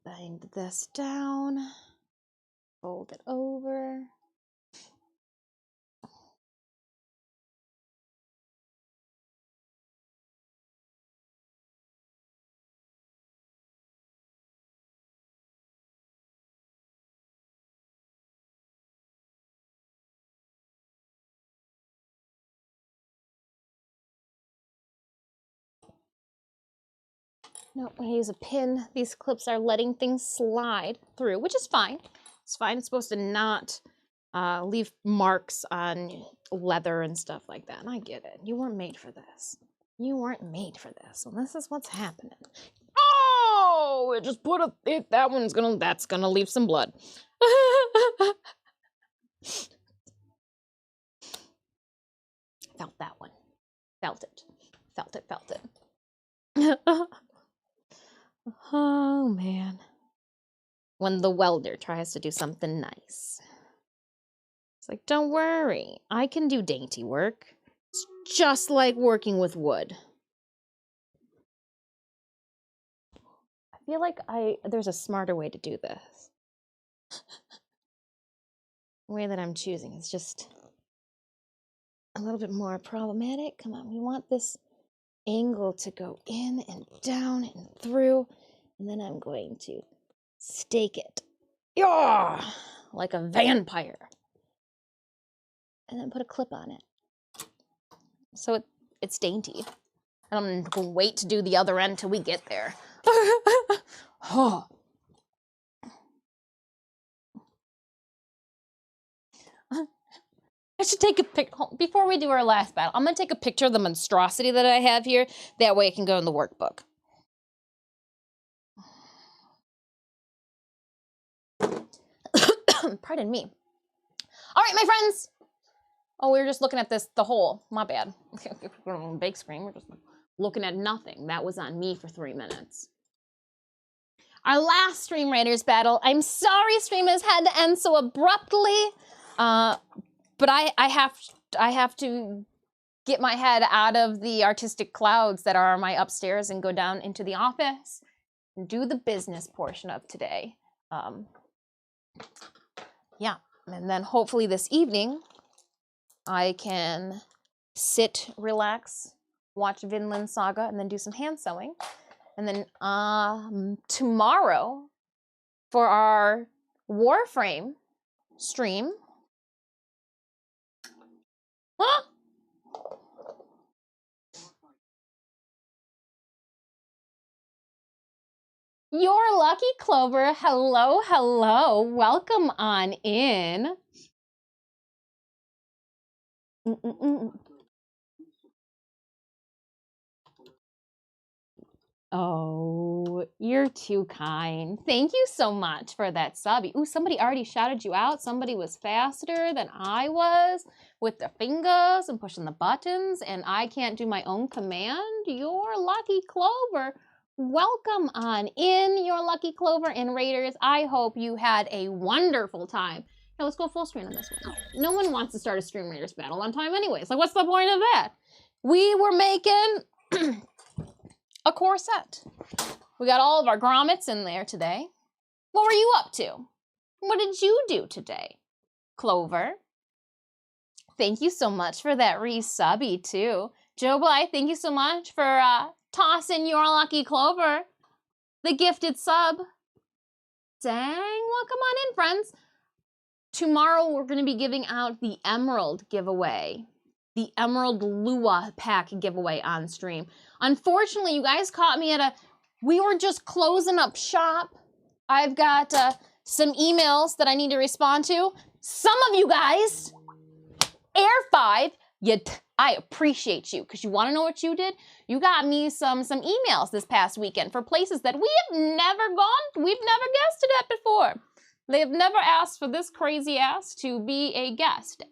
bind this down, fold it over. No, I use a pin. These clips are letting things slide through, which is fine. It's fine. It's supposed to not leave marks on leather and stuff like that. And I get it. You weren't made for this. You weren't made for this. And this is what's happening. Oh, it just put that's gonna leave some blood. Felt that one. Felt it. Felt it, felt it. Oh, man. When the welder tries to do something nice. It's like, don't worry. I can do dainty work. It's just like working with wood. I feel like there's a smarter way to do this. The way that I'm choosing is just a little bit more problematic. Come on, we want this angle to go in and down and through, and then I'm going to stake it. Yeah, like a vampire. And then put a clip on it. So it's dainty. I'm gonna wait to do the other end till we get there. Oh. I should take a pic before we do our last battle. I'm gonna take a picture of the monstrosity that I have here. That way it can go in the workbook. Pardon me. All right, my friends. Oh, we were just looking at the whole. My bad. We're on the big screen. We're just looking at nothing. That was on me for 3 minutes. Our last Stream Raiders battle. I'm sorry stream has had to end so abruptly. But I have to get my head out of the artistic clouds that are my upstairs and go down into the office and do the business portion of today. Yeah, and then hopefully this evening I can sit, relax, watch Vinland Saga, and then do some hand sewing. And then tomorrow for our Warframe stream. Huh? Your lucky Clover. Hello, hello. Welcome on in. Oh, you're too kind. Thank you so much for that subby. Ooh, somebody already shouted you out. Somebody was faster than I was with the fingers and pushing the buttons, and I can't do my own command. Your lucky Clover. Welcome on in, your lucky Clover and Raiders. I hope you had a wonderful time. Now let's go full screen on this one. No one wants to start a Stream Raiders battle on time anyways. Like, what's the point of that? We were making a corset. We got all of our grommets in there today. What were you up to? What did you do today? Clover. Thank you so much for that resubby too. Joe Bly, thank you so much for tossing your lucky Clover the gifted sub. Dang, well, come on in, friends. Tomorrow we're going to be giving out the Emerald giveaway. The Emerald Lua pack giveaway on stream. Unfortunately, you guys caught me we were just closing up shop. I've got some emails that I need to respond to. Some of you guys, Air5, I appreciate you, because you want to know what you did? You got me some emails this past weekend for places that we have never gone, we've never guested at before. They have never asked for this crazy ass to be a guest.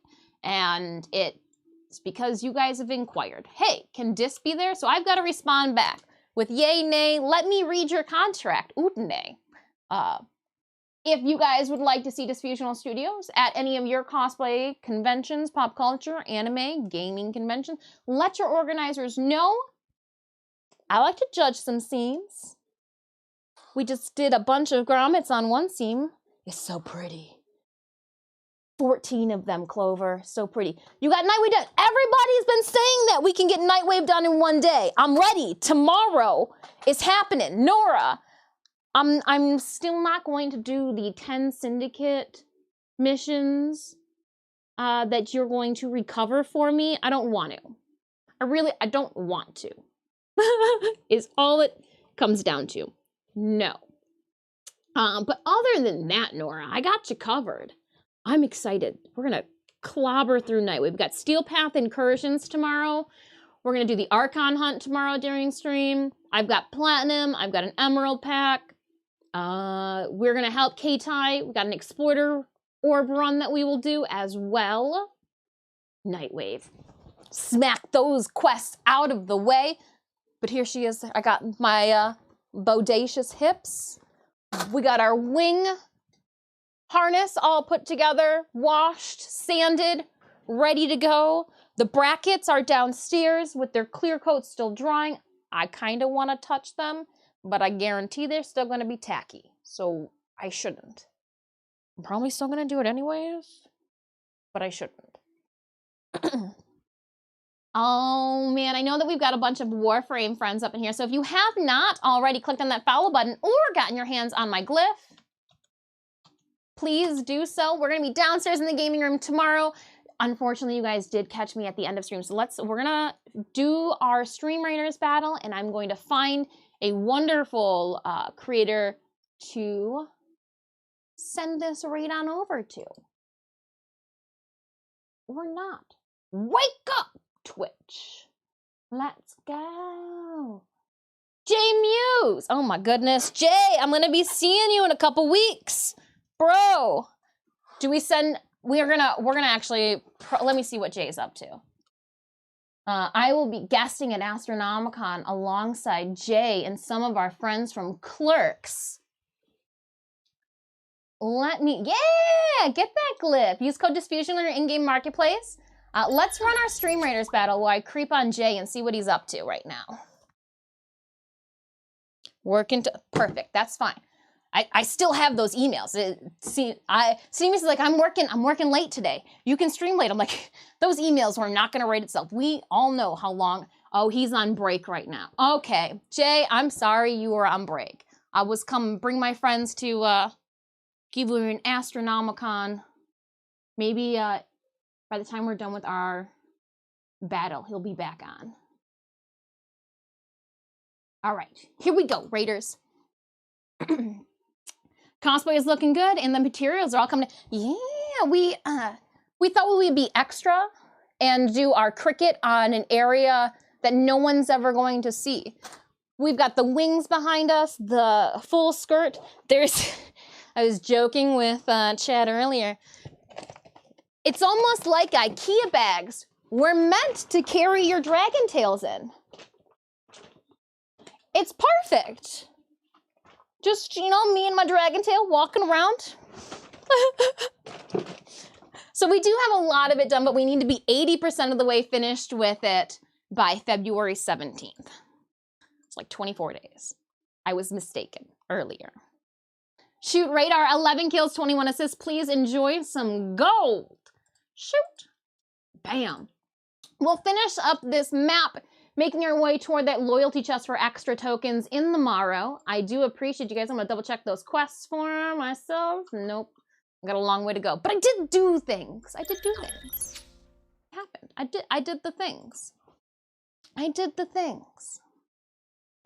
And it's because you guys have inquired. Hey, can Dis be there? So I've got to respond back with yay, nay, let me read your contract, oot nay. If you guys would like to see Disfusional Studios at any of your cosplay conventions, pop culture, anime, gaming conventions, let your organizers know. I like to judge some seams. We just did a bunch of grommets on one seam. It's so pretty. 14 of them, Clover. So pretty. You got Nightwave done. Everybody's been saying that we can get Nightwave done in one day. I'm ready. Tomorrow is happening. Nora, I'm still not going to do the 10 syndicate missions that you're going to recover for me. I don't want to. I don't want to. Is all it comes down to. No. But other than that, Nora, I got you covered. I'm excited. We're gonna clobber through night. We've got Steel Path Incursions tomorrow. We're gonna do the Archon Hunt tomorrow during stream. I've got Platinum. I've got an Emerald pack. We're gonna help K-Tai. We've got an Explorer Orb run that we will do as well. Nightwave. Smack those quests out of the way. But here she is. I got my bodacious hips. We got our wing harness all put together, washed, sanded, ready to go. The brackets are downstairs with their clear coat still drying. I kind of want to touch them, but I guarantee they're still going to be tacky, so I shouldn't. I'm probably still going to do it anyways, but I shouldn't. Oh man, I know that we've got a bunch of Warframe friends up in here, so if you have not already clicked on that follow button or gotten your hands on my glyph, please do so. We're gonna be downstairs in the gaming room tomorrow. Unfortunately, you guys did catch me at the end of stream, so we're gonna do our Stream Raiders battle, and I'm going to find a wonderful creator to send this raid on over to. Or not. Wake up, Twitch. Let's go. Jay Muse. Oh my goodness. Jay, I'm gonna be seeing you in a couple weeks. Bro. Do we send, we're gonna actually, let me see what Jay's up to. I will be guesting at Astronomicon alongside Jay and some of our friends from Clerks. Yeah, get that glyph. Use code Disfusional in your in-game marketplace. Let's run our Stream Raiders battle while I creep on Jay and see what he's up to right now. Perfect, that's fine. I still have those emails. Seamus is like, I'm working late today. You can stream late. I'm like, those emails were not gonna rate itself. We all know how long. Oh, he's on break right now. Okay, Jay, I'm sorry you were on break. I was come bring my friends to give you an Astronomicon. Maybe by the time we're done with our battle, he'll be back on. All right, here we go, Raiders. Cosplay is looking good, and the materials are all coming. Yeah, we thought we would be extra and do our cricket on an area that no one's ever going to see. We've got the wings behind us, the full skirt. I was joking with Chad earlier. It's almost like IKEA bags were meant to carry your dragon tails in. It's perfect. Just, you know, me and my dragon tail walking around. So we do have a lot of it done, but we need to be 80% of the way finished with it by February 17th. It's like 24 days. I was mistaken earlier. Shoot, Radar, 11 kills, 21 assists. Please enjoy some gold. Shoot. Bam. We'll finish up this map, making our way toward that loyalty chest for extra tokens in the morrow. I do appreciate you guys. I'm gonna double check those quests for myself. Nope. I got a long way to go. But I did do things. I did do things. It happened. I did the things. I did the things.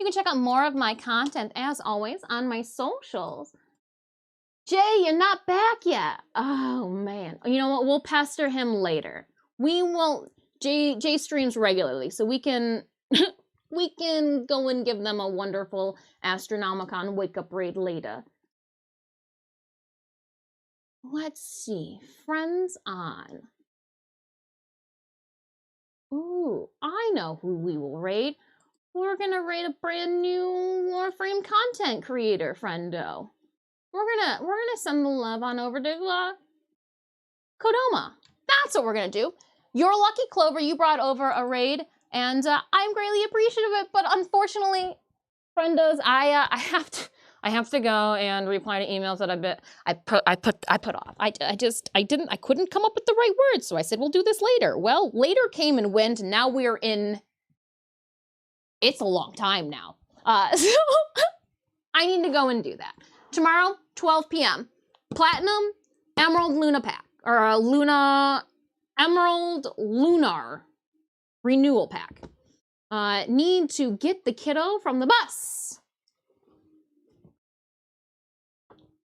You can check out more of my content, as always, on my socials. Jay, you're not back yet. Oh, man. You know what? We'll pester him later. We won't. Jay streams regularly, so we can go and give them a wonderful Astronomicon wake-up raid later. Let's see. Friends on. Ooh, I know who we will raid. We're gonna raid a brand new Warframe content creator, friendo. We're gonna send the love on over to Kodama. That's what we're gonna do. You're lucky, Clover. You brought over a raid, and I'm greatly appreciative of it. But unfortunately, friendos, I have to go and reply to emails that I put off. I couldn't come up with the right words, so I said we'll do this later. Well, later came and went, and now we're in. It's a long time now, so I need to go and do that tomorrow, 12 p.m. Platinum Emerald Luna pack or a Luna. Emerald Lunar renewal pack. Need to get the kiddo from the bus.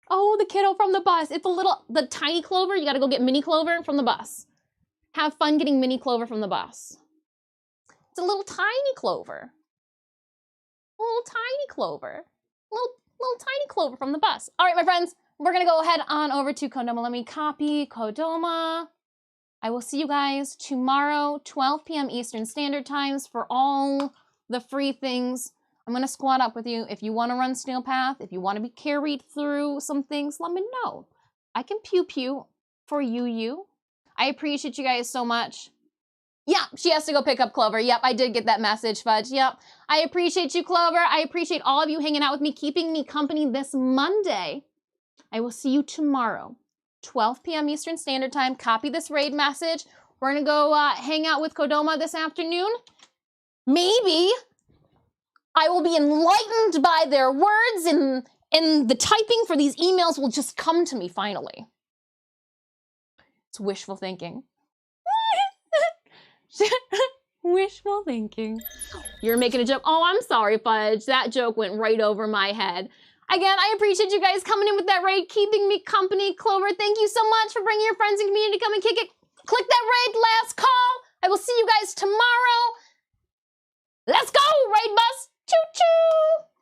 Oh, the kiddo from the bus. It's the tiny Clover. You gotta go get mini Clover from the bus. Have fun getting mini Clover from the bus. It's a little tiny Clover. A little tiny Clover. Little tiny Clover from the bus. All right, my friends, we're gonna go ahead on over to Kodama. Let me copy Kodama. I will see you guys tomorrow, 12 p.m. Eastern Standard Times for all the free things. I'm gonna squad up with you. If you wanna run Snail Path, if you wanna be carried through some things, let me know. I can pew for you. I appreciate you guys so much. Yeah, she has to go pick up Clover. Yep, I did get that message, Fudge. Yep. I appreciate you, Clover. I appreciate all of you hanging out with me, keeping me company this Monday. I will see you tomorrow, 12 p.m. Eastern Standard Time. Copy this raid message. We're gonna go hang out with Kodama this afternoon. Maybe I will be enlightened by their words and the typing for these emails will just come to me finally. It's wishful thinking. Wishful thinking. You're making a joke. Oh, I'm sorry, Fudge. That joke went right over my head. Again, I appreciate you guys coming in with that raid, keeping me company. Clover, thank you so much for bringing your friends and community to come and kick it. Click that raid, last call. I will see you guys tomorrow. Let's go, raid bus. Choo-choo.